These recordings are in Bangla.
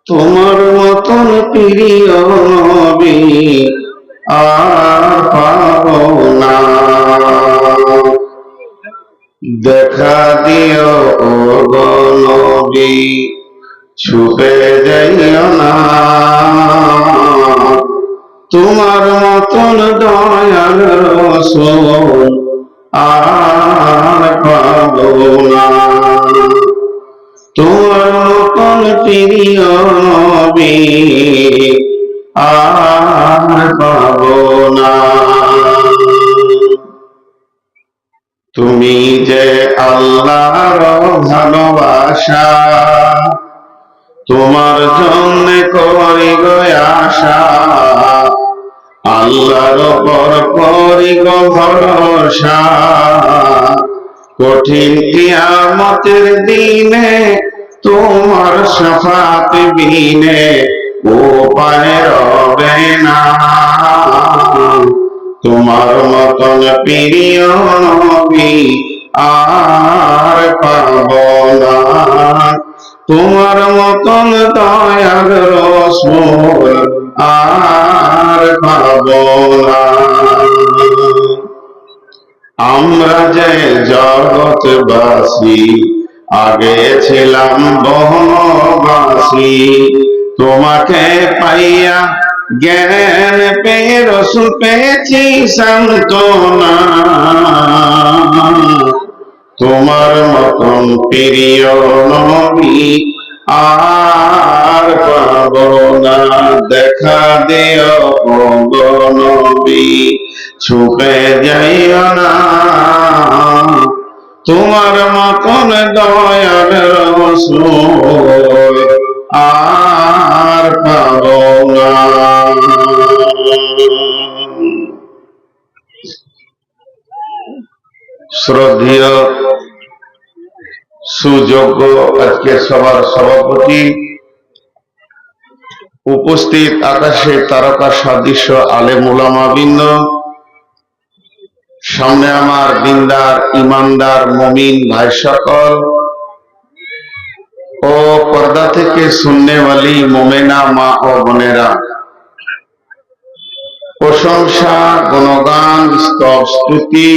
তোমার মতন প্রিয় নবী আর পাবো না। দেখা দিও ও গো নবী, ছুপে যাইও না। তোমার মতন দয়াল রাসূল আর পাবো না। তোমার মতন প্রিয় নবী আর পাবো না। তুমি যে আল্লাহর ভালোবাসা, তোমার জন্য করি গো আশা। আল্লাহর উপর করি গো ভরসা, কঠিন কিয়ামতের দিনে তোমার শাফাত বিনে উপায় রবে না। তোমার মতন প্রিয় নবী আর পাবো না। তোমার মতন দয়াল রাসূল আর পাবো না। আমরা যে জগৎবাসী আগে ছিলাম বনবাসী, তোমাকে পাইয়া জ্ঞান পেয়ে রাসূল পেয়েছি সান্ত্বনা। তোমার মতন প্রিয় নবী আর পাবো না। দেখা দিও ও গো নবী, ছুপে যাইও না। তোমার মতন দয়াল রাসূল আর পাবো না। শ্রদ্ধেয় সুযোগ্য আজকে সবার সভাপতি, উপস্থিত আকাশে তারকা সদৃশ্য আলেম উলামা বৃন্দ, সামনে আমার দিনদার ইমানদার মুমিন ভাই সকল ও পর্দা থেকে সুন্নেওয়ালি মোমেনা মা ও বোনেরা, প্রশংসা গুণগান স্তব স্তুতি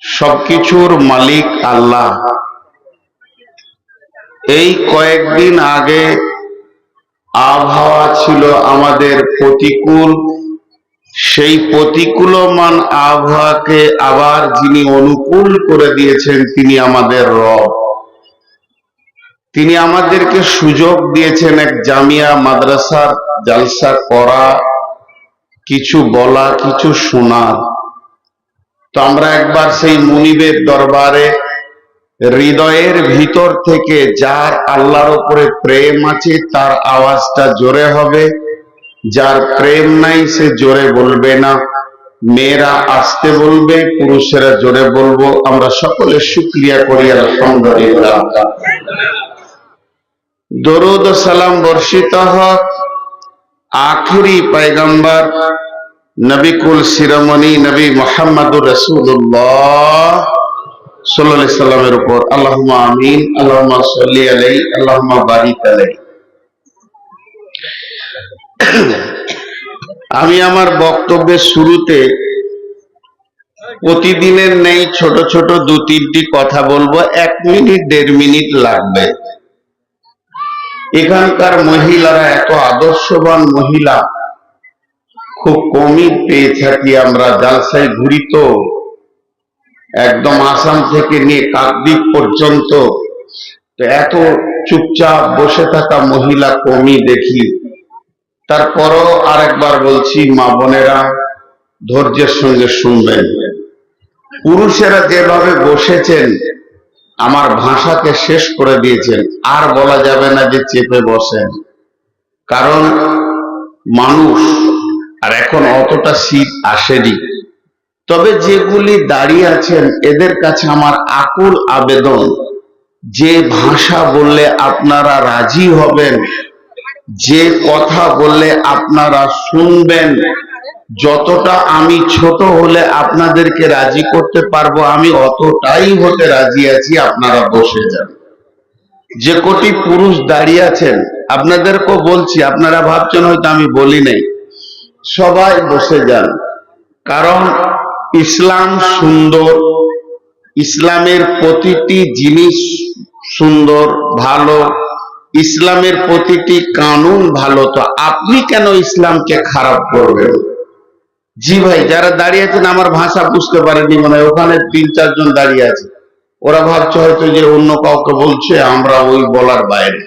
সবকিছুর মালিক আল্লাহ। এই কয়েকদিন আগে আবহাওয়া ছিল আমাদের প্রতিকূল, সেই প্রতিকূলমান আবহাওয়াকে আবার যিনি অনুকূল করে দিয়েছেন তিনি আমাদের রব। তিনি আমাদেরকে সুযোগ দিয়েছেন এক জামিয়া মাদ্রাসার জালসা করা, কিছু বলা, কিছু শোনার। তো আমরা একবার সেই মুনিবের দরবারে হৃদয়ের ভিতর থেকে যার আল্লাহর উপরে প্রেম আছে তার আওয়াজটা জোরে হবে, যার প্রেম নাই সে জোরে বলবে না। মেয়েরা আস্তে বলবে, পুরুষেরা জোরে বলবো। আমরা সকলে শুকরিয়া করি আলহামদুলিল্লাহ। দরুদ ও সালাম বর্ষিত হোক আখিরি পয়গম্বর নবী কুল শিরোমণি নবী মুহাম্মদুর রাসূলুল্লাহ সাল্লাল্লাহু আলাইহি সাল্লামের উপর। আল্লাহুম্মা আমিন, আল্লাহুম্মা সাল্লি আলাইহি, আল্লাহুম্মা বারিক আলাইহি। আমি আমার বক্তব্যের শুরুতে প্রতিদিনের নেই ছোট ছোট 2-3টি কথা বলবো। 1 মিনিট 1.5 মিনিট লাগবে। এখানকার মহিলারা এত আদর্শবান মহিলা খুব কমই পেয়ে থাকি আমরা। জালসায় ঘুরি তো একদম আসাম থেকে নিয়ে কাকদ্বীপ পর্যন্ত, তো এত চুপচাপ বসে থাকা মহিলা কমই দেখি। তারপরও আরেকবার বলছি, মা বোনেরা ধৈর্যের সঙ্গে শুনবেন। পুরুষেরা যেভাবে বসেছেন আমার ভাষাকে শেষ করে দিয়েছেন। আর বলা যাবে না যে চেপে বসেন, কারণ মানুষ আর এখন অতটা শীত আসেনি। তবে যেগুলি দাঁড়িয়ে আছেন এদের কাছে আমার আকুল আবেদন, যে ভাষা বললে আপনারা রাজি হবেন, যে কথা বললে আপনারা শুনবেন, যতটা আমি ছোট হলে আপনাদেরকে রাজি করতে পারবো আমি অতটাই হতে রাজি আছি। আপনারা বসে যান। যে কোটি পুরুষ দাঁড়িয়ে আছেন, আপনাদেরকেও বলছি, আপনারা ভাবছেন হয়তো আমি বলি নাই, সবাই বসে যান। কারণ ইসলাম সুন্দর, ইসলামের প্রতিটি জিনিস সুন্দর, ভালো, ইসলামের প্রতিটি কানুন ভালো, তো আপনি কেন ইসলামকে খারাপ করবেন? জি ভাই, যারা দাঁড়িয়ে আছেন আমার ভাষা বুঝতে পারেনি, মানে ওখানে 3-4 জন দাঁড়িয়ে আছে, ওরা ভাবছে হয়তো যে অন্য কাউকে বলছে, আমরা ওই বলার বাইরে।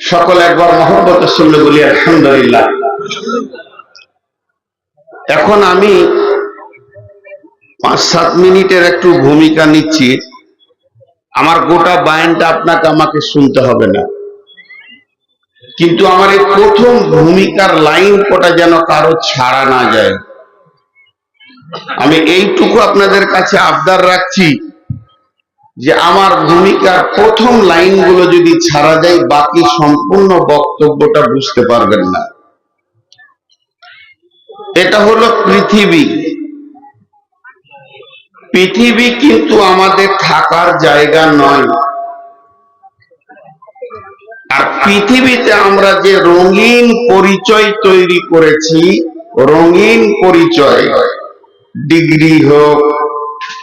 সকলে একবার মহব্বতের সঙ্গে বলি আলহামদুলিল্লাহ। এখন আমি 5-7 মিনিটের একটু ভূমিকা নিচ্ছি। আমার গোটা বায়ানটা আপনাকে আমাকে শুনতে হবে না, কিন্তু আমার এই প্রথম ভূমিকার লাইন কটা যেন কারো ছাড়া না যায়। আমি এইটুকু আপনাদের কাছে আবদার রাখছি যে আমার ভূমিকার প্রথম লাইনগুলো যদি ছাড়া যায়, বাকি সম্পূর্ণ বক্তব্যটা বুঝতে পারবেন না। এটা হলো পৃথিবী। পৃথিবী কিন্তু আমাদের থাকার জায়গা নয়। আর পৃথিবীতে আমরা যে রঙিন পরিচয় তৈরি করেছি, রঙিন পরিচয়, ডিগ্রি হোক,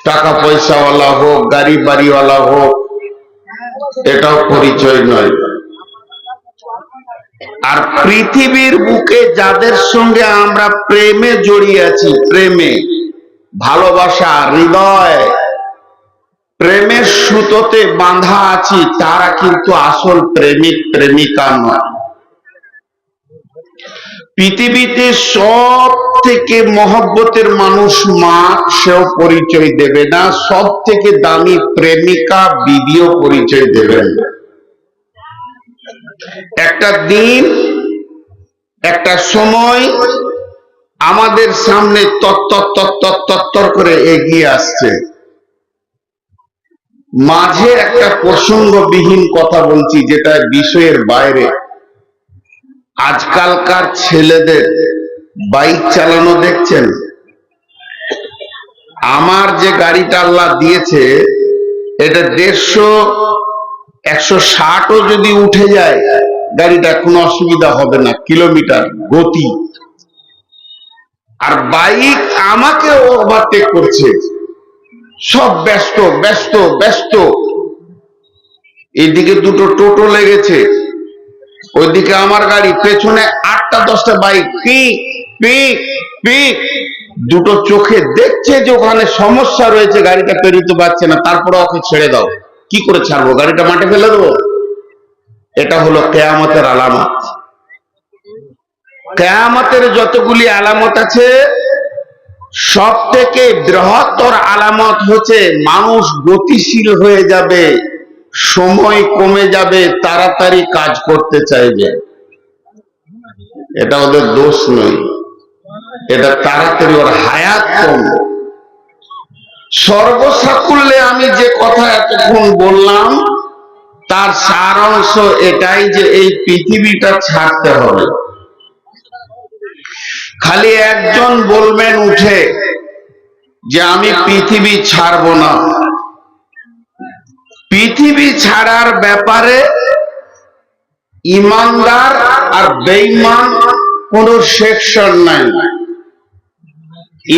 টাকা পয়সাওয়ালা হোক, গাড়ি বাড়িওয়ালা হোক, এটাও পরিচয় নয়। আর পৃথিবীর বুকে যাদের সঙ্গে আমরা প্রেমে জড়িয়ে আছি, প্রেমে, ভালোবাসা, হৃদয়, প্রেমের সুতোতে বাঁধা আছি, তারা কিন্তু আসল প্রেমিক প্রেমিকা নয়। পৃথিবীতে সব থেকে মহব্বতের মানুষ মা, সেও পরিচয় দেবে না। সব থেকে দামি প্রেমিকা বিবিও পরিচয় দেবেন না। একটা দিন, একটা সময় আমাদের সামনে তত্তর করে এগিয়ে আসছে। মাঝে একটা প্রসঙ্গবিহীন কথা বলছি, যেটা বিষয়ের বাইরে। আজকালকার ছেলেদের বাইক চালানো দেখছেন? আমার যে গাড়িটা আল্লাহ দিয়েছে, এটা 150-160ও যদি উঠে যায়, গাড়িটা কোনো অসুবিধা হবে না, কিলোমিটার গতি। আর বাইক আমাকে ওভারটেক করছে, সব ব্যস্ত ব্যস্ত ব্যস্ত। এইদিকে দুটো টোটো লেগেছে, ওইদিকে আমার গাড়ি, পেছনে 8টা-10টা বাইক, পিক পিক পিক। দুটো চোখে দেখছে যে ওখানে সমস্যা রয়েছে, গাড়িটা পেরিতে পারছে না, তারপরে ওকে ছেড়ে দাও। কি করে ছাড়বো? গাড়িটা মাঠে ফেলে দেবো? এটা হলো কিয়ামতের আলামত। কিয়ামতের যতগুলি আলামত আছে, সব থেকে বৃহত্তর আলামত হচ্ছে মানুষ গতিশীল হয়ে যাবে, সময় কমে যাবে, তাড়াতাড়ি কাজ করতে চাইবে। এটা ওদের দোষ নয়, এটা তাড়াতাড়ি ওর হায়াত কম। সর্বসাকুল্যে আমি যে কথা এতক্ষণ বললাম, তার সারাংশ এটাই যে এই পৃথিবীটা ছাড়তে হবে। খালি একজন বলবেন উঠে যে আমি পৃথিবী ছাড়বো না। পৃথিবী ছাড়ার ব্যাপারে ইমানদার আর বেঈমান কোনো সেকশন নাই।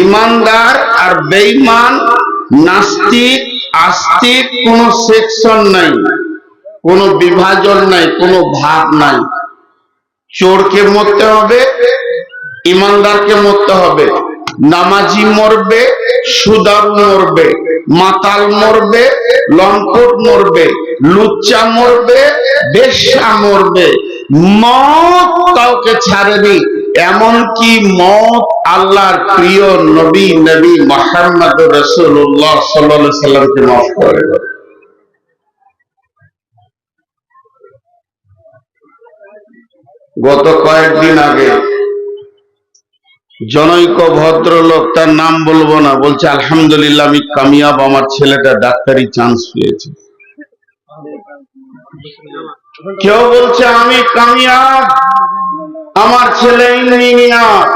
ইমানদার আর বেঈমান, নাস্তিক আস্তিক কোনো সেকশন নাই, কোনো বিভাজন নাই, কোনো ভাগ নাই। চোরকে মরতে হবে, ইমানদারকে মরতে হবে। নামাজি মরবে, সুদার মরবে, মাতাল মরবে, লম্পট মরবে, লুচ্চা মরবে, বেশ্যা মরবে। মত কাউকে ছাড়েনি। এমনকি মত আল্লাহর প্রিয় নবী মুহাম্মদ রাসূলুল্লাহ সাল্লাল্লাহু আলাইহি সাল্লামকে মাফ করে। গত কয়েকদিন আগে জনৈক ভদ্রলোক, তার নাম বলবো না, বলছে আলহামদুলিল্লাহ আমি কামিয়াব, আমার ছেলেটা ডাক্তারি চান্স পেয়েছে। কেউ বলছে আমি কামিয়াব, আমার ছেলে ইঞ্জিনিয়ার।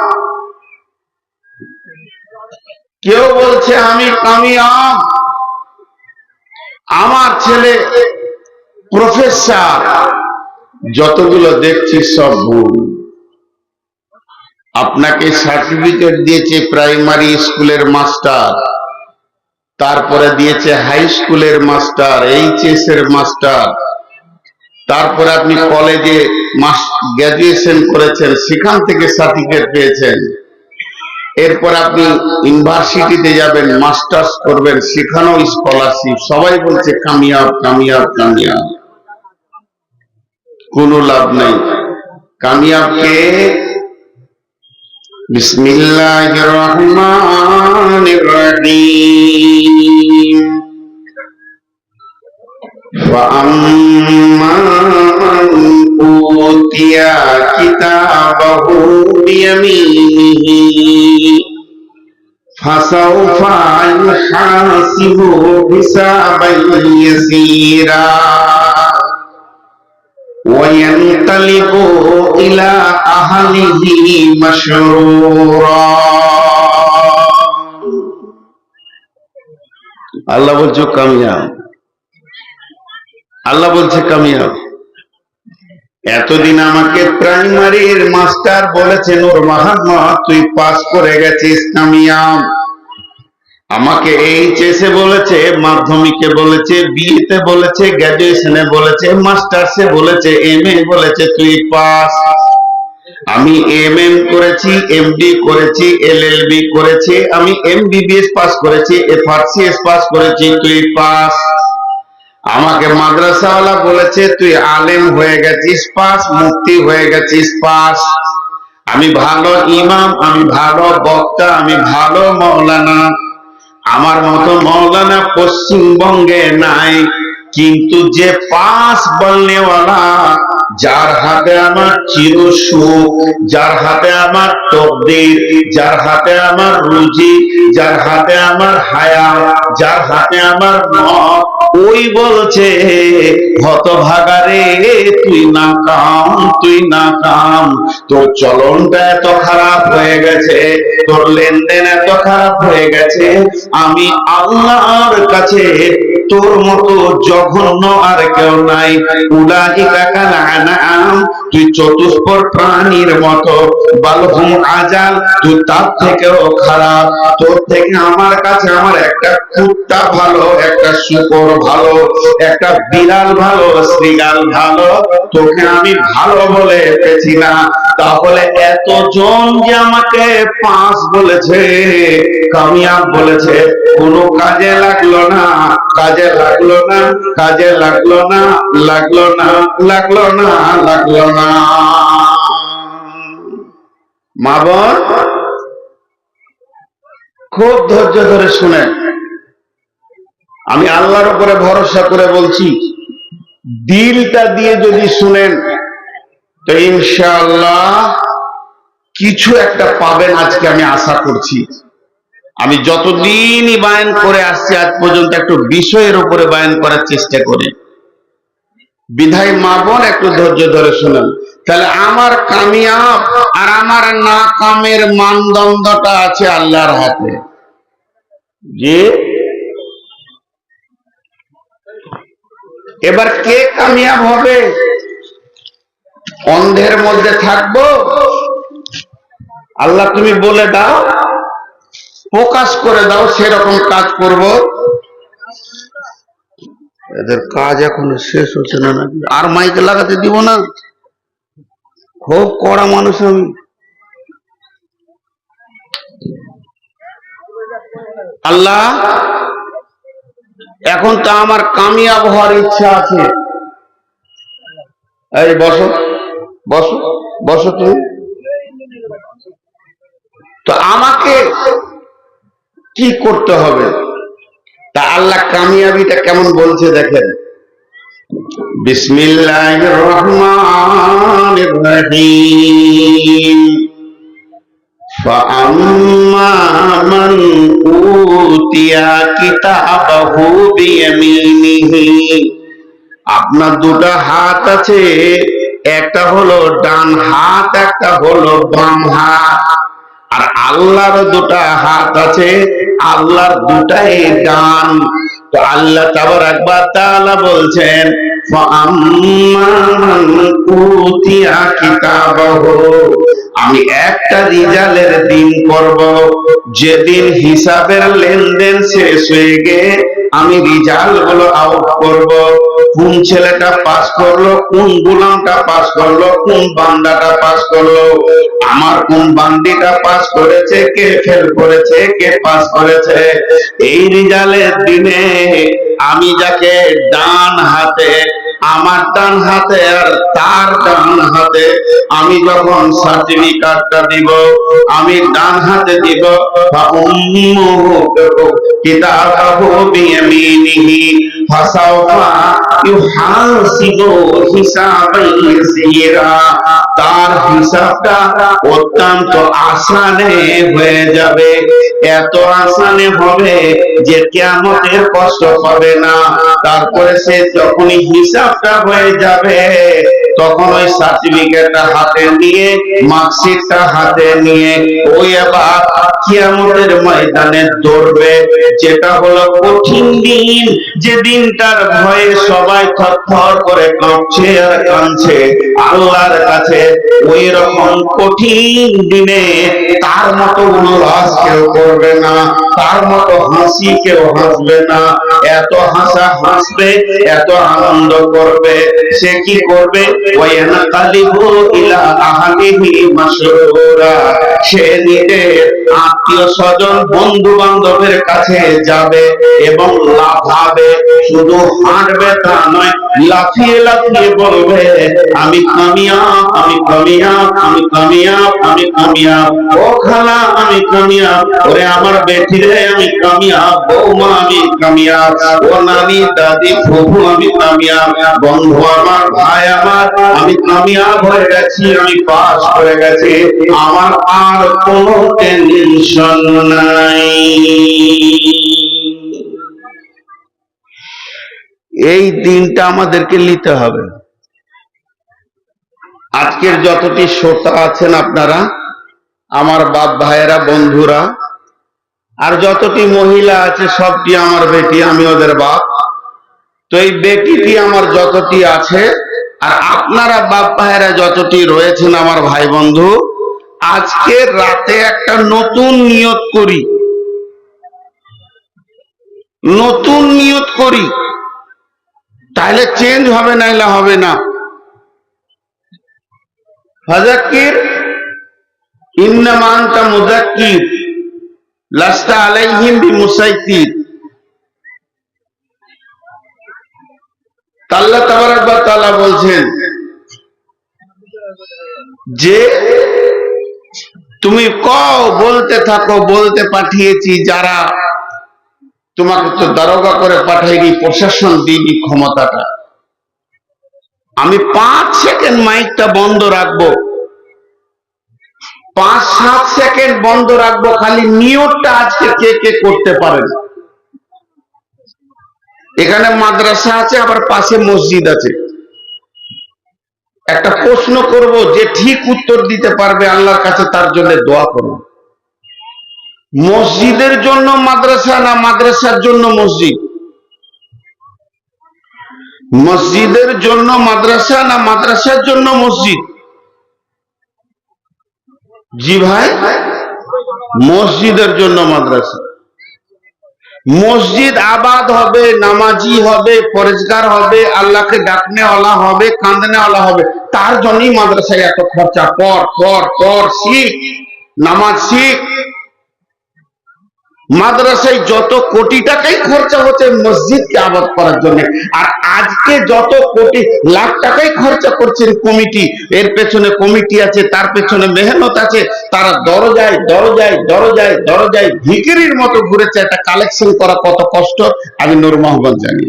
কেউ বলছে আমি কামিয়াব, আমার ছেলে প্রফেসর, যতগুলো দেখছি সব ভুল। আপনাকে সার্টিফিকেট দিয়েছে প্রাইমারি স্কুলের মাস্টার, তারপরে দিয়েছে হাই স্কুলের মাস্টার, এইচএস এর মাস্টার, তারপরে আপনি কলেজে গ্রাজুয়েশন করেছেন, সেখান থেকে সার্টিফিকেট পেয়েছেন। এরপর আপনি ইউনিভার্সিটিতে যাবেন, মাস্টার্স করবেন, সেখানেও স্কলারশিপ। সবাই বলছে কামিয়াব কামিয়াব কামিয়াব, কোনো লাভ নেই। কামিয়াব কে? বিসমিল্লাহির রহমানির রহিম। فَأَمَّا مَنْ أُوتِيَ كِتَابَهُ بِيَمِينِهِ فَسَوْفَ يُحَاسَبُ حِسَابًا يَسِيرًا وَيَنْقَلِبُ إِلَى أَهْلِهِ مَسْرُورًا। আল্লাহ বলছে কামিয়াব, আল্লাহ বলছে কামিয়াব। এতদিন আমাকে প্রাইমারির মাস্টার বলেছে নূর মোহাম্মদ তুই পাস করে গেছিস, কামিয়াব। আমাকে এইচএসে বলেছে, মাধ্যমিকে বলেছে, বিএতে বলেছে, গ্রাজুয়েশনে বলেছে, মাস্টার্সে বলেছে, এমএ বলেছে তুই পাস। আমি এমএম করেছি, এমডি করেছি, এলএলবি করেছি, আমি এমবিবিএস পাস করেছি, এফআরসিএস পাস করেছি, তুই পাস। আমাকে মাদ্রাসাওয়ালা বলেছে তুই আলেম হয়ে গেছিস পাস, মুফতি হয়ে গেছিস পাস। আমি ভালো ইমাম, আমি ভালো বক্তা, আমি ভালো মাওলানা। আমার মতো মাওলানা পশ্চিমবঙ্গে নাই। কিন্তু যে পাস বলনেওয়ালা, যার হাতে আমার চিরসুখ, যার হাতে আমার তকদির, যার হাতে আমার রুজি, যার হাতে আমার হায়াত, যার হাতে আমার মত, ওই বলছে হতভাগারে তুই নাকাম, তুই নাকাম। তোর চলনটা এত খারাপ হয়ে গেছে, তোর লেনদেন এত খারাপ হয়ে গেছে, আমি আল্লাহর কাছে তোর মতো জঘন্য আর কেউ নাই। উলাইকা কাল আনআম, তুই চতুষ্পদ প্রাণীর মতো। বালহুম আজাল, তুই তার থেকেও খারাপ। তোর থেকে আমার কাছে আমার একটা কুত্তা ভালো, একটা শূকর ভালো, একটা বিড়াল ভালো, শ্রীগাল ভালো। তোকে আমি ভালো বলে পেয়েছি না। তাহলে এতজন যে আমাকে পাস বলেছে, কামিয়াব বলেছে, কোনো কাজে লাগলো না, কাজে লাগলো না, কাজে লাগলো না, লাগলো না, লাগলো না, লাগলো না। মা বোন খুব ধৈর্য ধরে শুনেন, আমি আল্লাহর উপরে ভরসা করে বলছি, দিলটা দিয়ে যদি শুনেন তো ইনশাআল্লাহ কিছু একটা পাবেন। আজকে আমি আশা করছি, আমি যতদিনই বায়ান করে আসছি আজ পর্যন্ত একটু বিষয়ের উপরে বায়ান করার চেষ্টা করি। বিধায় মা বোন একটু ধৈর্য ধরে শুনেন। তাহলে আমার কামিয়াব আর আমার নাকামের মানদণ্ডটা আছে আল্লাহর হাতে। যে এবার কে কামিয়াব হবে? অন্ধের মধ্যে থাকবো? আল্লাহ তুমি বলে দাও, প্রকাশ করে দাও, সেরকম কাজ করব। এদের কাজ এখনো শেষ হচ্ছে না, নাকি আর মাইকে লাগাতে দিব না? খুব কড়া মানুষ আমি। আল্লাহ এখন তো আমার কামিয়াব হওয়ার ইচ্ছা আছে। এই বসো বসো বসো তুমি। তো আমাকে কি করতে হবে? তা আল্লাহ কামিয়াবিটা কেমন বলছে দেখেন। বিসমিল্লাহির রহমানির রহিম। فَأَمَّا مَنْ أُوتِيَ كِتَابَهُ بِيَمِينِهِ। আপনার দুটো হাত আছে, একটা হলো ডান হাত, একটা হলো বাম হাত। আর আল্লাহর দুটো হাত আছে, আল্লাহর দুটাই ডান। তো আল্লাহ তাবারাক ওয়া তাআলা বলছেন ফাআম্মা মান উতিয়া কিতাবাহু, আমি একটা রিজালের দিন করব, যেদিন হিসাবের লেনদেন শেষ হয়ে গিয়ে আমি রিজাল্ট গুলো আউট করব। কোন ছেলেটা পাস করলো, কোন গোলামটা পাস করলো, কোন বান্দাটা পাস করলো, আমার কোন বান্দিটা পাস করেছে, কে ফেল করেছে, কে পাস করেছে। এই রিজাল্টের দিনে আমি যাকে ডান হাতে, আমার ডান হাতে আর তার ডান হাতে আমি যখন সার্টিফিকেটটা দিব, আমি ডান হাতে দিব কিতাবাহু বিয়ামিনিহি ফাসাওফা ইউহাসিবু হিসাবান ইয়াসীরা, তার হিসাবটা অত্যন্ত আসানে হয়ে যাবে, এত আসানে হবে যে কিয়ামতের কষ্ট পাবে না। তারপরে সে যখনই হিসাবটা হয়ে যাবে তখন ওই সার্টিফিকেটটা হাতে নিয়ে, মার্কশিটটা হাতে নিয়ে ওই আবার কিয়ামতের ময়দানে দৌড়বে, যেটা হলো কঠিন দিন, যে দিনটার ভয়ে সবাই থরথর করে কাঁপছে আর কাঁদছে আল্লাহর কাছে। ওই রকম কঠিন দিনে তার মতো উল্লাস কেউ করবে না, তার মতো হাসি কেউ হাসবে না। এত হাসা হাসবে, এত আনন্দ করবে। সে কি করবে? ওয়ায়ানকালিবু ইলা আহলিহি মাসরুরা, সে নিজের আত্মীয় স্বজন বন্ধু বান্ধবের কাছে যাবে এবং লাফাবে, শুধু হাঁটবে তা নয়, লাফিয়ে লাফিয়ে বলবে আমি কামিয়াব, আমি কামিয়াব, আমি কামিয়াব, আমি কামিয়াব। ও খালা আমি কামিয়াব, ওরে আমার বেটি রে আমি কামিয়াব, বৌমা আমি কামিয়াব, ও নানি দাদি ফুফু আমি কামিয়াব, বন্ধু আমার ভাই আমার আমি কামিয়াব হয়ে গেছি, আমি পাস করে গেছি, আমার আর কোনো টেনশন নাই। এই দিনটা আমাদেরকে নিতে হবে। আজকের যতটি শ্রোতা আছেন আপনারা, আমার বাপ ভাইয়েরা, বন্ধুরা, আর যতটি মহিলা আছে সবটি আমার বেটি, আমি ওদের বাপ। তো এই বেটিটি আমার যতটি আছে, আর আপনারা বাপ ভাইয়েরা যতটি রয়েছেন আমার ভাই বন্ধু, আজকে রাতে একটা নতুন নিয়ত করি, নতুন নিয়ত করি, তাহলে চেঞ্জ হবে, নাইলে হবে না। ফাযাক্কির ইন্নামা আনতা মুযাক্কির লাস্তা আলাইহিম বিমুসাইতির। আল্লাহ তাবারক ওয়া তাআলা বলছেন যে তুমি কও, বলতে থাকো, বলতে পাঠিয়েছি যারা, তোমাকে তো দারোগা করে পাঠাইনি, প্রশাসন দিইনি ক্ষমতাটা। আমি 5 সেকেন্ড মাইকটা বন্ধ রাখবো, 5-7 সেকেন্ড বন্ধ রাখবো, খালি নিয়তটা আজকে কে কে করতে পারেন। এখানে মাদ্রাসা আছে, আবার পাশে মসজিদ আছে। একটা প্রশ্ন করব, যে ঠিক উত্তর দিতে পারবে আল্লাহর কাছে তার জন্য দোয়া করব। মসজিদের জন্য মাদ্রাসা না মাদ্রাসার জন্য মসজিদ? মসজিদের জন্য মাদ্রাসা না মাদ্রাসার জন্য মসজিদ? জি ভাই, মসজিদের জন্য মাদ্রাসা। মসজিদ আবাদ হবে, নামাজি হবে, পরেজগার হবে, আল্লাহকে ডাকনেওয়ালা হবে, কাঁদনেওয়ালা হবে, তার জন্যই মাদ্রাসায় এত খরচা। পর পর পর শিখ, নামাজ শিখ। মাদ্রাসায় যত কোটি টাকাই খরচা হচ্ছে মসজিদকে আবাদ করার জন্য, আর আজকে যত কোটি লাখ টাকাই খরচা করছেন কমিটি, এর পেছনে কমিটি আছে, তার পেছনে মেহনত আছে, তারা দরজায় দরজায় দরজায় দরজায় ভিখিরির মতো ঘুরেছে। একটা কালেকশন করা কত কষ্ট আমি নূর মোহাম্মদ জানি।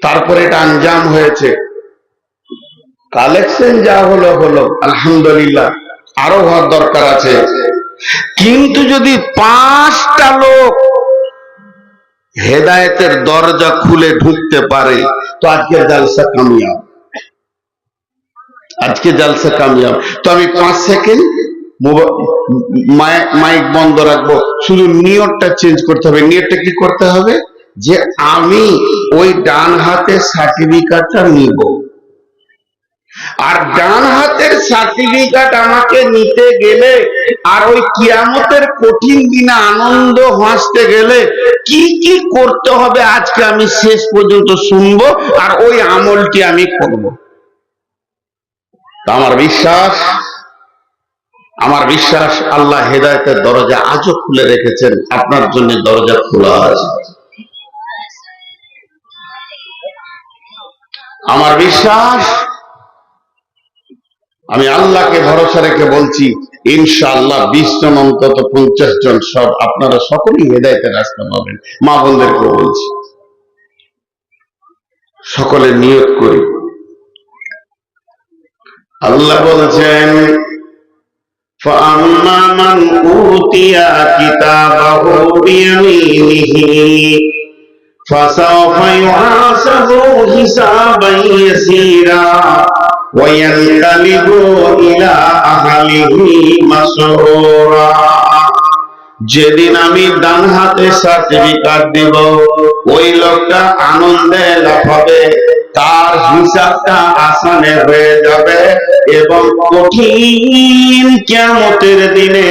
তারপরে এটা আঞ্জাম হয়েছে। কালেকশন যা হলো হলো, আলহামদুলিল্লাহ, আরো হওয়ার দরকার আছে। কিন্তু যদি 5টা লোক হেদায়েতের দরজা খুলে ঢুকতে পারে তো আজকে জালসা কামিয়াব, আজকে জালসা কামিয়াব। তো আমি 5 সেকেন্ড মাইক বন্ধ রাখবো, শুধু নিয়তটা চেঞ্জ করতে হবে। নিয়তটা কি করতে হবে? যে আমি ওই ডান হাতের সার্টিফিকেটটা নিব, আর ডান হাতের সার্টিফিকেট আমাকে নিতে গেলে আর ওই কিয়ামতের কঠিন দিনে আনন্দ হাসতে গেলে কি কি করতে হবে আজকে আমি শেষ পর্যন্ত শুনবো, আর ওই আমলটি আমি করব। আমার বিশ্বাস আল্লাহ হেদায়েতের দরজা আজও খুলে রেখেছেন, আপনার জন্য দরজা খোলা আছে। আমার বিশ্বাস, আমি আল্লাহকে ভরসা রেখে বলছি, ইনশাআল্লাহ 20 জন অন্তত 50 জন সব আপনারা সকলেই হেদায়েতের রাস্তা পাবেন। মা বোনদেরকে বলছি, সকলে নিয়ত করি। আল্লাহ বলেছেন, فَأَمَّا مَنْ أُوتِيَ كِتَابَهُ بِيَمِينِهِ فَسَوْفَ يُحَاسَبُ حِسَابًا يَسِيرًا وَيَنْقَلِبُ إِلَى أَهْلِهِ مَسْرُورًا। যেদিন আমি ডান হাতে সার্টিফিকেট দিব, ওই লোকটা আনন্দে লাফাবে, তার হিসাবটা আসানে হয়ে যাবে এবং কঠিন কিয়ামতের দিনে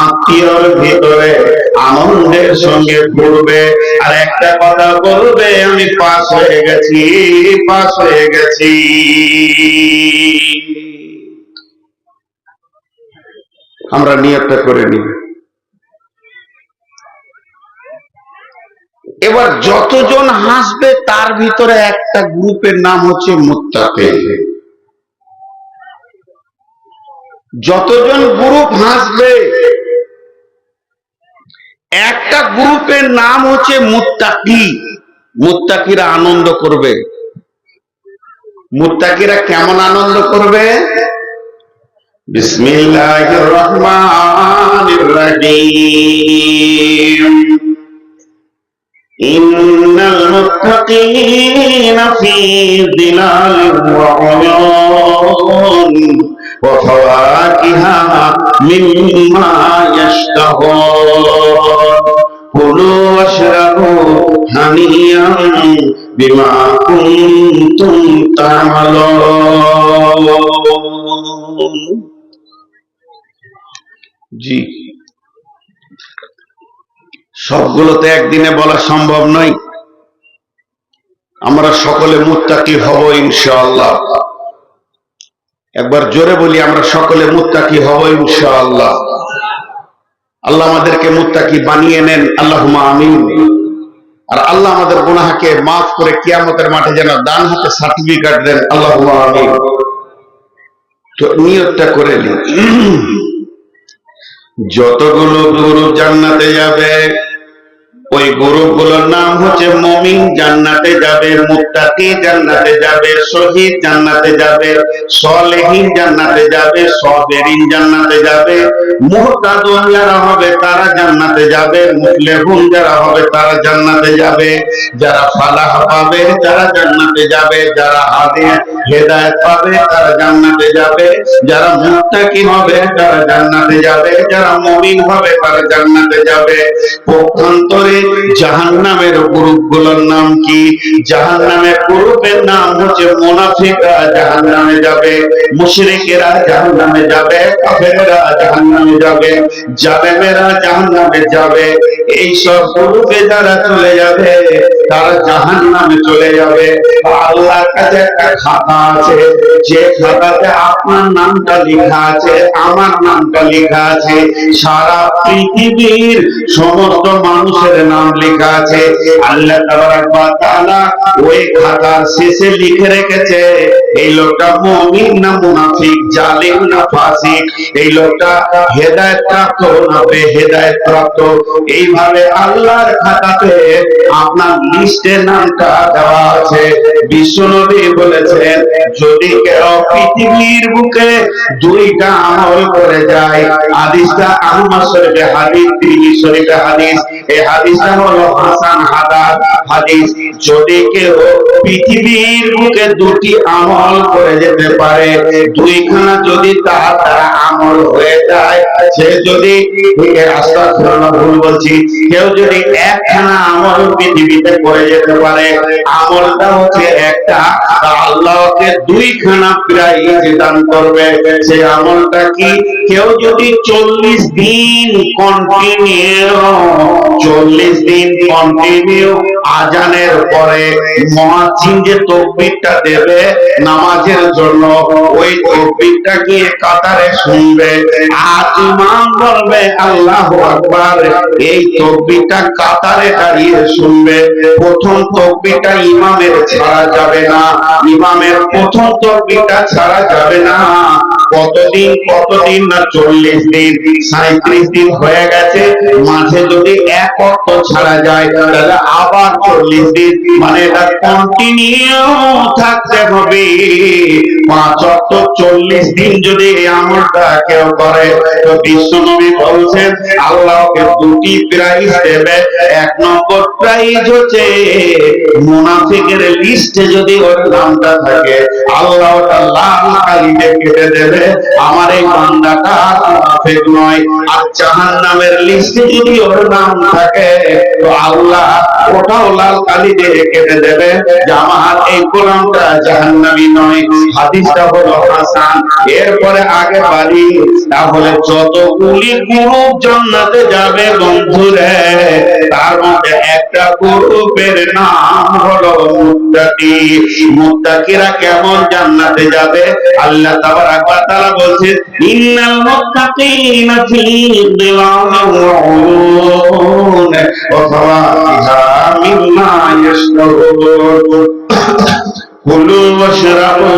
আত্মীয়র ভিতরে আনন্দের সঙ্গে পড়বে আর একটা কথা বলবে, আমি পাস হয়ে গেছি, পাস হয়ে গেছি। আমরা নিয়তটা করে নিই। এবার যতজন হাসবে তার ভিতরে একটা গ্রুপের নাম হচ্ছে মুত্তাকিন। যতজন গ্রুপ হাসবে একটা গ্রুপের নাম হচ্ছে মুত্তাকি। মুত্তাকিরা আনন্দ করবে। মুত্তাকিরা কেমন আনন্দ করবে? বিসমিল্লাহির রহমানির রহিম। ইন্নাল মুত্তাকিনা ফি যিলালিন ওয়া উয়ুন ওয়া ফাওয়াকিহা মিম্মা ইয়াশতাহুন কুলু ওয়াশরাবু হানিয়ান বিমা কুনতুম তা'মালুন। জি, সবগুলো তো একদিনে বলা সম্ভব নয়। আমরা সকলে মুত্তাকি হব ইনশাআল্লাহ। একবার জোরে বলি, আমরা সকলে মুত্তাকি হব ইনশাআল্লাহ। আল্লাহ আমাদেরকে মুত্তাকি বানিয়ে নেন, আল্লাহুম্মা আমিন। আর আল্লাহ আমাদের গুনাহকে মাফ করে কিয়ামতের মাঠে যেন ডান হাতে সার্টিফিকেট দেন, আল্লাহুম্মা আমিন। তো নিয়তটা করে নিন। যতগুলো গ্রুপ জান্নাতে যাবে, ওই গ্রুপগুলোর নাম হচ্ছে মুমিন জান্নাতে যাবে, মুত্তাকি জান্নাতে যাবে, শহীদ জান্নাতে যাবে, সালেহীন জান্নাতে যাবে, সাবিরিন জান্নাতে যাবে, মুহতাদুন যারা হবে তারা জান্নাতে যাবে, মুফলিহুন যারা হবে তারা জান্নাতে যাবে, যারা ফালাহ পাবে তারা জান্নাতে যাবে, যারা হেদায়েত পাবে তারা জান্নাতে যাবে, যারা মুত্তাকি হবে তারা জান্নাতে যাবে, যারা মুমিন হবে তারা জান্নাতে যাবে। পক্ষান্তরে জাহান্নামের গ্রুপগুলোর নাম কি? জাহান্নামের গ্রুপের নাম হচ্ছে মুনাফিকরা জাহান্নামে যাবে, মুশরিকেরা জাহান্নামে যাবে, কাফেররা জাহান্নামে যাবে, জালেমেরা জাহান্নামে যাবে। এই সব গ্রুপে যারা চলে যাবে তারা জাহান্নামে চলে যাবে। আল্লাহর কাছে একটা খাতা আছে, যে খাতাতে আপনার নামটা লেখা আছে, আমার নামটা লেখা আছে, সারা পৃথিবীর সমস্ত মানুষের নাম লেখা আছে। আল্লাহ তাবারক ওয়া তাআলা ওই খাতার শেষে লিখে রেখেছে এই লোকটা মুমিন না মুনাফিক, জালিম না ফাসিক, এই লোকটা হেদায়েত প্রাপ্ত না বেহেদায়েত প্রাপ্ত। এইভাবে আল্লাহর খাতাতে আপনার লিস্টের নামটা দেওয়া আছে। বিশ্বনবী বলেছেন, যদি কেউ পৃথিবীর বুকে দুইটা আমল করে যায়, হাদিসটা আহমদ শরীফে হাদিস, তিরমিজি শরীফে হাদিস, এই হাদিসটা হলো হাসান হাদিস। যদি কেউ পৃথিবীর বুকে দুটি আমল আমল করে যেতে পারে। দুইখানা যদি তার দ্বারা আমল হয়ে যায়, সে যদি আস্তাগফিরুল্লাহ ভুল বলছি, কেউ যদি একখানা আমল পৃথিবীতে করে যেতে পারে, আমলটা হচ্ছে একটা, আল্লাহকে দুইখানা প্রাইজ দান করবে। সেই আমলটা কি? কেউ যদি 40 দিন কন্টিনিউ আজানের পরে মুয়াজ্জিন যে তাকবীরটা দেবে নামাজের জন্য, ওই তাকবীরটা গিয়ে কাতারে শুনবে, আর ইমাম বলবে আল্লাহু আকবার, এই তাকবীরটা কাতারে দাঁড়িয়ে শুনবে। প্রথম তাকবীরটা ইমামের ছাড়া যাবে না, ইমামের প্রথম তাকবীরটা ছাড়া যাবে না। কতদিন না 40 দিন, 37 দিন হয়ে গেছে, মাঝে যদি এক অক্ত ছাড়া যায় তাহলে আবার 40 দিন, মানে এটা কন্টিনিউ থাকতে হবে 5 অক্ত 40 দিন। যদি এই আমলটা কেউ করে তো বিশ্বনবী বলছেন আল্লাহকে দুটি প্রাইজ দেবে। 1 নম্বর প্রাইজ হচ্ছে মুনাফিকের লিস্টে যদি ওর নামটা থাকে, আল্লাহ ওটা লাল কালিতে কেটে দেবে, আমার এই বান্দাটা মুনাফিক নয়। আর জাহান্নামের লিস্টে যদি ওর নাম থাকে তো আল্লাহ ওটাও লাল কালি দিয়ে কেটে দেবে যে আমার এই গোলামটা জাহান্নামী নয়। হাদিসটা হলো হাসান। এরপরে আগে বাড়ি, তাহলে যতগুলি গ্রুপ জান্নাতে যাবে বন্ধুরে, তার মধ্যে একটা গ্রুপের নাম হলো মুত্তাকি। মুত্তাকিরা কেমন জান্নাতে যাবে? আল্লাহ তাবারাক ওয়া তাআলা বলছেন ইন্নাল মুত্তাকিনা ফি যিলালিন ওয়া উয়ুন ওয়া ফাওয়াকিহা মিম্মা ইয়াশতাহুন কুলু ওয়াশরাবু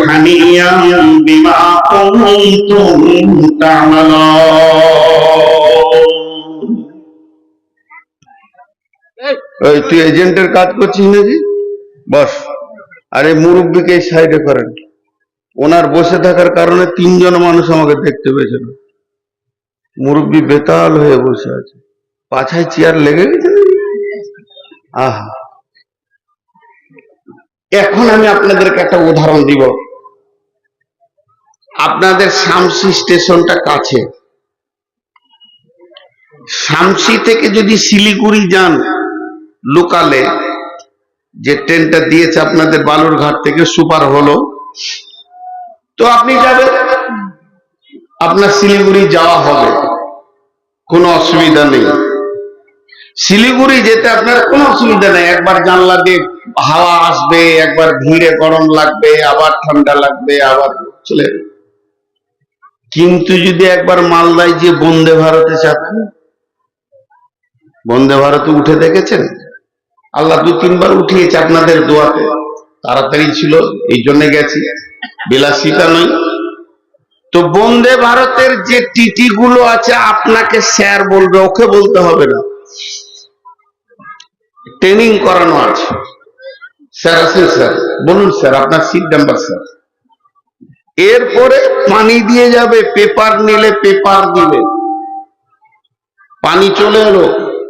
হানিয়াম বিমা কুনতুম তা'মালুন। এই তুই এজেন্টের কাজ করছিস নাকি? বস। আরে মুরব্বীকে সাইডে করেন। ওনার বসে থাকার কারণে 3 জন মানুষ আমাকে দেখতে পেয়েছিল। মুরব্বী বেতাল হয়ে বসে আছে, পাছায় চেয়ার লেগে গেছে। আহা, এখন আমি আপনাদেরকে একটা উদাহরণ দিব। আপনাদের শামসি স্টেশনটা কাছে, শামসি থেকে যদি শিলিগুড়ি যান লোকালে, যে ট্রেনটা দিয়েছে আপনাদের বালুরঘাট থেকে সুপার হলো, তো আপনি যাবেন, আপনার শিলিগুড়ি যাওয়া হবে, কোনো অসুবিধা নেই। শিলিগুড়ি যেতে আপনার কোনো অসুবিধা নেই। একবার জানলা দিয়ে হাওয়া আসবে, একবার ভিড়ে গরম লাগবে, আবার ঠান্ডা লাগবে, আবার চলে। কিন্তু যদি একবার মালদায় যে বন্দে ভারতে চাপেন, বন্দে ভারতে উঠে দেখেছেন? আল্লাহ 2-3 বার উঠিয়েছে আপনাদের দোয়াতে, তাড়াতাড়ি ছিল এই জন্য গেছি, বিলাসিতা নয়। তো বন্দে ভারতের যে টিটি গুলো আছে আপনাকে স্যার বলবে, ওকে বলতে হবে না, ট্রেনিং করানো আছে। স্যার আছেন? স্যার বলুন স্যার, আপনার সিট নাম্বার স্যার। এরপরে পানি দিয়ে যাবে, পেপার নিলে পেপার দিবে, পানি চলে এলো,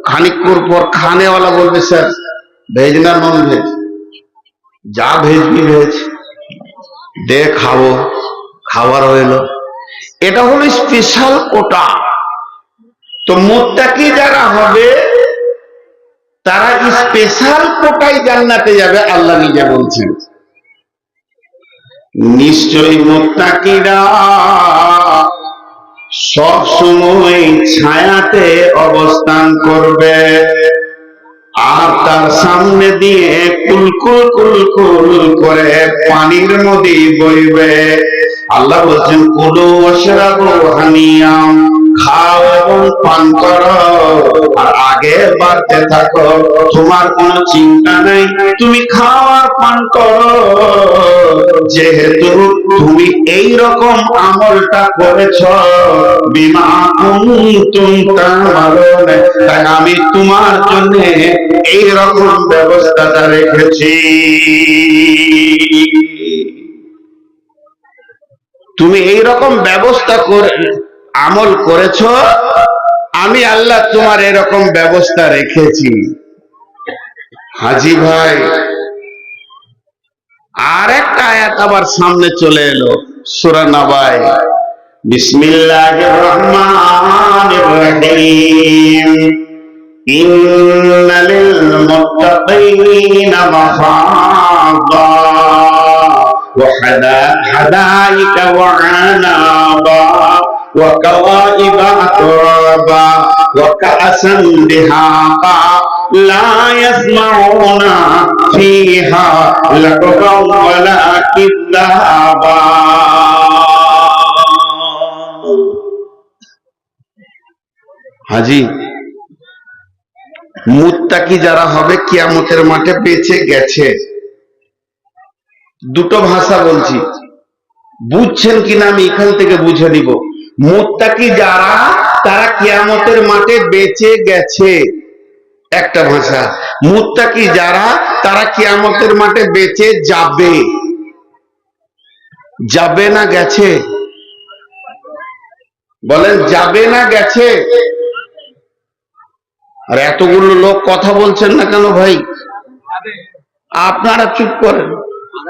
খানিকক্ষণ পর খানেওয়ালা বলবে স্যার ভেজ না নন ভেজ? যা ভেজবি ভেজ দে, খাবো। খাবার হইলো। এটা হলো স্পেশাল কোটা। তো মুত্তাকি যারা হবে তারা স্পেশাল কোটায় জান্নাতে যাবে, আল্লাহ নিজে বলছেন। নিশ্চয়ই মুত্তাকিরা সব সময় ছায়াতে অবস্থান করবে, আর তার সামনে দিয়ে কুলকুল কুলকুল করে পানির নদী বইবে। আল্লাহ বলছেন কুলু ওয়াশরাবু হানিয়াম, খাও এবং পান করো, আর আগে বাড়তে থাকো, তোমার কোনো চিন্তা নেই, তুমি খাও আর পান করো। যেহেতু তুমি এই রকম আমলটা করেছ, বিমা কুনতুম তা'মালুন, তাই আমি তোমার জন্য এই রকম ব্যবস্থাটা রেখেছি। তুমি এই রকম ব্যবস্থা করে আমল করেছ, আমি আল্লাহ তোমার এরকম ব্যবস্থা রেখেছি। হাজি ভাই, আর একটা আয়াত আবার সামনে চলে এলো সূরা নাবায় বিসমিল্লাহির রহমানির রহিম ইন্নাল মুত্তাকিনা মাফাযা ওয়া হাদাইকা ওয়া আনাবা ওয়া কাওয়াইবা আতরাবা ওয়া কাআসান দিহাকা لا يسمعون فيها لغوا ولا كذابا হাজি মুত্তাকি যারা হবে কিয়ামতের মাঠে বেঁচে গেছে। দুটো ভাষা বলছি, বুঝছেন কিনা আমি এখান থেকে বুঝে নিব। মুত্তাকি যারা, তারা কিয়ামতের মাঠে বেঁচে গেছে একটা ভাষা। মুত্তাকি যারা, তারা কিয়ামতের মাঠে বেঁচে যাবে। যাবে না গেছে? বলেন যাবে না গেছে? আর এতগুলো লোক কথা বলছেন না কেন ভাই? আপনারা চুপ করেন।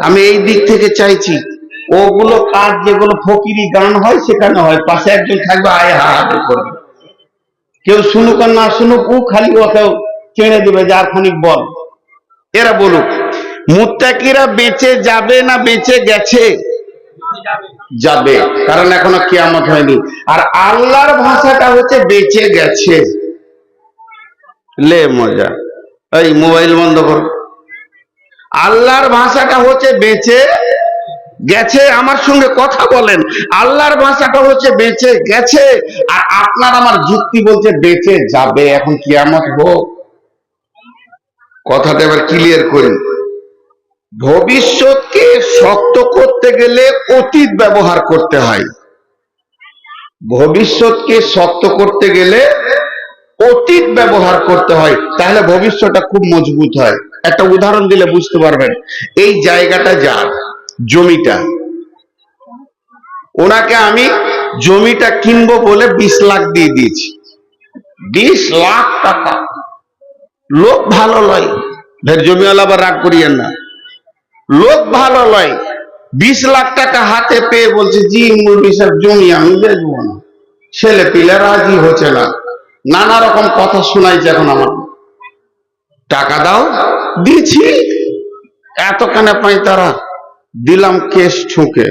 আমি এই দিক থেকে চাইছি, ওগুলো কাজ যেগুলো ফকিরি গান হয় সেখানে হয়, পাশে একজন থাকবে আয় হা করবে, কেউ শুনুক আর না শুনুক, ও খালি ওকেও চেনে দিবে যে আর খানিক বল। এরা বলুক মুত্তাকিরা বেঁচে যাবে না বেঁচে গেছে? যাবে, কারণ এখনো কিয়ামত হয়নি। আর আল্লাহর ভাষাটা হচ্ছে বেঁচে গেছে। লে মজা, এই মোবাইল বন্ধ কর। আল্লাহর ভাষাটা হচ্ছে বেঁচে গেছে। আমার সঙ্গে কথা বলেন, আল্লাহর ভাষাটা হচ্ছে বেঁচে গেছে, আর আপনার আমার যুক্তি বলছে বেঁচে যাবে। এখন কিয়ামত হোক। কথাটা এবার ক্লিয়ার করি। ভবিষ্যৎকে শক্ত করতে গেলে অতীত ব্যবহার করতে হয়। ভবিষ্যৎকে শক্ত করতে গেলে অতীত ব্যবহার করতে হয়, তাহলে ভবিষ্যৎটা খুব মজবুত হয়। একটা উদাহরণ দিলে বুঝতে পারবেন। এই জায়গাটা যার, জমিটা, ওনাকে আমি জমিটা কিনবো বলে 20 লাখ দিয়ে দিয়েছি। 20 লাখ টাকা। লোক ভালো লয়, জমিওয়ালা আবার রাগ করিয়েন না, লোক ভালো লয়। 20 লাখ টাকা হাতে পেয়ে বলছে জি মুরব্বি সাহেব জমি আমি বেচবো না। ছেলে পিলে রাজি হচ্ছে না, নানা রকম কথা শোনাইছে। এখন আমার টাকা দাও, দিছি। এতখানে পাই তারা, দিলাম কেস ঠুকে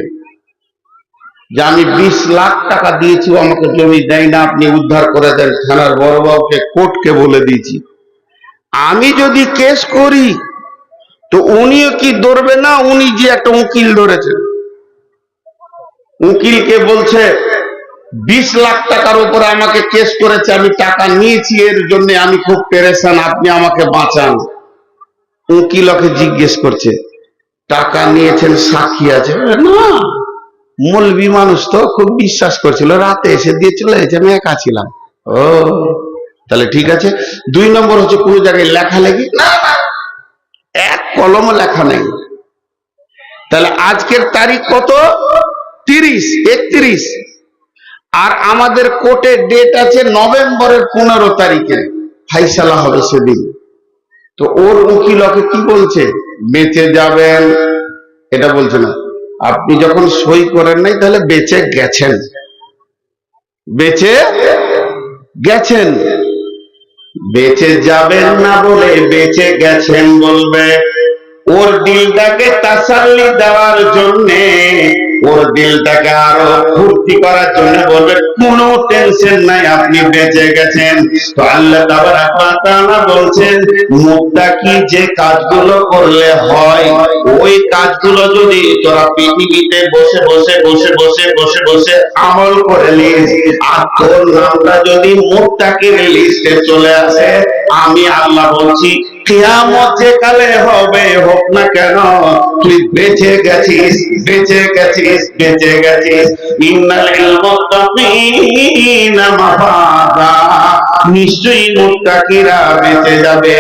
যে আমি 20 লাখ টাকা দিয়েছি, আমাকে জমি দেয় না, আপনি উদ্ধার করে দেন। থানার বড়বাবুকে, কোর্টকে বলে দিয়েছি। আমি যদি কেস করি তো উনিও কি ধরবে না? উনি যে একটা উকিল ধরেছেন, উকিলকে বলছে 20 লাখ টাকার উপরে আমাকে কেস করেছে, আমি টাকা নিয়েছি, এর জন্য আমি খুব পেরেশান, আপনি আমাকে বাঁচান। উকিল ওকে জিজ্ঞেস করছে টাকা নিয়েছেন, সাক্ষী আছে? না, মৌলবি মানুষ তো, খুব বিশ্বাস করছিল, রাতে এসে দিয়ে চলে গেছে, আমি একা ছিলাম। ও তাহলে ঠিক আছে। 2 নম্বর হচ্ছে কোনো জায়গায় লেখালেখি, না এক কলমও লেখা নেই। তাহলে আজকের তারিখ কত? 30, 31। আর আমাদের কোর্টে ডেট আছে নভেম্বরের 15 তারিখে, ফাইসালা হবে সেদিন। তো ওর উকিল ওকে কি বলছে? বেঁচে যাবেন, এটা বলছে না। আপনি যখন সই করেন নাই, তাহলে বেঁচে গেছেন, বেঁচে গেছেন। বেঁচে যাবেন না বলে বেঁচে গেছেন বলবে। ওর দিলটাকে তাসাল্লি দেওয়ার জন্যে, ওর দিলটাকে আরো ফুর্তি করার জন্য বলবে কোনো টেনশন নাই, আপনি বেঁচে গেছেন। তো আল্লাহ তাবারাক ওয়া তাআলা বলছেন মুত্তাকি যে কাজগুলো করলে হয়, ওই কাজগুলো যদি তোরা পৃথিবীতে বসে বসে বসে বসে বসে বসে আমল করে নিস, আর তোর নামটা যদি মুত্তাকির লিস্টে চলে আসে, আমি আল্লাহ বলছি কিয়ামত যে কালে হবে হোক না কেন, তুই বেঁচে গেছিস, বেঁচে গেছিস, বেঁচে গেছিস। ইন্নাল মুত্তাকিনা মাফাযা, নিশ্চয়ই মুত্তাকিরা বেঁচে যাবে।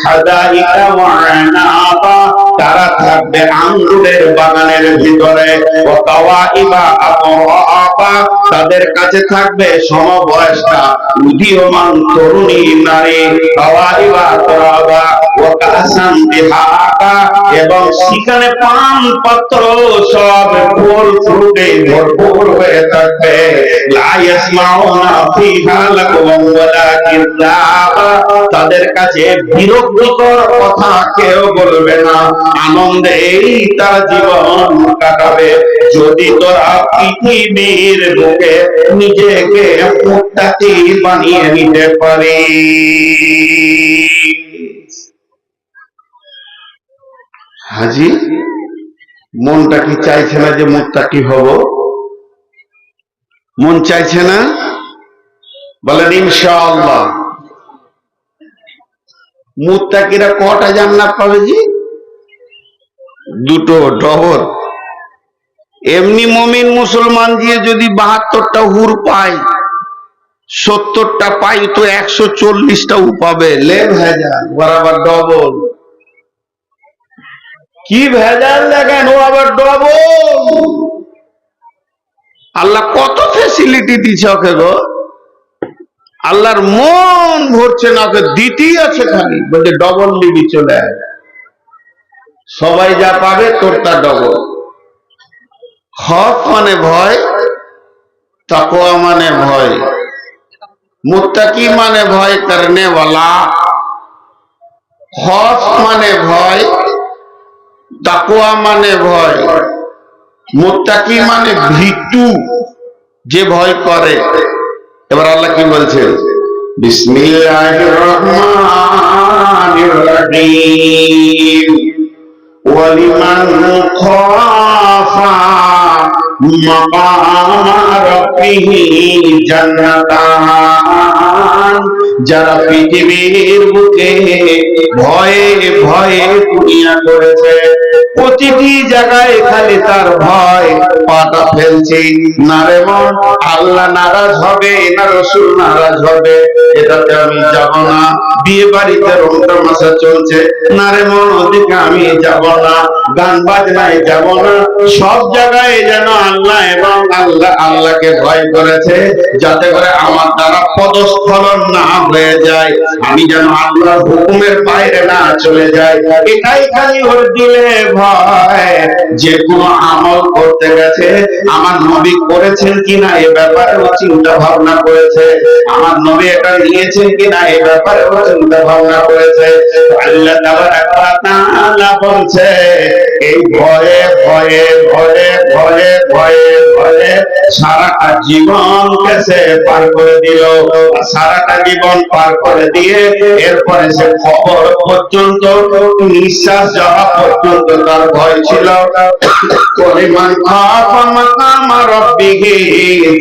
হাদাইকা ওয়া আনাবা, তারা থাকবে থাকবে আঙ্গুরের বাগানের ভিতরে, তাদের কাছে থাকবে সমবয়স্কা উদীয়মান তরুণী নারী, এবং সেখানে পান পাত্র সব ফল ফ্রুটে ভরপুর হয়ে থাকবে। তাদের কাছে বিরক্তিকর কথা কেউ বলবে না, আনন্দেই তার জীবন কাটাবে। যদি তোরা পৃথিবীর বুকে নিজেকে মুত্তাকি বানিয়ে নিতে পারিস। হাজি, মনটা কি চাইছে না যে মুত্তাকি হব? মন চাইছে না? বলেন ইনশাআল্লাহ। মুত্তাকিরা কটা জান্নাত পাবে জি? দুটো, ডবল। এমনি মুমিন মুসলমান দিয়ে যদি 72টা হুর পায়, 70টা পাই, তো 140টাও পাবে। লে ভেজাল, বরাবর ডবল। কি ভেজাল দেখেন, ও আবার ডবল। আল্লাহ কত ফেসিলিটি দিচ্ছে ওকে গো। আল্লাহর মন ভরছে না, ওকে দিতেই আছে খালি, বলছে ডবল লিবি, চলে আয়। সবাই যা পাবে তোর তা ডবল। খফ মানে ভয়, তাকওয়া মানে ভয়, মুত্তাকি মানে ভয় করনে वाला, খফ মানে ভয়, তাকওয়া মানে ভয়, মুত্তাকি মানে ভীতু, যে ভয় করে। এবার আল্লাহ কি বলছেন? বিসমিল্লাহির রহমানির রহিম, ওয়ালিমান খাফা মাকাম রাব্বিহি জান্নাতান। যারা পৃথিবীর বুকে ভয়ে ভয়ে দুনিয়া করেছে, প্রতিটি জায়গায় খালি তার ভয় পাটা ফেলছে, না রে মন আল্লাহ নারাজ হবে না রাসূল নারাজ হবে, এটাতে আমি যাব না। বিয়ে বাড়িতে রং তামাশা চলছে, না রে মন ওদিকে আমি যাব না। গান বাজনায় যাব না। সব জায়গায় যেন আল্লাহ এবং আল্লাহকে ভয় করেছে, যাতে করে আমার দ্বারা পদস্খলন না হয়ে যায়, আমি যেন আল্লাহর হুকুমের বাইরে না চলে যাই। এটাই খালি ওর দিলে ভয়। যে কোনো আমল করতে গেছে, আমার নবী করেছেন কিনা এ ব্যাপারে ও চিন্তা ভাবনা করেছে, আমার নবী এটা নিয়েছেন কিনা এ ব্যাপারে ও চিন্তা ভাবনা করেছে। আল্লাহ তাআলা বলছে, এই ভয়ে ভয়ে ভয়ে ভয়ে ভয়ে ভয়ে সারাটা জীবন কেসে পার করে দিল। সারাটা জীবন পার করে দিয়ে এরপরে সে খবর পর্যন্ত, নিঃশ্বাস যাওয়া পর্যন্ত তার ভয় ছিল। পরিমাণ খাফা মাকাম রাব্বিহি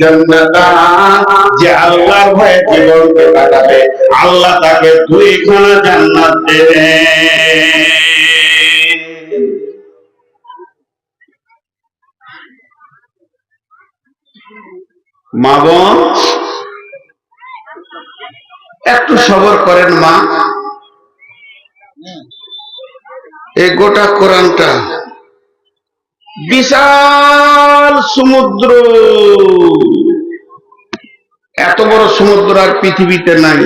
জান্নাতান, যে আল্লাহর ভয়ে জীবনকে কাটাবে, আল্লাহ তাকে 2খানা জান্নাত দেবে। মা বোন, একটু সবর করেন মা। এই গোটা কোরআনটা বিশাল সমুদ্র, এত বড় সমুদ্র আর পৃথিবীতে নাই।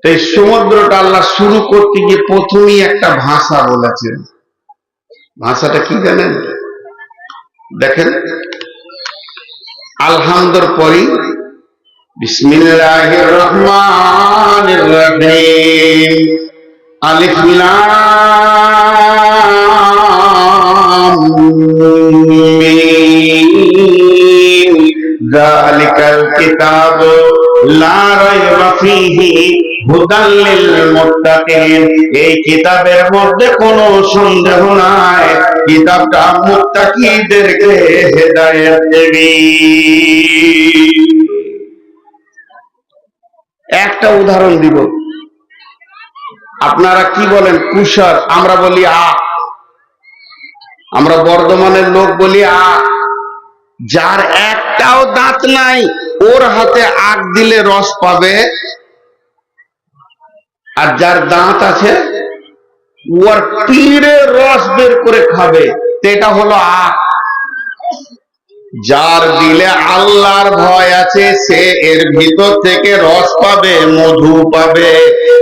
এই সমুদ্রটা আল্লাহ শুরু করতে গিয়ে প্রথমেই একটা ভাষা বলেছেন। ভাষাটা কি জানেন? দেখেন, আলহামদুর পরই বিসমিল্লাহির রহমানির রহিম, আলিফ লাম মিম, যালিকাল কিতাবু লা রাইবা ফীহি হুদাল লিল মুত্তাকিন। এই কিতাবের মধ্যে কোনো সন্দেহ নাই, কিতাবটা মুত্তাকিদেরকে হেদায়েত দেবে। একটা উদাহরণ দিব। আপনারা কি বলেন? কুশার, আমরা বলি আ। আমরা বর্ধমানের লোক বলি আ। যার একটাও দাঁত নাই, ওর হাতে আখ দিলে রস পাবে, আর যার দাঁত আছে ওর তীরে রস বের করে খাবে, এটা হলো আখ। যার দিলে আল্লাহর ভয় আছে সে এর ভিতর থেকে রস পাবে, মধু পাবে।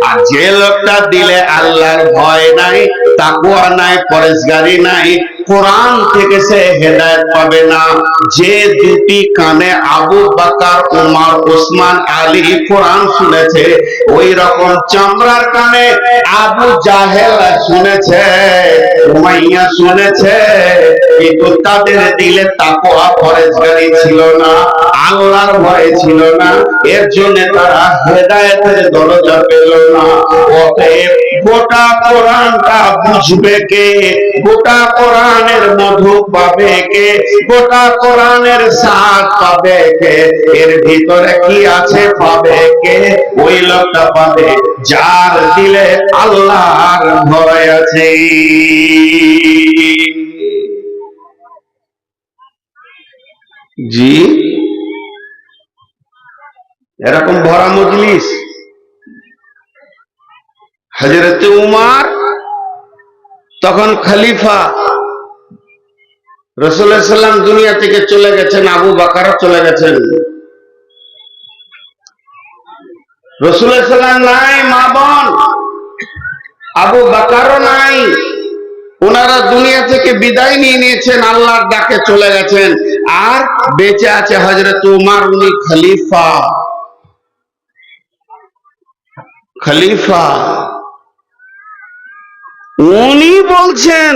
আর যে লোকটা দিলে আল্লাহর ভয় নাই, তাকওয়া নাই, পরেশগারি নাই, কোরআন থেকে সে হেদায়েত পাবে না। যে দুটি কানে আবু বকর, উমর, ওসমান, আলী কোরআন শুনেছে, ওই রকম চামড়ার কানে আবু জাহেল শুনেছে, উমাইয়া শুনেছে, কিন্তু তাদের দিলে তাকওয়া পরেশগারি ছিল না, আল্লাহর ভয় ছিল না, এর জন্য তারা হেদায়েতের দরজা পেল না। অতএব গোটা কোরআনটা বুঝবে কে? গোটা কোরআনের মধু পাবে কে? গোটা কোরআনের স্বাদ পাবে কে? এর ভিতরে কি আছে পাবে কে? ওই লোকটা পাবে যার দিলে আল্লাহর ভয় আছে। জি, এরকম ভরা মজলিস। হযরত উমর তখন খলিফা, রাসূলুল্লাহ সাল্লাল্লাহু আলাইহি ওয়াসাল্লাম দুনিয়া থেকে চলে গেছেন, আবু বকর চলে গেছেন, রাসূলুল্লাহ সাল্লাল্লাহু আলাইহি ওয়াসাল্লাম নাই, মা বোন আবু বকরও নাই, ওনারা দুনিয়া থেকে বিদায় নিয়ে নিয়েছেন, আল্লাহর ডাকে চলে গেছেন। আর বেঁচে আছে হযরত উমর, উনি খলিফা। খলিফা উনি বলছেন,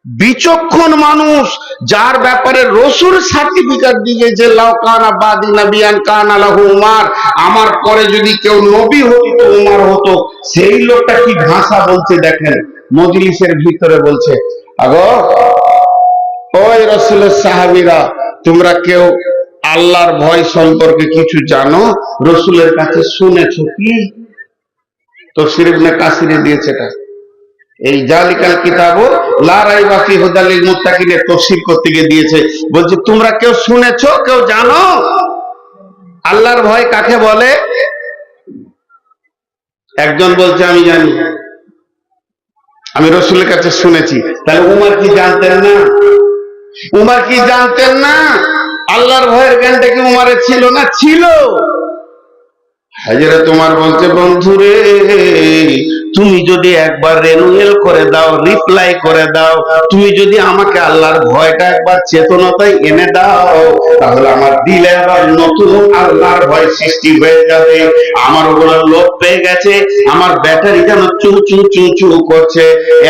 বিচক্ষণ মানুষ যার ব্যাপারে রাসূল সার্টিফিকেট দিয়েছে, লাউ কানা বাদি নবিয়ান কানা লাহু উমর, আমার পরে যদি কেউ নবী হতো তো উমর হতো। সেই লোকটা কি ভাষা বলছে দেখেন, মজলিসের ভিতরে বলছে, আগো ওই রাসূলের সাহাবীরা, তোমরা কেউ আল্লাহর ভয় সম্পর্কে কিছু জানো? রাসূলের কাছে শুনেছো কি? তাফসীর ইবনে কাসিরে দিয়েছে এটা। এই জালিকাল কিতাবু লা রাইবা ফি হুদাল লিল মুত্তাকিনের তাফসীর করতে গিয়ে দিয়েছে, বলছে তোমরা কেউ শুনেছো, কেউ জানো আল্লাহর ভয় কাকে বলে? একজন বলছে আমি জানি, আমি রাসূলের কাছে শুনেছি। তাহলে উমর কি জানতেন না? উমর কি জানতেন না? আল্লাহর ভয়ের জ্ঞানটা কি উমরের ছিল না? ছিল। হযরত উমর বলছে, বন্ধুরে তুমি যদি একবার রিনিউয়াল করে দাও, রিপ্লাই করে দাও, তুমি যদি আমাকে আল্লাহর ভয়টা একবার চেতনতায় এনে দাও, তাহলে আমার দিলে আবার নতুন আল্লাহর ভয় সৃষ্টি হয়ে যাবে। আমার উপরে লোভ পেয়ে গেছে, আমার ব্যাটারি যেন চু চু চু চু করছে।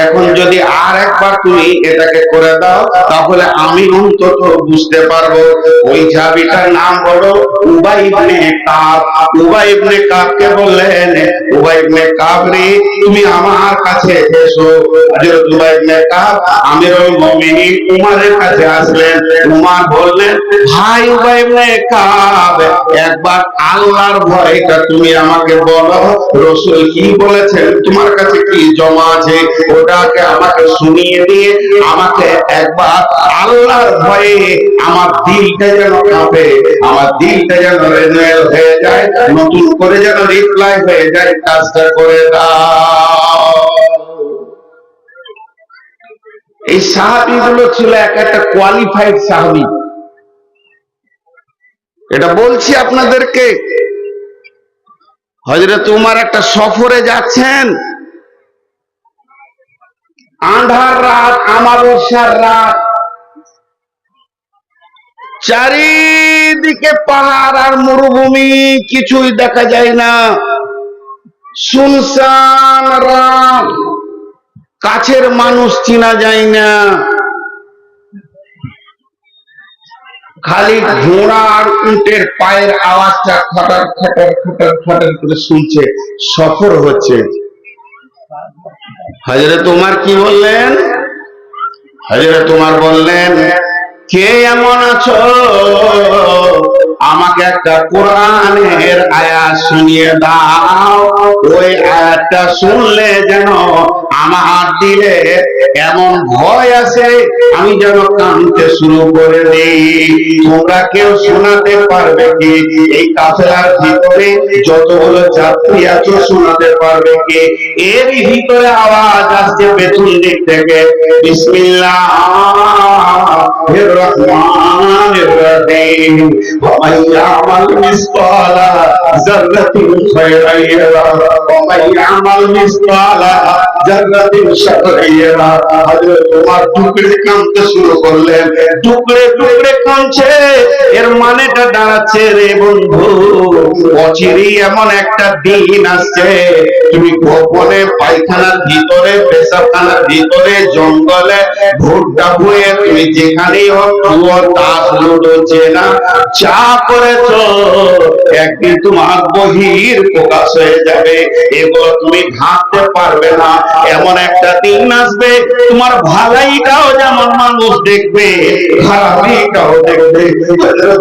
এখন যদি আর একবার তুমি এটাকে করে দাও, তাহলে আমি অন্তত বুঝতে পারবো। ওই সাহাবীটার নাম হলো উবাই ইবনে কাব। উবাই ইবনে কাবকে বললেন, উবাই ইবনে কাব রে, তুমি আমার কাছে এসো। হযরত উবাই ইবনে কাব আমিরুল মুমিনিন উমরের কাছে আসলেন। উমর বললেন, ভাই উবাই ইবনে কাব, একবার আল্লাহর ভয়টা তুমি আমাকে বলো, রাসূল কি বলেছেন, তোমার কাছে কি জমা আছে, ওটাকে আমাকে শুনিয়ে দিয়ে আমাকে একবার আল্লাহর ভয়ে আমার দিলটা যেন কাঁপে, আমার দিলটা যেন রিনিউয়াল হয়ে যায়, নতুন করে যেন রিপ্লাই হয়ে যায়, কাজটা করে দাও। এই সাহাবীগুলো ছিল এক একটা কোয়ালিফাইড সাহাবী। এটা বলছি আপনাদেরকে। হযরত উমর একটা সফরে যাচ্ছেন, আঁধার রাত, আমাবস্যার রাত, চারিদিকে পাহাড় আর মরুভূমি, কিছুই দেখা যায় না, সুনসান রাত, কাছের মানুষ চেনা যায় না, খালি ঘোড়া আর উটের পায়ের আওয়াজটা খটার খটার খটার খটার করে শুনছে, সফর হচ্ছে। হযরত উমর কি বললেন? হযরত উমর বললেন, কে এমন আছো, আমাকে একটা কোরআনের আয়াত শুনিয়ে দাও, ওই আয়াতটা শুনলে যেন আমার দিলে এমন ভয় আছে আমি যেন কাঁদতে শুরু করে দিই। তোমরা কেউ শোনাতে পারবে কি? এই কাফেলার ভিতরে যতগুলো যাত্রী আছে শোনাতে পারবে কি? এর ভিতরে আওয়াজ আসছে পেছন দিক থেকে, বিসমিল্লাহির রহমানির রহিম, ওয়া মান ইয়ামাল মিসকালা যাররাতিন খায়রান ইয়ারা ওয়া মান ইয়ামাল মিসকালা যাররাতিন শাররান ইয়ারা। হযরত ওমর টুকরে কাঁদতে শুরু করলেন, টুকরে টুকরে কাঁদছে। এর মানেটা দাঁড়াচ্ছে, রে বন্ধু, অচিরেই এমন একটা দিন আসছে তুমি গোপনে পায়খানার ভিতরে, পেশাবখানার ভিতরে, জঙ্গলে, ভুট্টা বয়ে তুমি যেখানেই হোক তাস লুডো চেনা চা করেছ, একদিন তোমার বহির প্রকাশ হয়ে যাবে। এগুলো তুমি ঢাকতে পারবে না। এমন একটা দিন আসবে তোমার ভালাইটাও যেমন মানুষ দেখবে, খারাপিটাও দেখবে।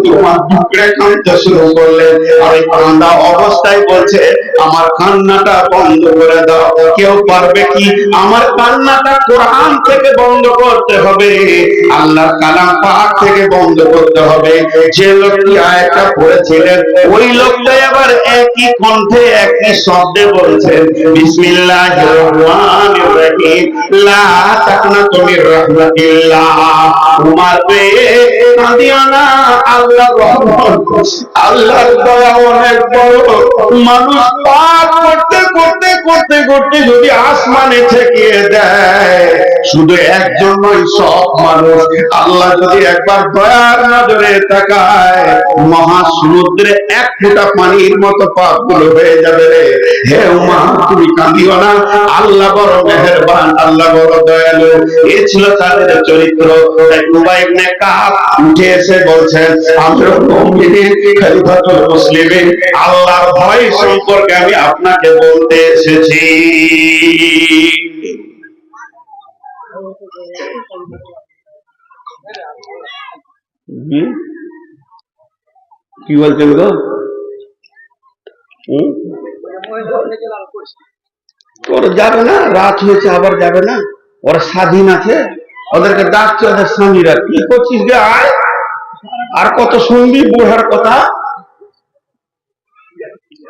তোমার টুকরে কাঁদতে শুরু করলে, আর কান্দা অবস্থায় বলছে আমার কান্নাটা বন্ধ করে দাও। কেউ পারবে কি? আমার কান্নাটা কোরআন থেকে বন্ধ করতে হবে, আল্লাহর কালাম পাক থেকে বন্ধ করতে হবে। যে লোকটি আয়াতটা পড়েছিলেন ওই লোকটাই আবার একই কণ্ঠে একই শব্দে বলছেন, বিসমিল্লাহির রহমানির রহিম, লা তাকনাতু মির রাহমাতিল্লাহ। তোমার পেয়ে কাঁদিও না, আল্লাহর রহমত, আল্লাহর দয়া অনেক বড়। মানুষ পাপ করতে করতে করতে করতে যদি আসমানে ঠেকিয়ে দেয়, শুধু একজন নয়, সব মানুষ, আল্লাহ যদি একবার দয়ার নজরে তাকায়, মহাসমুদ্রে এক ফোঁটা পানির মতো পাপগুলো হয়ে যাবে রে। হে উমা, তুমি কাঁদিও না, আল্লাহ বড় মেহেরবান, আল্লাহ বড় দয়ালু। এ ছিল তাদের চরিত্র। উবাই ইবনে কাব উঠে এসে বলছেন, আমিরুল মুমিনিন, খলিফাতুল মুসলিমিন, আল্লাহর ভয় সম্পর্কে আমি আপনাকে বলতে এসেছি। কি বলছেন গো? ওরা যাবে না, রাত হয়েছে, আবার যাবে না। ওরা স্বাধীন আছে, ওদেরকে ডাকছে ওদের স্বামীরা, কি করছিস গে, আয়। আর কত শুনবি বুড়ার কথা?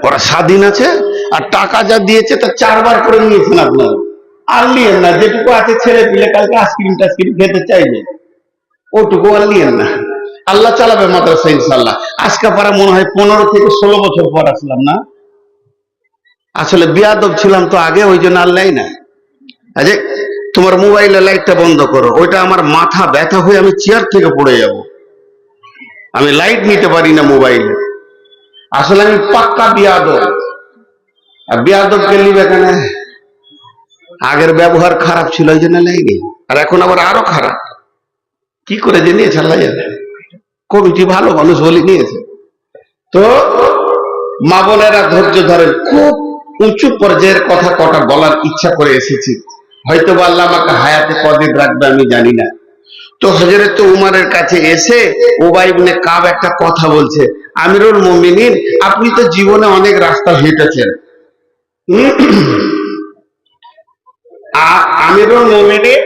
ওরা স্বাধীন আছে, আর টাকা যা দিয়েছে তা 4 বার করে নিয়েছেন আপনারা। আর নিয়েন না, যেটুকু আছে ছেলে পিলে কালকে আইসক্রিম টাইসক্রিম খেতে চাইবে, ওটুকু আর নিয়েন না। আল্লাহ চালাবে মাদ্রাসা ইনশাল্লাহ। আজকে পারা মনে হয় 15 থেকে 16 বছর পর আসলাম না। আসলে বিয়াদব ছিলাম তো আগে, ওই জন্য আল্লাহ না। আজে তোমার মোবাইলের লাইটটা বন্ধ করো, ওইটা আমার মাথা ব্যথা হয়ে আমি চেয়ার থেকে পড়ে যাব। আমি লাইট নিতে পারি না মোবাইলে। আসলে আমি পাক্কা বিয়াদব। আর বিয়াদবকে নিবে কেন? আগের ব্যবহার খারাপ ছিল, ওই জন্য লাইনি। আর এখন আবার আরো খারাপ। কি করে যে নিয়েছে আল্লাহ জানে। কমিটি ভালো মানুষ বলে নিয়েছে। তো মা বোনেরা ধৈর্য ধরেন। খুব উঁচু পর্যায়ের কথা কটা বলার ইচ্ছা করে এসেছি, হয়তো আল্লাহ আমাকে হায়াতে কদিন রাখবে আমি জানি না। তো হযরত উমরের কাছে এসে উবাই ইবনে কাব একটা কথা বলছে, আমিরুল মুমিনিন, আপনি তো জীবনে অনেক রাস্তা হেঁটেছেন। আমিরুল মুমিনিন,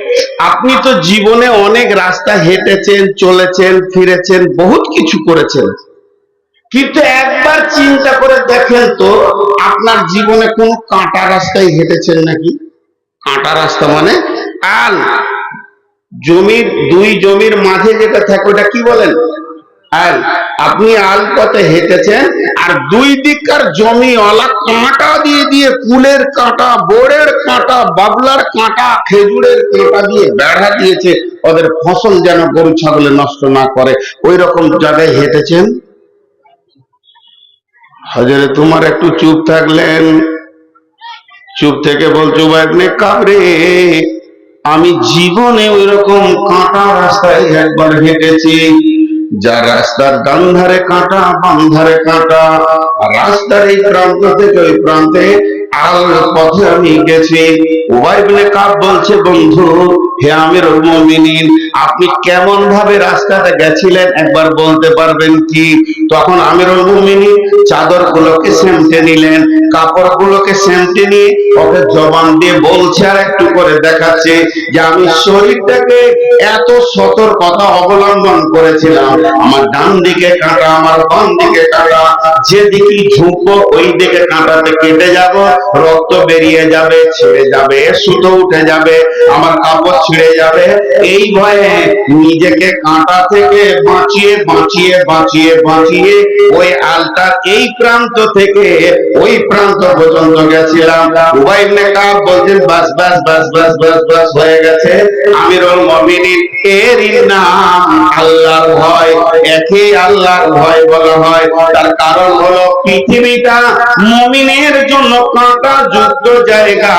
আপনি তো জীবনে অনেক রাস্তা হেঁটেছেন, চলেছেন, ফিরেছেন, বহুত কিছু করেছেন, কিন্তু একবার চিন্তা করে দেখেন তো আপনার জীবনে কোন কাঁটা রাস্তায় হেঁটেছেন নাকি? কাঁটা রাস্তা মানে আল, জমির দুই জমির মাঝে যেটা থাকে ওটা কি বলেন? আল। আপনি আল পথে হেঁটেছেন, আর দুই দিককার জমিওয়ালা কাঁটা দিয়ে দিয়ে, কুলের কাঁটা, বোরের কাঁটা, বাবলার কাঁটা, খেজুরের কাঁটা দিয়ে বেড়া দিয়েছে, ওদের ফসল যেন গরু ছাগলে নষ্ট না করে, ওই রকম জায়গায় হেঁটেছেন। হযরত উমর একটু চুপ থাকলেন। চুপ থেকে বলছো, ইবনে কাবরে, আমি জীবনে ওই রকম কাঁটা রাস্তায় একবার হেঁটেছি, যা রাস্তার ডান ধারে কাঁটা, বাম ধারে কাঁটা, রাস্তার এই প্রান্ত থেকে ওই প্রান্তে আল পথে আমি গেছি। উবাই ইবনে কাব বলছে, বন্ধু, হে আমিরুল মুমিনিন, আপনি কেমন ভাবে রাস্তাটা গেছিলেন একবার বলতে পারবেন কি? তখন আমিরুল মুমিনিন চাদর গুলোকে সেমটে নিলেন, কাপড় গুলোকে সেমটে নিয়ে ওকে জবান দিয়ে বলছে আর একটু করে দেখাচ্ছে যে আমি শরীরটাকে এত সতর্কতা অবলম্বন করেছিলাম, আমার ডান দিকে কাঁটা, আমার বাম দিকে কাঁটা, যেদিকে ঝুঁকবো ওই দিকে কাঁটাতে কেটে যাব, রক্ত বেরিয়ে যাবে, ছিঁড়ে যাবে, সুতো উঠে যাবে, আমার কাপড় ছিঁড়ে যাবে। এই ভয়ে নিজেকে কাঁটা থেকে বাঁচিয়ে বাঁচিয়ে বাঁচিয়ে বাঁচিয়ে ওই আলটার এই প্রান্ত থেকে ওই প্রান্ত পর্যন্ত গেছিলাম। উবাই ইবনে কাব বলছেন বাস বাস বাস বাস বাস বাস হয়ে গেছে। আমিরুল মুমিনিন এর নাম আল্লাহর ভয়, একে আল্লাহর ভয় বলা হয়। তার কারণ হলো পৃথিবীটা মুমিনের জন্য কাঁটা যুক্ত জায়গা।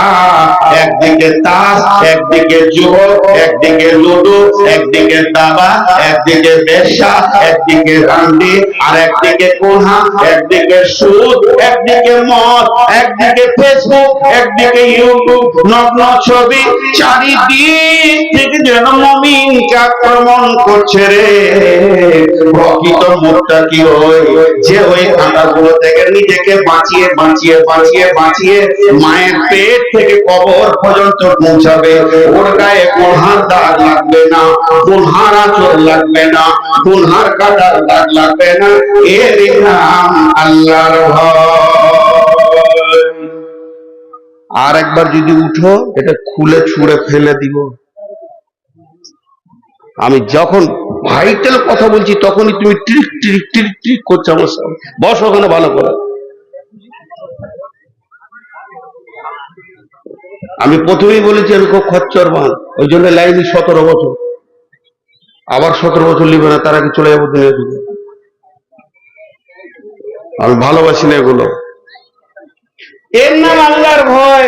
একদিকে তাস, একদিকে জুয়া, একদিকে লুডো, একদিকে দাবা, একদিকে বেশ্যা, একদিকে রান্ডি, আর একদিকে কোনহা, একদিকে সুদ, একদিকে মদ, একদিকে ফেসবুক, একদিকে ইউটিউব, নগ্ন ছবি, চারিদিক থেকে যেন মুমিনকে আক্রমণ করছে রে। প্রকৃত মুত্তাকি ওই যে ওই কাঁটাগুলো থেকে নিজেকে বাঁচিয়ে বাঁচিয়ে বাঁচিয়ে বাঁচিয়ে মায়ের পেট থেকে কবর পর্যন্ত পৌঁছাবে। ওর গায়ে গুনহার দাগ লাগবে না, গুনহার আঁচড় লাগবে না, গুনহার কাঁটার দাগ লাগবে না। এর নাম আল্লাহর ভয়। আর একবার যদি উঠো এটা খুলে ছুঁড়ে ফেলে দিব। আমি যখন ভাইটাল কথা বলছি তখনই তুমি ট্রিক ট্রিক ট্রিক ট্রিক করছো আমার সামনে। বসো ওখানে ভালো করে। আমি প্রথমেই বলেছি আমি খুব খচ্চর মান, ওই জন্য লাইনি 17 বছর, আবার 17 বছর নিবে না, তার আগে চলে যাবো দুনিয়া থেকে। আমি ভালোবাসি না এগুলো। এর নাম আল্লাহর ভয়।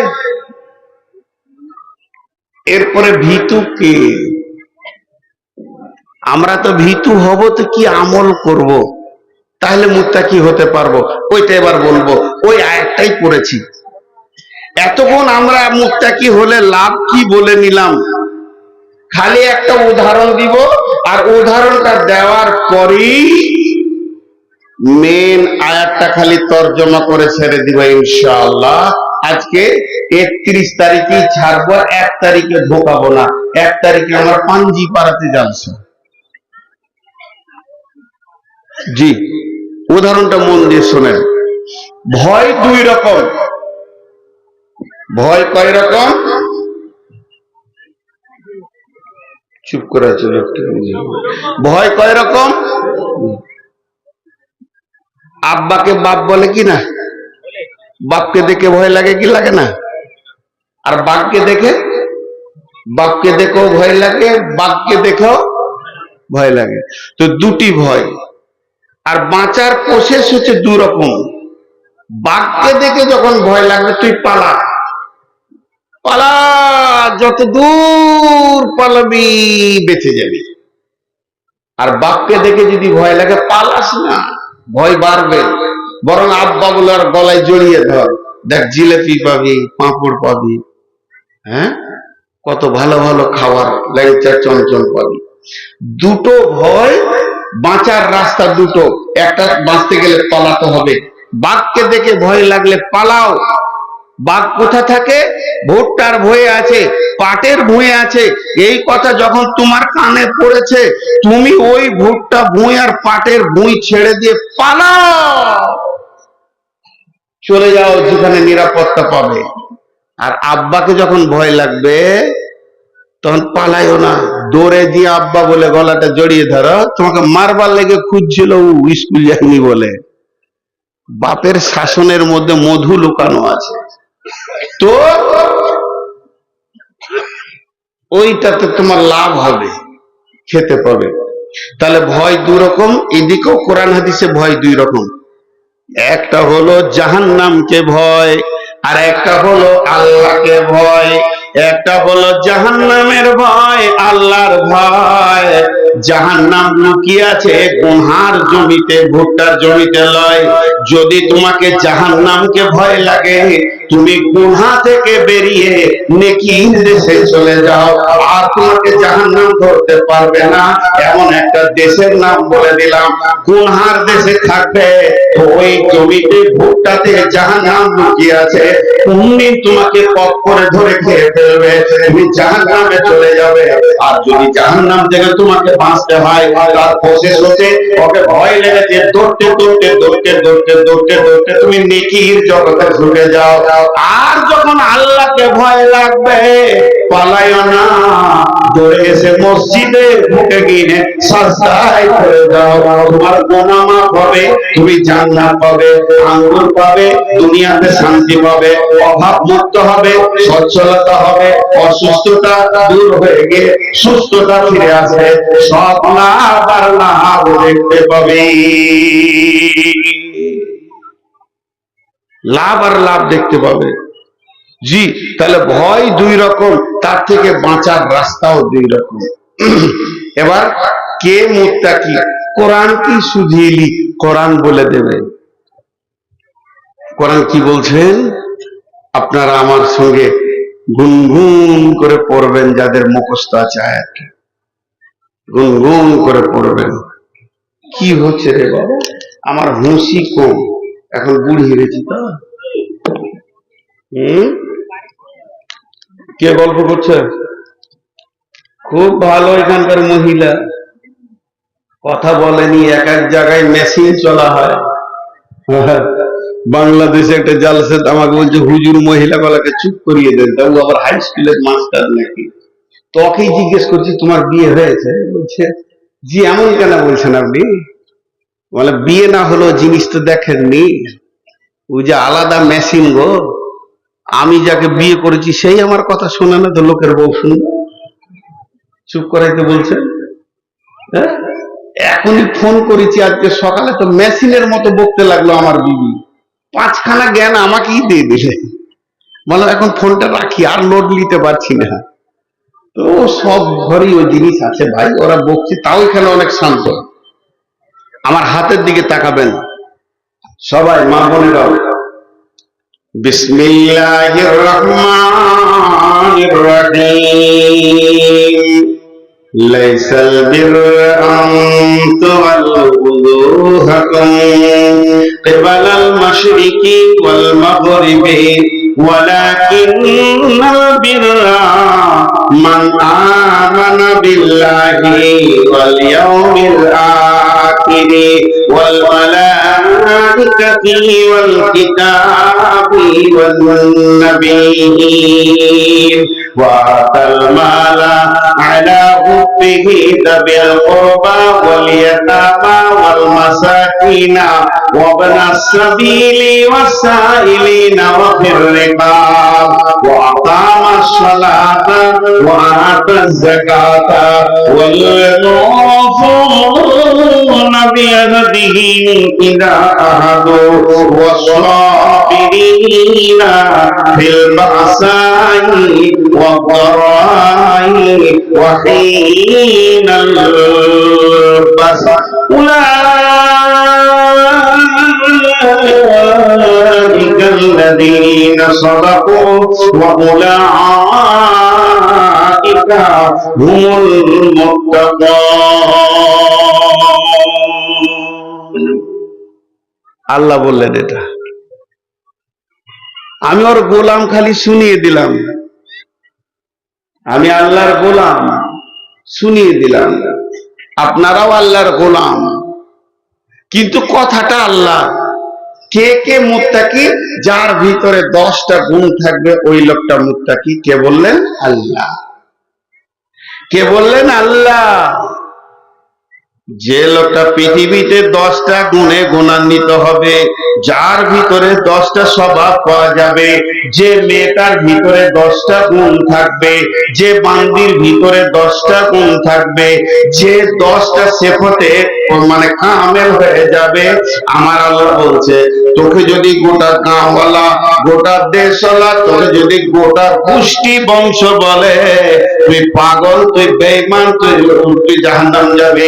এরপরে ভীতু কে? আমরা তো ভীতু হব তো কি আমল করব, তাহলে মুত্তাকি হতে পারবো, ওইটা এবার বলবো। ওই আয়াতটাই পড়েছি। এতক্ষণ আমরা মুত্তাকি হলে লাভ কি বলে নিলাম, খালি একটা উদাহরণ দিব, আর উদাহরণটা দেওয়ার পরেই মেন আয়াতটা খালি তর্জমা করে ছেড়ে দিব ইনশাআল্লাহ। আজকে 31 তারিখে ছাড়বো, 1 তারিখে ঢোকাবো না। 1 তারিখে আমার পাঞ্জি পাড়াতে যাচ্ছি। জি, উদাহরণটা মন দিয়ে শোনেন। ভয় 2 রকম। ভয় কয় রকম? চুপ করে আছে লোকটা। ভয় কয় রকম? আব্বাকে বাপ বলে কি না? বাপকে দেখে ভয় লাগে কি লাগে না? আর বাঘকে দেখে? বাপকে দেখেও ভয় লাগে, বাঘকে দেখেও ভয় লাগে। তো দুটি ভয়। আর বাঁচার প্রসেস হচ্ছে 2 রকম। বাঘকে দেখে যখন ভয় লাগবে তুই পালা, পালা, যত দূর পালাবি বেঁচে যাবি। আর বাঘকে দেখে যদি ভয় লাগে পালাস না, ভয় বাড়বে। বরং আব্বা বলে আর গলায় জড়িয়ে ধর, দেখ জিলেপি পাবি, পাঁপড় পাবি, হ্যাঁ, কত ভালো ভালো খাবার, ল্যাংচা চঞ্চল পাবি। দুটো ভয়, বাঁচার রাস্তা দুটো। একটা বাঁচতে গেলে পালাতে হবে। বাঘকে দেখে ভয় লাগলে পালাও। বাঘ কোথা থাকে? ভুট্টার ভয়ে আছে, পাটের ভুঁয়ে আছে। এই কথা যখন তোমার কানে পড়েছে, তুমি ওই ভুট্টা ভুঁই আর পাটের ভুঁই ছেড়ে দিয়ে পালাও, চলে যাও যেখানে নিরাপত্তা পাবে। আর আব্বাকে যখন ভয় লাগবে তখন পালাইও না, দৌড়ে দিয়ে আব্বা বলে গলাটা জড়িয়ে ধরো। তোমাকে মারবার লেগে খুঁজছিল, স্কুল যায়নি বলে। বাপের শাসনের মধ্যে মধু লুকানো আছে, তো ওইটাতে তোমার লাভ হবে, খেতে পাবে। তাহলে ভয় 2 রকম। এদিকেও কোরআন হাদিসে ভয় 2 রকম। একটা হলো জাহান্নামকে ভয়, আর একটা হলো আল্লাহকে ভয়। একটা হলো জাহান্নামের ভয়, আল্লাহর ভয়। জাহান্নাম লুকিয়ে আছে গুনহার জমিতে, ভুট্টার জমিতে লয়। যদি তোমাকে জাহান্নামকে ভয় লাগে, তুমি গুনহা থেকে বেরিয়ে নেকির দেশে চলে যাও। আর তোমাকে জাহান্নাম ধরতে পারবে না এমন একটা দেশের নাম বলে দিলাম। গুনহার দেশে থাকবে, ওই জমিতে ভুট্টাতে জাহান্নাম লুকিয়ে আছে। কোনদিন তোমাকে পথ করে ধরে খেয়ে ফেলবে, তুমি জাহান্নামে চলে যাবে। আর যদি জাহান্নাম থেকে তোমাকে বাঁচতে হয়, তার প্রসেস হচ্ছে ওকে ভয় লেগেছে, দৌড়তে দৌড়তে দৌড়তে দৌড়তে দৌড়তে দৌড়তে তুমি নেকির জগতে ঢুকে যাও। আর যখন আল্লাহকে ভয় লাগবে, পালাইও না, দৌড়ে এসে মসজিদে ঢুকে গিয়ে সাজদায় করে দাও। তোমার গুনাহ মাফ হবে, তুমি জান্নাত পাবে, আঙ্গুর পাবে, দুনিয়াতে শান্তি পাবে, অভাব মুক্ত হবে, সচ্ছলতা হবে, অসুস্থতা দূর হয়ে গিয়ে সুস্থতা ফিরে আসবে, সব লাভ আর লাভ দেখতে পাবে। লাভ আর লাভ দেখতে পাবে। জি, তাহলে ভয় দুই রকম, তার থেকে বাঁচার রাস্তাও দুই রকম। এবার কে মুত্তাকি? কোরআন কি সুঝিলি? কোরআন বলে দেবে। কোরআন কি বলছেন আপনারা আমার সঙ্গে গুনগুন করে পড়বেন, যাদের মুখস্থ আছে আয়াত গুনগুন করে পড়বেন। কি হচ্ছে রে বাবা, আমার হুঁশি কম, এখন বুড়ি হয়ে গেছি তো। কে গল্প করছে? খুব ভালো এখানকার মহিলা, কথা বলেনি, এক এক জায়গায় মেশিন চলা হয়। বাংলাদেশে একটা জালসাত আমাকে বলছে হুজুর মহিলা গলাকে চুপ করিয়ে দেন, তাও আবার হাই স্কুলের মাস্টার নাকি। তোকেই জিজ্ঞেস করছি তোমার বিয়ে হয়েছে? বলছে জি। এমন কেন বলছেন আপনি? বলে বিয়ে না হলো জিনিস তো দেখেননি, ওই যে আলাদা মেশিন গো, আমি যাকে বিয়ে করেছি সেই আমার কথা শোনে না, তো লোকের বউ শুনবে? চুপ করাইতে বলছে। হ্যাঁ, এখনই ফোন করেছি আজকে সকালে, তো মেশিনের মতো বকতে লাগলো আমার বিবি, 5খানা জ্ঞান আমাকেই দিয়ে দিলে। বলো এখন ফোনটা রাখি, আর লোড নিতে পারছি না। তো সব ঘরেই ওই জিনিস আছে ভাই, ওরা বকছে, তাও এখানে অনেক শান্ত। আমার হাতের দিকে তাকাবেন সবাই, মা বোনেরাও। বিসমিল্লাহির রহমানির রহিম। লাইসাল বিররা আন তুওয়াল্লু উজুহাকুম কিবালাল মাশরিকি ওয়াল মাগরিবি ওয়ালাকিন্নাল বিররা মান আমানা বিল্লাহি ওয়াল ইয়াউমিল আখিরি ওয়াল মালাইকাতি ওয়াল কিতাবি ওয়ান নাবিয়্যিন ওয়া আতাল মালা আলা হুব্বিহি যাবিল কুরবা ওয়াল ইয়াতামা ওয়াল মাসাকিনা ওয়া ইবনাস সাবিলি ওয়াস সাইলিনা ওয়া ফির রিকাব ওয়া আকামাস সালাতা ওয়া আতাজ যাকাতা ওয়াল মুফুনা বিআহদিহি ইযা আহাদু ওয়াস সাবিরিনা ফিল বাসাই ওয়া দারাই ওয়া হিনাল বাস أولئك الذين صدقوا وأولئك هم المتقون। আল্লাহ বললেন এটা, আমি ওর গোলাম, খালি শুনিয়ে দিলাম। আমি আল্লাহর গোলাম, শুনিয়ে দিলাম। আপনারাও আল্লাহর গোলাম, কিন্তু কথাটা আল্লাহ। কে কে মুত্তাকি? যার ভিতরে 10টা গুণ থাকবে ওই লোকটা মুত্তাকি। কে বললেন? আল্লাহ। কে বললেন? আল্লাহ। যে লোকটা পৃথিবীতে 10টা গুণে গুণান্বিত হবে, যার ভিতরে 10টা স্বভাব পাওয়া যাবে, যে মেয়েটার ভিতরে 10টা গুণ থাকবে, যে বান্দির ভিতরে 10টা গুণ থাকবে, যে 10টা সিফতে মানে কামেল হয়ে যাবে, আমার আল্লাহ বলছে তোকে যদি গোটা গাঁওয়ালা, গোটা দেশওয়ালা, তোকে যদি গোটা গোষ্ঠী বংশ বলে তুই পাগল, তুই বেঈমান, তুই জাহান্নাম যাবে,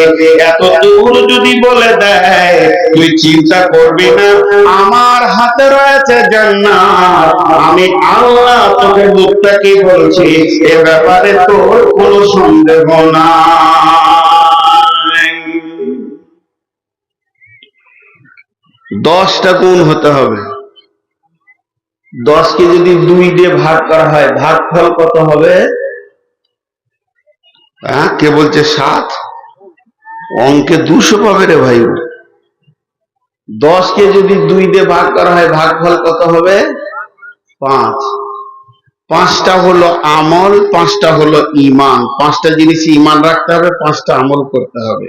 এত দূর যদি বলে দেয়, তুই চিন্তা করবি না আমার হাতে রয়েছে জান্নাত, আমি আল্লাহ তোকে মুত্তাকি বলছি, এ ব্যাপারে তোর কোনো সন্দেহ নাই। 10টা গুণ হতে হবে। 10কে যদি 2 দিয়ে ভাগ করা হয়, ভাগফল কত হবে? হ্যাঁ, কে বলছে 7? অঙ্কে 200 পাবে রে ভাই। 10কে যদি 2 দিয়ে ভাগ করা হয়, ভাগফল কত হবে? 5। 5টা হলো আমল, 5টা হলো ঈমান। 5টা জিনিস ঈমান রাখতে হবে, 5টা আমল করতে হবে।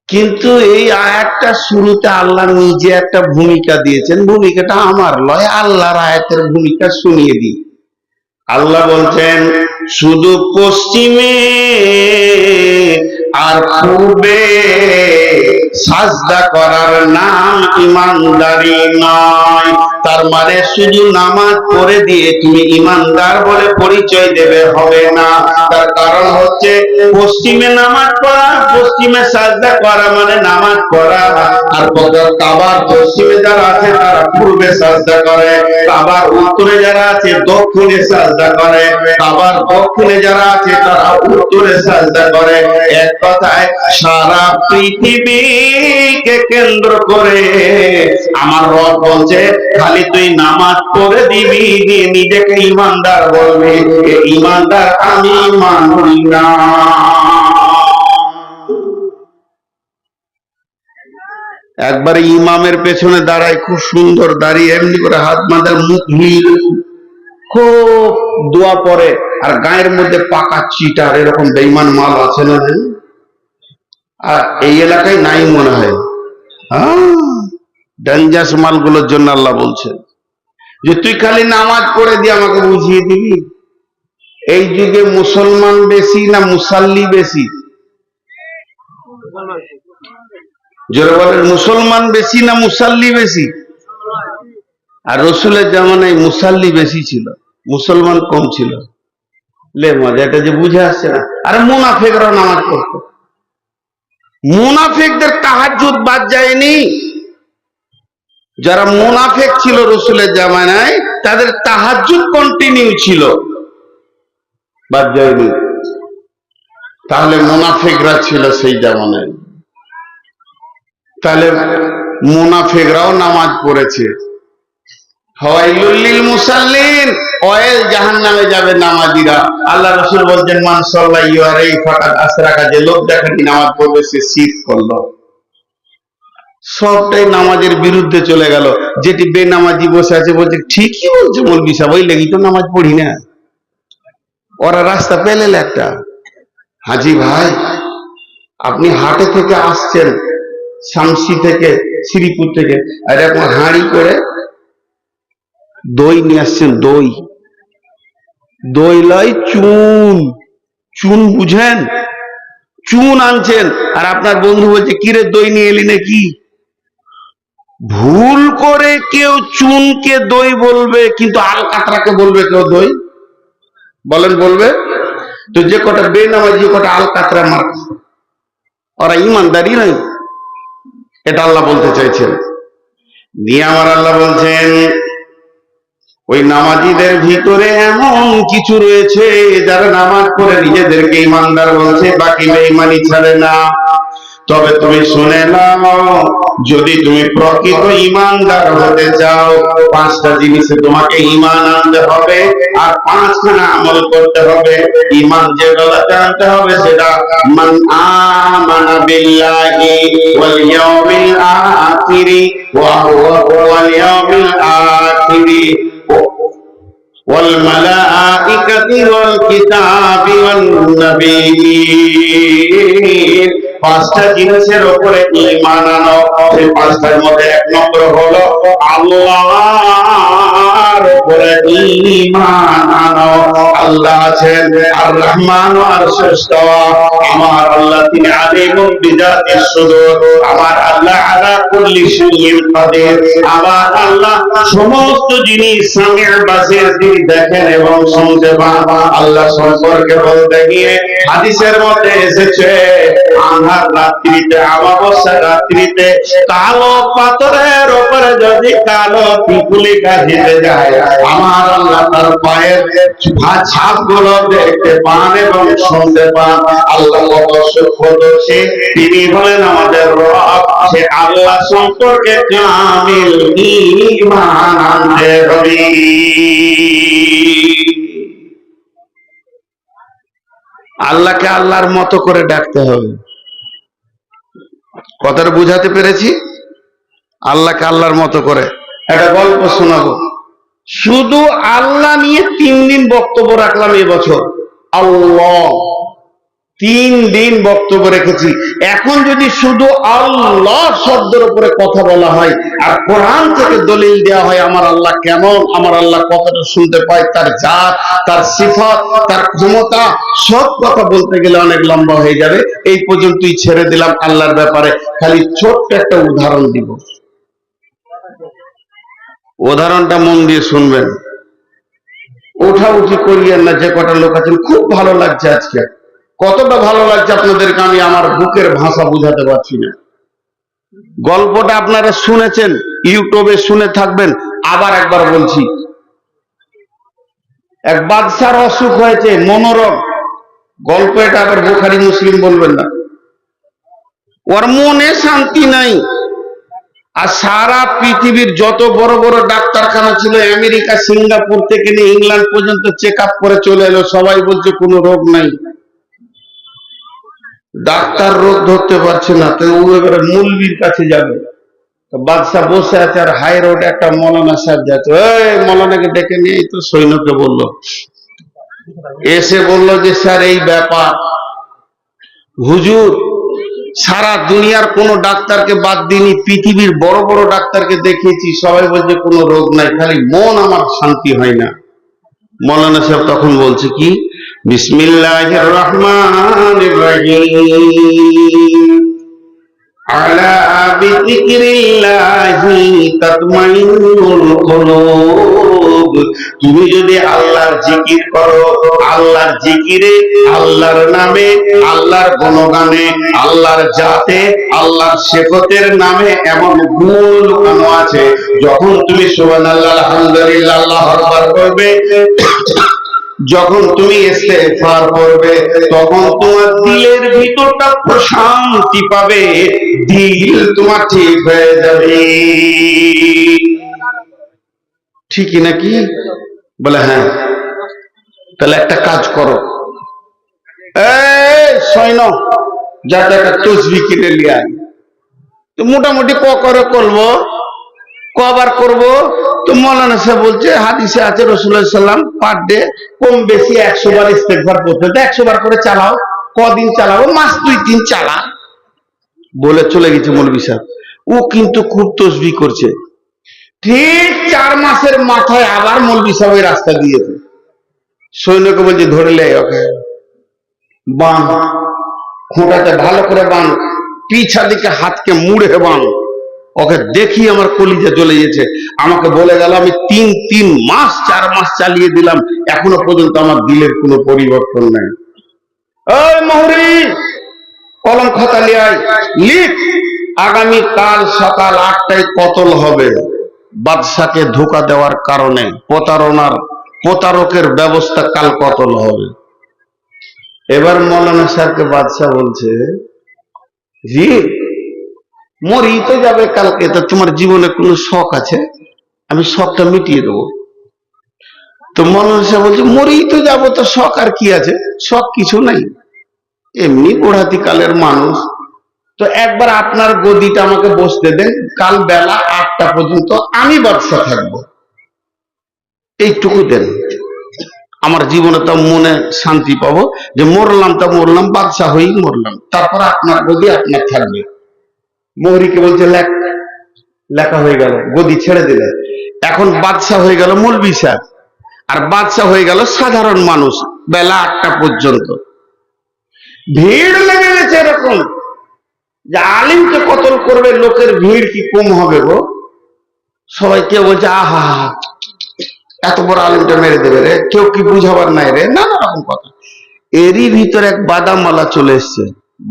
কিন্তু এই আয়াতটা শুরুতে আল্লাহ নিজে একটা ভূমিকা দিয়েছেন। ভূমিকাটা আমার লয়, আল্লাহর আয়াতের ভূমিকা শুনিয়ে দিই। আল্লাহ বলছেন, শুধু পশ্চিমে আর পূর্বে সাজদা করার নাম ইমানদারি নয়। তার মানে শুধু নামাজ পড়ে দিয়ে তুমি ইমানদার বলে পরিচয় দেবে হবে না। তার কারণ হচ্ছে পশ্চিমে নামাজ পড়া, পশ্চিমে সাজদা করা মানে নামাজ পড়া। আর কাবার পশ্চিমে যারা আছে তারা পূর্বে সাজদা করে, কাবার উত্তরে যারা আছে দক্ষিণে সাজদা করে, কাবার দক্ষিণে যারা আছে তারা উত্তরে সাজদা করে। এক কথায় সারা পৃথিবীকে কেন্দ্র করে আমার রব বলছে, খালি তুই নামাজ পড়ে দিবি, নিজেকে ইমানদার বলবি, ইমানদার আমি মানি না। একবারে ইমামের পেছনে দাঁড়ায়, খুব সুন্দর দাঁড়িয়ে এমনি করে হাত মাথার মুখ হিল, খুব দোয়া পড়ে, আর গায়ের মধ্যে পাকা চিটার এরকম বেঈমান মাল আছে না? আর এই এলাকায় নাই মনে হয়। ডেঞ্জারাস মালগুলোর জন্য আল্লাহ বলছেন যে তুই খালি নামাজ পড়ে দিয়ে আমাকে বুঝিয়ে দিবি। এই যুগে মুসলমান বেশি না মুসাল্লি বেশি? জোরে বলেন, মুসলমান বেশি না মুসাল্লি বেশি? আর রসুলের জামানায় মুসাল্লি বেশি ছিল, মুসলমান কম ছিল। লে মজা, এটা যে বুঝে আসছে না। আরে মুনাফিকরা নামাজ পড়তো, মুনাফিকদের তাহাজ্জুদ বাদ যায়নি। যারা মুনাফিক ছিল রসুলের জামানায় তাদের তাহাজ্জুদ কন্টিনিউ ছিল, বাদ যায়নি। তাহলে মুনাফিকরা ছিল সেই জামানায়, তাহলে মুনাফিকরাও নামাজ পড়েছে। ফাওয়াইলুল লিল মুসাল্লিন, ওয়াইল জাহান্নামে যাবে নামাজীরা। আল্লাহ রাসূল বলেন, মান সাল্লাল্লাহু আলাইহি ফাকাদ আশরাকা, যে লোক দেখেনি নামাজ পড়বে সে শিরক করলো। সবটাই নামাজের বিরুদ্ধে চলে গেল। যেটি বেনামাজি বসে আছে বলছে ঠিকই বলছে মৌলভী সাহেব, ওই লেগেই তো নামাজ পড়ি না। ওরা রাস্তা পেলে একটা, হাজি ভাই আপনি হাটে থেকে আসছেন, শামসি থেকে, শ্রীপুর থেকে, আর এখন হাঁড়ি করে দই নিয়ে আসছেন। দই, দই লয় চুন, চুন বুঝেন, চুন আনছেন। আর আপনার বন্ধু বলছে কিরে দই নিয়ে এলি নাকি? ভুল করে কেউ চুনকে দই বলবে, কিন্তু আলকাতরাকে বলবে কেউ দই? বলেন বলবে? তো যে কটা বেনামাজি, কটা আলকাতরা মার্ক, ওরা ইমানদারি নাই, এটা আল্লাহ বলতে চাইছেন। নিয়ে আমার আল্লাহ বলছেন, ওই নামাজিদের ভিতরে এমন কিছু রয়েছে যারা নামাজ পড়ে নিজেদেরকে ইমানদার বলছে, বাকি বেঈমানি ছাড়ে না। তবে তুমি শুনে নাও, যদি তুমি প্রকৃত ইমানদার হতে চাও, 5টা জিনিসে তোমাকে ঈমান আনতে হবে, আর 5খানা আমল করতে হবে। ঈমান যেগুলো জানতে হবে সেটা মান আমানা বিল্লাহি ওয়াল ইয়াউমিল আখিরি ওয়াল ইয়াউমিল আখিরি ওয়াল মালাইকাতি ওয়াল কিতাবি ওয়ান নাবিয়্যিন। 5টা জিনিসের উপরে ঈমান আনো। সেই 5টার মধ্যে 1 নম্বর হলো আল্লাহর আমার উপরে ঈমান আনো। আল্লাহ আছেন আর রহমান আর শ্রেষ্ঠ। আমার আল্লাহ তিনি আলিমুন বিযাতিস সুদূর। আমার আল্লাহ আলা কুল্লি শাইইন কাদির। আমার আল্লাহ সমস্ত জিনিস সামিউ বাসির, তিনি দেখেন এবং শুনতে পান। আল্লাহ সম্পর্কে বলতে গিয়ে হাদিসের মধ্যে এসেছে, আন্ধার রাত্রিতে, অমাবস্যা রাত্রিতে কালো পাথরের উপরে যদি কালো পিপুলি গাজিতে যায়, আমার আল্লাহ তার পায়ের ছাপগুলো দেখতে পান এবং শুনতে পান। আল্লাহ কত সূক্ষ্মদর্শী, তিনি হলেন আমাদের রব। সে আল্লাহ সম্পর্কে কামিল ঈমান আনতে হবে। আল্লাহকে আল্লাহর মতো করে ডাকতে হবে। কথাটা বুঝাতে পেরেছি? আল্লাহকে আল্লাহর মতো করে। একটা গল্প শোনাবো। শুধু আল্লাহ নিয়ে 3 দিন বক্তব্য রাখলাম এবছর। আল্লাহ 3 দিন বক্তব্য রেখেছি। এখন যদি শুধু আল্লাহ শব্দের উপরে কথা বলা হয় আর কোরআন থেকে দলিল দেওয়া হয় আমার আল্লাহ কেমন, আমার আল্লাহ কতটা শুনতে পায়, তার জাত, তার সিফাত, তার ক্ষমতা, সব কথা বলতে গেলে অনেক লম্বা হয়ে যাবে। এই পর্যন্তই ছেড়ে দিলাম আল্লাহর ব্যাপারে। খালি ছোট্ট একটা উদাহরণ দিব। উদাহরণটা মন দিয়ে শুনবেন, উঠাউঠি করিয়েন না। যে কটা লোক আছেন, খুব ভালো লাগছে আজকে। কতটা ভালো লাগছে আপনাদেরকে আমি আমার বুকের ভাষা বুঝাতে পারছি না। গল্পটা আপনারা শুনেছেন, ইউটিউবে শুনে থাকবেন। আবার একবার বলছি, এক বাদশার অসুখ হয়েছে, মনোরোগ। গল্প এটা, আবার বুখারী মুসলিম বলবেন না। ওর মনে শান্তি নাই। আর সারা পৃথিবীর যত বড় বড় ডাক্তারখানা ছিল, আমেরিকা, সিঙ্গাপুর থেকে নিয়ে ইংল্যান্ড পর্যন্ত চেক আপ করে চলে এলো, সবাই বলছে কোনো রোগ নাই। ডাক্তার রোগ ধরতে পারছে না, তো ও এবারে মৌলবীর কাছে যাবে। বাদশাহ বসে আছে, আর হাই রোডে একটা মৌলানা সাহেব যাচ্ছে। ওই মৌলানাকে ডেকে নিয়ে তো সৈন্যকে বলল, এসে বলল যে স্যার এই ব্যাপার, হুজুর সারা দুনিয়ার কোন ডাক্তারকে বাদ দিইনি, পৃথিবীর বড় বড় ডাক্তারকে দেখিয়েছি, সবাই বলছে কোনো রোগ নাই, খালি মন আমার শান্তি হয় না। মৌলানা সাহেব তখন বলছে কি, বিসমিল্লাহির রহমানির রহিম, আলা বিযিকরিল্লাহি তাতমাইন্নুল কুলুব। তুমি যদি আল্লাহর জিকির করো, আল্লাহর জিকিরে, আল্লাহর নামে, আল্লাহর গুণগানে, আল্লাহর জাতে, আল্লাহর সিফাতের নামে এমন গুণ লুকানো আছে, যখন তুমি সুবহানাল্লাহ, আলহামদুলিল্লাহ, আল্লাহু আকবার করবে, যখন তুমি ইস্তেগফার করবে, তখন তোমার দিলের ভিতরটা প্রশান্তি পাবে, দিল তোমার ঠিক হয়ে যাবে। ঠিকই নাকি? বলে হ্যাঁ। তাহলে একটা কাজ করো, এই সৈন্য, যাতে একটা তসবিহ কিনে নিয়ে আয়। তো মোটামুটি করে করবো, কবার করব? তো মৌলানা সাহেব বলছে, হাদিসে আছে রাসূলুল্লাহ সাল্লাল্লাহু আলাইহি ওয়াসাল্লাম পার ডে কম বেশি 100 বার ইস্তেগফার করতে। 100 বার করে চালাও। কদিন চালাবো? মাস 2-3 চালা। বলে চলে গেছে মৌলভী সাহেব। ও কিন্তু খুব তসবিহ করছে। ঠিক 4 মাসের মাথায় আবার মৌলভী সাহেব ওই রাস্তা দিয়েছে। সৈন্যকে বলছে, ধরলে ওকে বান, খোঁটাতে ভালো করে বান, পিছা দিকে হাতকে মুড়ে বান। ওকে দেখি আমার কলিজা জ্বলে গেছে। আমাকে বলে গেল, আমি 3 মাস 4 মাস চালিয়ে দিলাম, এখনো পর্যন্ত আমার দিলের কোনো পরিবর্তন নাই। ওই মুহুরি, কলম খাতা নিয়ে আয়, লিখ, আগামী কাল সকাল 8টায় কতল হবে। বাদশাকে ধোঁকা দেওয়ার কারণে, প্রতারকের ব্যবস্থা, কাল কতল হবে। এবার মৌলানা সাহেবকে বাদশা বলছে, জি মরি তো যাবে কালকে, তো তোমার জীবনে কোনো শখ আছে? আমি শখটা মিটিয়ে দেবো। তো মৌলানা সাহেব বলছে, মরি তো যাবো, তো শখ আর কি আছে? শখ কিছু নাই, এমনি বুড়াতি কালের মানুষ। তো একবার আপনার গদিটা আমাকে বসতে দেন, কাল বেলা 8টা পর্যন্ত আমি বাদশা থাকবো, এইটুকু দেন। আমার জীবনে তো মনে শান্তি পাবো যে মরলাম তা মরলাম, বাদশা হয়েই মরলাম, তারপর আপনার গদি আপনার থাকবে। মোহরিকে বলছে, লেখ। লেখা হয়ে গেল, গদি ছেড়ে দিলে। এখন বাদশাহ হয়ে গেল মৌলভী সাহেব, আর বাদশাহ হয়ে গেল সাধারণ মানুষ। বেলা 8টা পর্যন্ত ভিড় লেগে গেছে এরকম যে আলিমকে কতল করবে, লোকের ভিড় কি কম হবে গো? সবাই কেউ বলছে আহা এত বড় আলিমটা মেরে দেবে রে, কেউ কি বুঝাবার নাই রে, নানা রকম কথা। এরই ভিতরে এক বাদামওয়ালা চলে এসছে।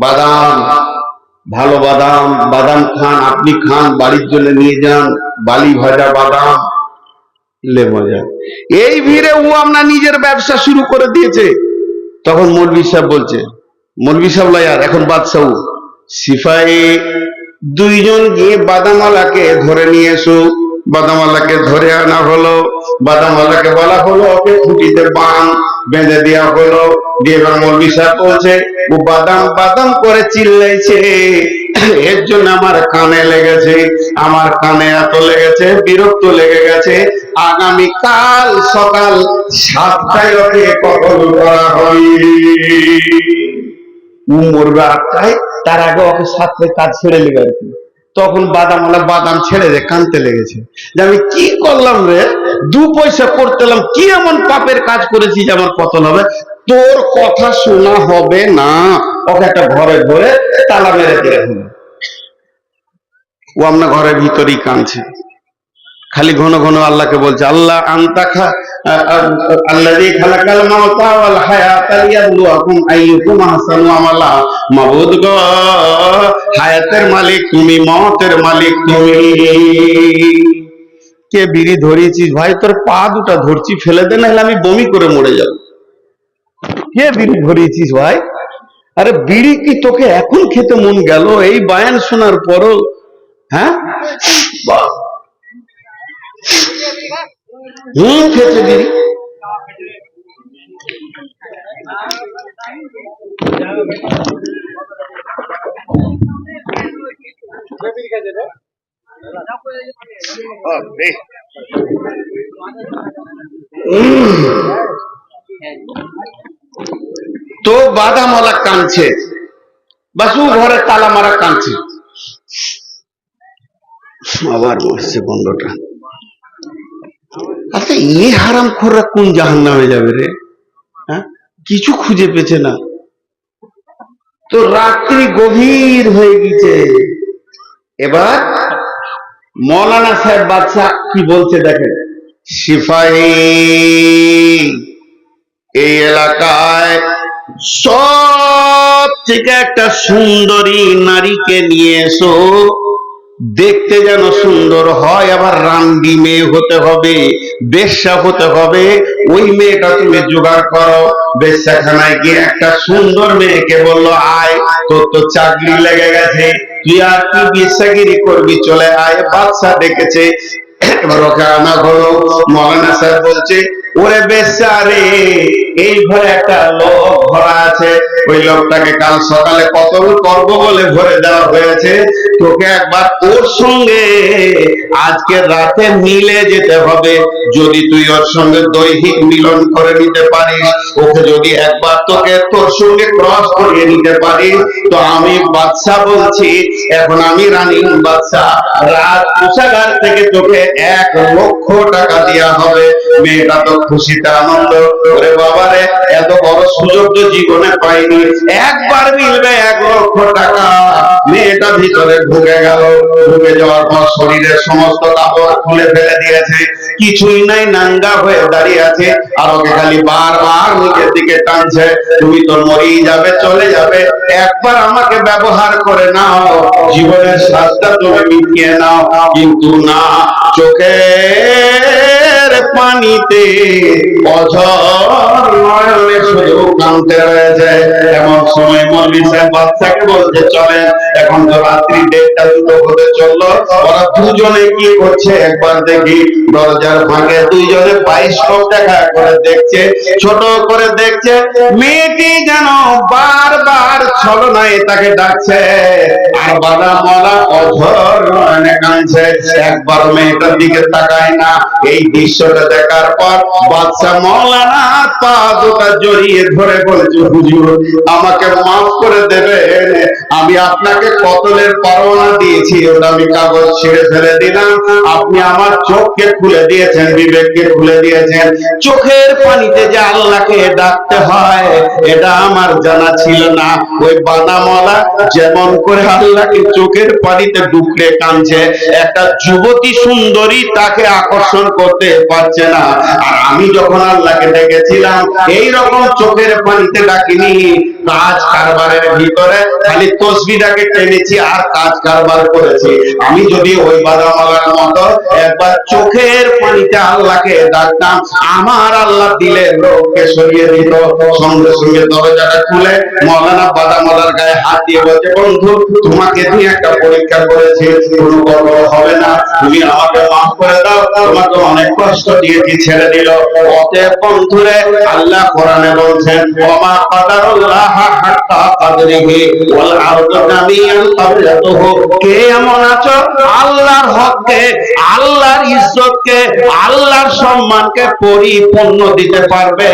বাদাম, ভালো বাদাম, বাদাম খান, আপনি খান, বাড়ির জন্য নিয়ে যান, বালি ভাজা বাদাম, লে মজা। এই ভিড়ে ও আমরা নিজের ব্যবসা শুরু করে দিয়েছে। তখন মৌলভী সাহেব বলছে, মৌলভী সাহেব লয়ার, এখন বাদশাহ, সিপাহী দুইজন গিয়ে বাদামওয়ালাকে ধরে নিয়ে এসো। বাদামওয়ালাকে ধরে আনা হলো। বাদামওয়ালাকে বলা হলো ওকে খুঁটিতে বেঁধে দেওয়া হলো। দিয়ে এবার মৌলভী সাহেব বলছে, ও বাদাম বাদাম করে চিল্লাইছে, এর জন্য আমার কানে লেগেছে, আমার কানে এত লেগেছে, বিরক্ত লেগে গেছে। আগামী কাল সকাল 7টায় ওকে কতল করা হয়। ও মরবে 8টায়, তার আগে ওকে 7টায় কাজ ছেড়ে লেগে আর কি। তখন বাদামওয়ালা বাদাম ছেড়ে দে কানতে লেগেছে যে আমি কি করলাম রে, 2 পয়সা করতেলাম, কি এমন পাপের কাজ করেছি যে আমার কতল হবে? তোর কথা শোনা হবে না। ওকে একটা ঘরে ধরে তালা মেরে দেওয়া হলো। ও আপনার ঘরের ভিতরেই কাঁদছে, খালি ঘন ঘন আল্লাহকে বলছে, আল্লাহ আনতা আল্লাযী খালাকাল মাউতা ওয়াল হায়াতা লিয়াবলুয়াকুম আইয়ুকুম আহসানু আমালা। মাবুদ গো, হায়াতের মালিক তুমি, মওতের মালিক তুমি। কে বিড়ি ধরিয়েছিস ভাই? তোর পা দুটা ধরছি, ফেলে দে, নাহলে আমি বমি করে মরে যাব। কে বিড়ি ধরিয়েছিস ভাই? আরে বিড়ি কি তোকে এখন খেতে মন গেল এই বায়ান শোনার পরও? হ্যাঁ, খেতে বিড়ি। তো বাদামওয়ালা কাঁদছে, বাসু ঘরে তালা মারা কাঁদছে। আবার বসছে বন্ধটা। আচ্ছা, এই হারামখোররা কোন জাহান্নামে যাবে রে? হ্যাঁ, কিছু খুঁজে পেছে না। তো রাত্রি গভীর হয়ে গেছে। এবার মৌলানা সাহেব বাদশাহ কি বলছে দেখেন, সিপাহী এই এলাকায় সব থেকে একটা সুন্দরী নারীকে নিয়ে এসো, দেখতে যেন সুন্দর হয়, আবার রান্ডি মেয়ে হতে হবে, বেশ্যা হতে হবে। ওই মেয়েটা তুমি জোগাড় করো। বেশ্যাখানায় গিয়ে একটা সুন্দর মেয়েকে বললো, আয়, তোর তো চাকরি লেগে গেছে, তুই আর কি বেশ্যাগিরি করবি, চলে আয়। বাদশা ডেকেছে, এবার ওকে আনা হলো। মৌলানা সাহেব বলছে, ওরে বেশ্যা রে, এই ঘরে একটা লোক ভরা আছে, ওই লোকটাকে কাল সকালে কতল করবো বলে ভরে দেওয়া হয়েছে। তোকে একবার ওর সঙ্গে আজকে রাতে মিলে যেতে হবে। যদি তুই ওর সঙ্গে দৈহিক মিলন করে নিতে পারিস, ওকে যদি একবার তোকে তোর সঙ্গে ক্রস করিয়ে নিতে পারিস, তো আমি বাদশা বলছি, এখন আমি রানী বাদশা, রাত কোষাগার থেকে তোকে 1 লক্ষ টাকা দেওয়া হবে। মেয়েটা তো খুশিতে আনন্দ, ওরে বাবারে, এত বড় সুযোগ তো জীবনে পাইনি, একবার মিলবে 1 লক্ষ টাকা। মেয়েটা ভিতরে ঢুকে গেল। ঢুকে যাওয়ার পর শরীরের সমস্ত কাপড় খুলে ফেলে দিয়েছে, কিছুই নাই, নাঙ্গা হয়ে দাঁড়িয়ে আছে। আর ওকে খালি বারবার নিজের দিকে টানছে, তুমি তো মরেই যাবে, চলে যাবে, একবার আমাকে ব্যবহার করে নাও, জীবনের স্বাদটা তুমি মিটিয়ে নাও। কিন্তু না, চোখের পানিতে অঝর নয়নে শুধু কাঁদতে রয়েছে। এমন সময় মৌলভী সাহেব বাদশাকে বলছে, চলেন, এখন তো রাত্রি 1টা-2টো হতে চললো, ওরা দুজনে কি করছে একবার দেখি। দরজার ফাঁকে দুইজনে বায়োস্কোপ দেখা করে দেখছে, ছোট করে দেখছে। মেয়েটি যেন বারবার ছলনায় তাকে ডাকছে, আর বাদামওয়ালা অঝর নয়নে কাঁদছে, একবার মেয়েটার দিকে তাকায় না। এই দৃশ্যটা দেখার পর বাদশা মওলানা পা দুটা জড়িয়ে ধরে বলেছে, হুজুর আমাকে মাফ করে দেবেন, আমি আপনাকে কতলের পরোয়ানা দিয়েছি, ওটা আমি কাগজ ছিঁড়ে ফেলে দিলাম, আপনি আমার চোখকে খুলে দিয়েছেন, বিবেককে খুলে দিয়েছেন। চোখের পানিতে যে আল্লাহকে ডাকতে হয় এটা আমার জানা ছিল না। ওই বাদামওয়ালা যেমন করে আল্লাহকে চোখের পানিতে ডুবরে কাঁদছে, একটা যুবতী সুন্দরী তাকে আকর্ষণ করতে পারছে না। আর আমি যখন আল্লাহকে ডেকেছিলাম এই রকম চোখের পানিতে ডাকিনি, কাজ কারবারের ভিতরে খালি তসবিহটাকে টেনেছি আর কাজ কারবার করেছি। আমি যদি ওই বাদামওয়ালার মতো একবার চোখের পানিতে আল্লাহকে ডাকতাম, আমার আল্লাহ দিলের রোগকে সরিয়ে দিত। সঙ্গে সঙ্গে দরজাটা খুলে মওলানা বাদামওয়ালার গায়ে হাত দিয়ে বলছে, বন্ধু তোমাকে দিয়ে একটা পরীক্ষা করেছি, কোনো গড়বড় হবে না, তুমি আমাকে মাফ করে দাও, তোমাকে অনেক কষ্ট দিয়েছি, ছেড়ে দিল। অতএব বন্ধুরে আল্লাহ কোরআনে বলছেন, ওমা কাদারুল্লাহ হাক্কা কাদরিহি ওয়াল আরদু জামিআন কাবলাতুহু। কে এমন আছো আল্লাহর হককে, আল্লাহর ইজ্জতকে, আল্লাহর সম্মানকে পরিপূর্ণ দিতে পারবে?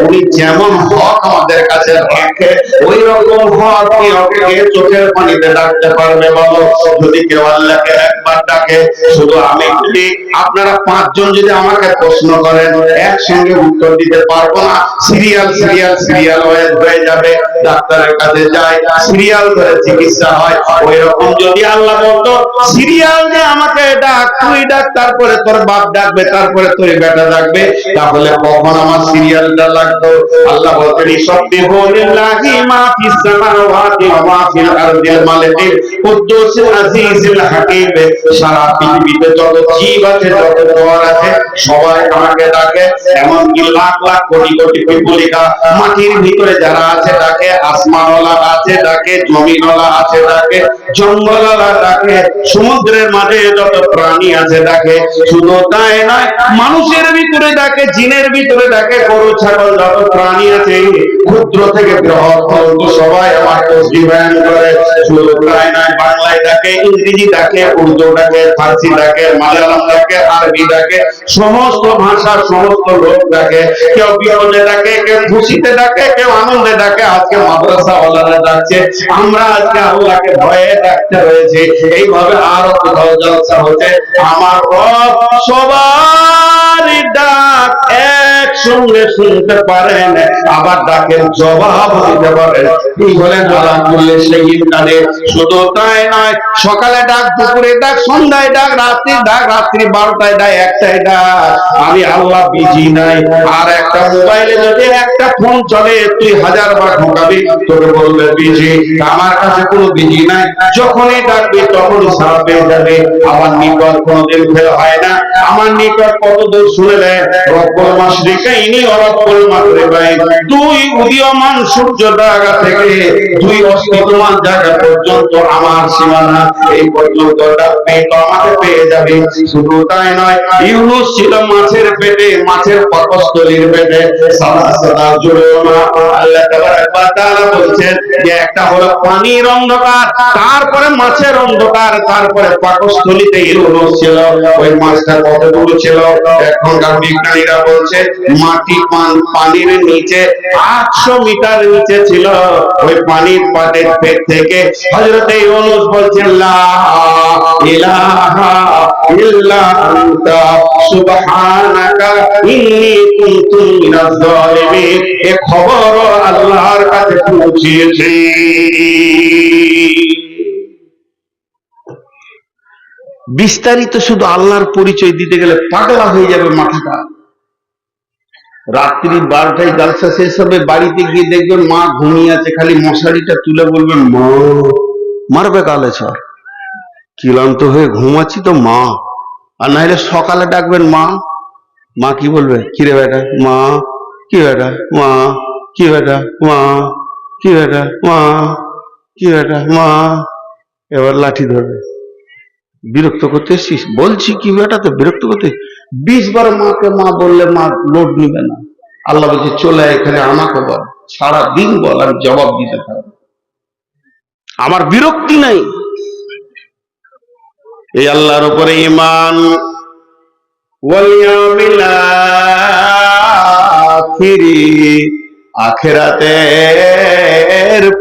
উনি যেমন হক আমাদের কাছে রাখে ওই রকম হক কি ওকে চোখের পানিতে ডাকতে পারবে? বলো, যদি কেউ আল্লাহকে একবার ডাকে, শুধু আমি যদি আপনারা পাঁচজন যদি আমাকে প্রশ্ন করেন একসঙ্গে উত্তর দিতে পারবো না। সিরিয়াল সিরিয়াল সিরিয়াল হয়ে যাবে, ডাক্তারের কাছে যায় সিরিয়াল ধরে চিকিৎসা হয়। ওই রকম যদি আল্লাহ বলতো সিরিয়াল যে আমাকে ডাক, তুই ডাক, তারপরে তোর বাপ ডাকবে, তারপরে তোর বেটা ডাকবে, তাহলে কখন আমার সিরিয়ালটা লাগতো? আল্লাহ বলতেন, ইসাব্বিহু লিল্লাহি মা ফিস সামাওয়াতি ওয়া মা ফিল আরদিল মালিকিল কুদ্দুসিল আজিজিল হাকীম। সারা পৃথিবীতে যত জীব আছে, যত জোয়ার আছে, সবাই আমাকে ডাকে। এমনকি লাখ লাখ কোটি কোটি পিপুলিকা মাটির ভিতরে যারা আছে ডাকে, আসমানওয়ালা আছে ডাকে, জমিনওয়ালা আছে ডাকে, জঙ্গলওয়ালা ডাকে, সমুদ্রের মাঝে যত প্রাণী আছে ডাকে। শুধু তাই নয়, মানুষের ভিতরে ডাকে, জিনের ভিতরে ডাকে, গরু ছাগল যত প্রাণী আছে ক্ষুদ্র থেকে বৃহৎ পর্যন্ত সবাই আমার তসবিহ বয়ান করে। শুধু তাই নয়, বাংলায় ডাকে, ইংরেজি ডাকে, উর্দু ডাকে, ফার্সি ডাকে, মালায়ালাম ডাকে, আরবি ডাকে, সমস্ত ভাষা সমস্ত লোক ডাকে। কেউ বিপদে ডাকে, কেউ খুশিতে ডাকে, কেউ আনন্দে ডাকে। আজকে মাদ্রাসা ওয়ালারা ডাকছে, আমরা আজকে আল্লাহকে ভয়ে ডাকতে রয়েছে। এইভাবে আরো কোথাও জলসা হচ্ছে। আমার রব সবার ডাক একসঙ্গে শুনতে পারেন, আবার ডাকের জবাব দিতে পারেন। এই বলেন আলহামদুলিল্লাহ সেই কানে। শুধু তাই নয়, সকালে ডাক, দুপুরে ডাক, সন্ধ্যায় ডাক, রাত্রি ডাক, রাত্রি 12টায় ডাক, 1টায় ডাক। আমি আল্লাহ বিজি নাই। আর একটা মোবাইলে যদি একটা ফোন চলে, তুই 1000 বার ঢোকাবি, তোকে বলবে বিজি। আমার কাছে কোনো বিজি নাই, যখনই ডাকবি তখনই সারা পেয়ে যাবে। আমার নিকট কোনোদিন ফেল হয় না। আমার নিকট কত দূর শুনলে, রব্বুল মাশরিকাইনি ওয়া রব্বুল মাগরিবাইন, দুই উদীয়মান সূর্য জায়গা থেকে দুই অস্তমান জায়গা পর্যন্ত আমার সীমানা, এই পর্যন্ত ডাকবি তো আমাকে পেয়ে যাবে। শুধু তাই নয়, ইউনূস ছিল মাছের পেটে, মাছের পাকস্থলীর পেটে, সাদা সাদা জুড়েও না। আল্লাহ তাবারক ওয়া তাআলা বলছেন যে একটা হলো পানির অন্ধকার, তারপরে মাছের অন্ধকার, তারপরে পাকস্থলীতে ইউনূস ছিল। ওই মাছটা কত দূর ছিল? এখনকার বিজ্ঞানীরা বলছে পানির নিচে 800 মিটার নিচে ছিল। ওই পানির পাটের পেট থেকে হযরত ইউনূস বলছেন, লা ইলাহা ইল্লা আনতা সুবহানাকা ইন্নী কুনতু মিনাজ জালিমিন। এই খবর আল্লাহর কাছে পৌঁছেছে। বিস্তারিত শুধু আল্লাহর পরিচয় দিতে গেলে পাগলা হয়ে যাবে মাথাটা। রাত্রি 12টায় জালসা শেষ হবে, বাড়িতে গিয়ে দেখবেন মা ঘুমিয়ে আছে, খালি মশারিটা তুলে বলবেন, মা মারবে কালে ছর, ক্লান্ত হয়ে ঘুমাচ্ছি তো মা। আর না হলে সকালে ডাকবেন মা, মা কি বলবে, কিরে বেটা, মা কি বেটা, মা কি বেটা, মা কি বেটা, মা কি বেটা, মা। এবার লাঠি ধরবে, বিরক্ত করতে এসছিস, বলছি কি বেটা, তো বিরক্ত করতে। 20 বার মাকে মা বললে মা লোড নিবে না। আল্লাহ বলছে, চলে এখানে আমাকে বল, সারাদিন বল, আমি জবাব দিতে পারবো। আমার বিরক্তি নাই। এই আল্লাহর উপরে ঈমান, ওয়াল ইয়াউমিল আখির, আখিরাতের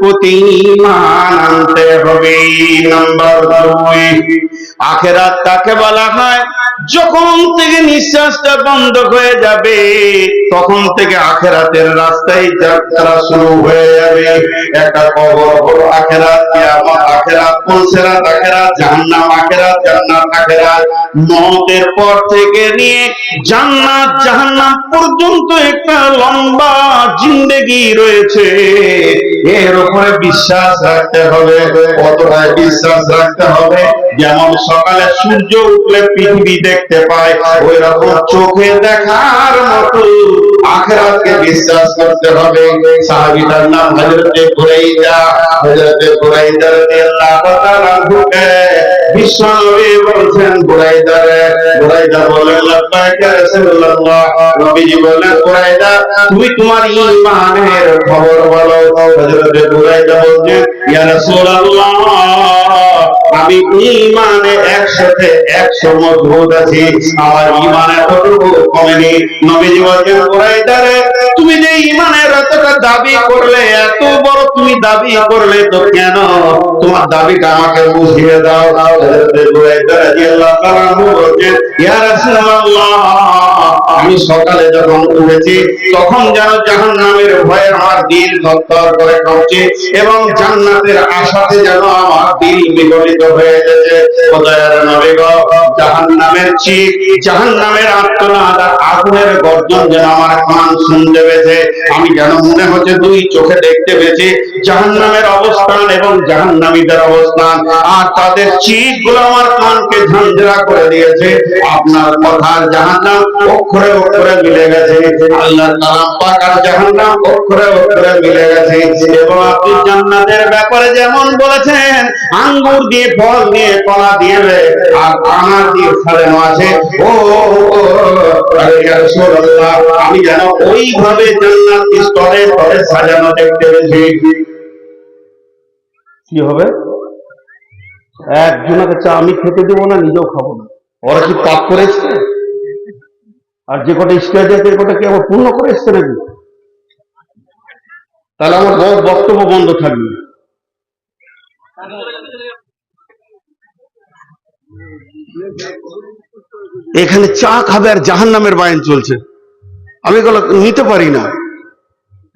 প্রতি ঈমান আনতে হবে। নাম্বার 2, আখিরাত কাকে বলা হয়? যখন থেকে নিঃশ্বাসটা বন্ধ হয়ে যাবে তখন থেকে আখিরাতের রাস্তায় যাত্রা শুরু হয়ে যাবে। একটা কবর হলো আখিরাত, কিয়ামত আখিরাত, পুলসিরাত আখিরাত, জাহান্নাম আখিরাত, জান্নাত আখিরাত। মওতের পর থেকে নিয়ে জান্নাত জাহান্নাম পর্যন্ত একটা লম্বা জিন্দেগি রয়েছে। এর উপরে বিশ্বাস রাখতে হবে। কতটা বিশ্বাস রাখতে হবে? যেমন সকালে সূর্য উঠলে পৃথিবী দেখতে পায়, ওই রকম চোখে দেখার মতো আখিরাতকে বিশ্বাস করতে হবে। সাহাবীটার নাম হযরতে বুরাইদা। হযরতে বুরাইদা রাদিয়াল্লাহু তাআলা আনহুকে বিশ্বনবী বলছেন, বুরাইদা রে। বুরাইদা বলেন, লাব্বাইক ইয়া রাসূলুল্লাহ। নবীজি বলেন, বুরাইদা তুমি তোমার ঈমানের খবর বলো। হযরতে বুরাইদা বলেন, ইয়া রাসূলুল্লাহ আমি ঈমানে 100 মজবুত আছি, আমার ঈমান এতটুকু কমেনি। নবীজি বলেন, বুরাইদা রে তুমি যে ঈমানের এতটা দাবি করলে, এত বড় তুমি দাবি করলে, তো কেন তোমার দাবিটা আমাকে বুঝিয়ে দাও। হযরতে বুরাইদা রাদিয়াল্লাহু তাআলা বলেন, ইয়া রাসূলুল্লাহ আমি সকালে যখন উঠেছি তখন যেন জাহান্নামের ভয়ে আমার দিল থরথর করে কাঁপছে এবং জান্নাতের আশাতে যেন আমার দিল বিগলিত হয়ে যাচ্ছে। খোদার নবী গো, জাহান্নামের চিৎ, জাহান্নামের আর্তনাদ আর আগুনের গর্জন যেন আমার কান শুনতে পেয়েছে। আমি যেন মনে হচ্ছে 2 চোখে দেখতে পেয়েছি জাহান্নামের অবস্থান এবং জাহান্নামীদের অবস্থান, আর তাদের চিৎগুলো আমার কানকে ঝাঁঝরা করে দিয়েছে। আপনার কথার জাহান্নাম অক্ষরে অক্ষরে মিলে গেছে, আল্লাহর কালাম পাক আর জাহান্নাম অক্ষরে অক্ষরে মিলে গেছে। এবং আপনি জান্নাতের ব্যাপারে যেমন বলেছেন আঙ্গুর দিয়ে ফল দিয়ে কলা দিয়ে আর আনার দিয়ে সাজানো আছে, ও ইয়া রাসূলুল্লাহ আমি যেন ওইভাবে জান্নাত স্তরে স্তরে সাজানো দেখতে পেয়েছি। কি হবে? একজনকে চা আমি খেতে দেবো না, নিজেও খাবো না। ওরা কি পাপ করেছে? আর যে কটা স্টেজে আছে কটা কি আবার পূর্ণ করে এসছে নাকি? তাহলে আমার বক্তব্য বন্ধ থাকবে। এখানে চা খাবে আর জাহান্নামের বায়ান চলছে, আমি এগুলো নিতে পারি না,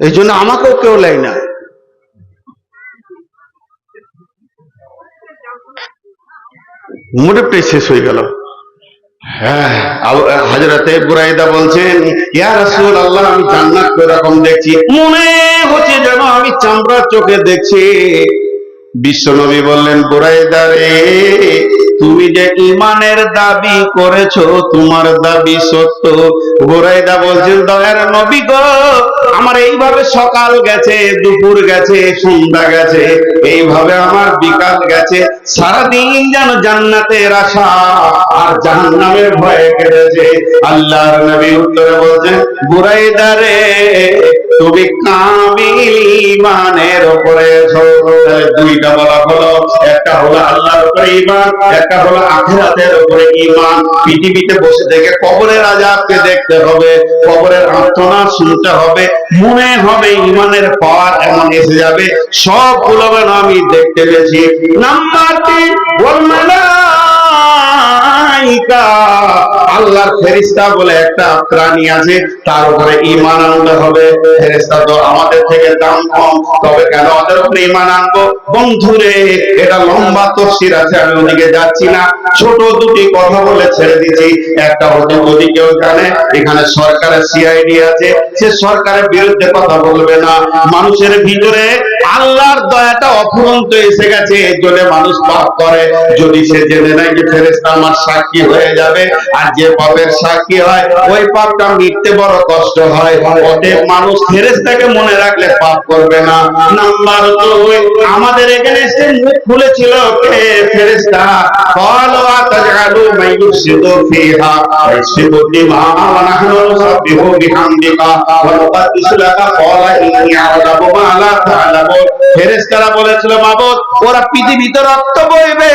এই জন্য আমাকেও কেউ লেয় না। মোটিভটাই শেষ হয়ে গেল। হ্যাঁ, হযরতে বুরাইদা বলছেন, ইয়া রাসূলুল্লাহ আমি জান্নাত এরকম দেখছি, মনে হচ্ছে যেন আমি চামড়ার চোখে দেখছি। বিশ্বনবী বললেন, বুরাইদা রে তুমি যে ঈমানের দাবি করেছো তোমার দাবি সত্য। বুরাইদা বলছেন, দয়ার নবী গো আমার এইভাবে সকাল গেছে, দুপুর গেছে, সন্ধ্যা গেছে, এইভাবে আমার বিকাল গেছে, সারাদিন যেন জান্নাতের আশা আর জাহান্নামের ভয়ে কেটেছে। আল্লাহর নবী উত্তরে বলছেন, বুরাইদা রে তুমি কামিল ঈমানের উপরে আছো। 2টা বলা হলো, একটা হলো আল্লাহর উপরে ঈমান, একটা হলো আখিরাতের উপরে ঈমান। পৃথিবীতে বসে থেকে কবরের আযাবকে দেখতে হবে, কবরের আর্তনাদ শুনতে হবে, মনে হবে ঈমানের পাওয়ার এমন এসে যাবে সবগুলো যেন আমি দেখতে পেয়েছি। নাম্বার 3 ওয়াল মালাইকা, আল্লাহর ফেরেশতা বলে একটা প্রাণী আছে, তার উপরে ঈমান আনতে হবে। ফেরেশতা তো আমাদের থেকে দাম কম, তবে কেন ওদের উপরে ঈমান আনবো? বন্ধুরে এটা লম্বা তাফসীর আছে, আমি ওদিকে যাচ্ছি না, ছোট 2টি কথা বলে ছেড়ে দিচ্ছি। একটা হচ্ছে যদি কেউ জানে এখানে সরকারের সিআইডি আছে, সে সরকারের বিরুদ্ধে কথা বলবে না। মানুষের ভিতরে আল্লাহর দয়াটা অফুরন্ত এসে গেছে, এর জন্য মানুষ পাপ করে। যদি সে জেনে নেয় যে ফেরেশতা আমার সাক্ষী হয়ে যাবে, আর যে পাপের সাক্ষী হয় ওই পাপটা মিটতে বড় কষ্ট হয়, অতএব মানুষ ফেরেশতাকে মনে রাখলে পাপ করবে না। নাম্বার 2 আমাদের এখানে সে মুখ খুলেছিল কে? ফেরেশতা। ক্বালু আতাজআলু মান ইউফসিদু ফিহা ওয়া ইউসফিকু দিমা ওয়া নাহনু নুসাব্বিহু বিহামদিকা ওয়া নুকদ্দিসু লাকা ক্বালা ইন্নী আ'লামু মা লা তা'লামুন। ফেরেশতা ফেরেশতারা বলেছিল মাবুদ ওরা পৃথিবীতে রক্ত বইবে,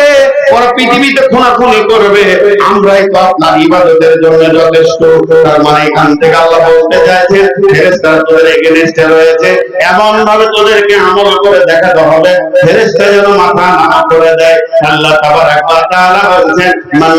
ওরা পৃথিবীতে খুনাখুনি করবে, আমরাই তো আপনার ইবাদতের জন্য যথেষ্ট। তার মানে এখান থেকে আল্লাহ বলতে চাইছেন ফেরেশতারা তোদের এগেইনস্টে রয়েছে, এমন ভাবে তোদেরকে আমল করে দেখাতে হবে ফেরেশতা যেন মাথা নামা করে দেয়। আল্লাহ তাবারাক ওয়া তাআলা বলছেন মান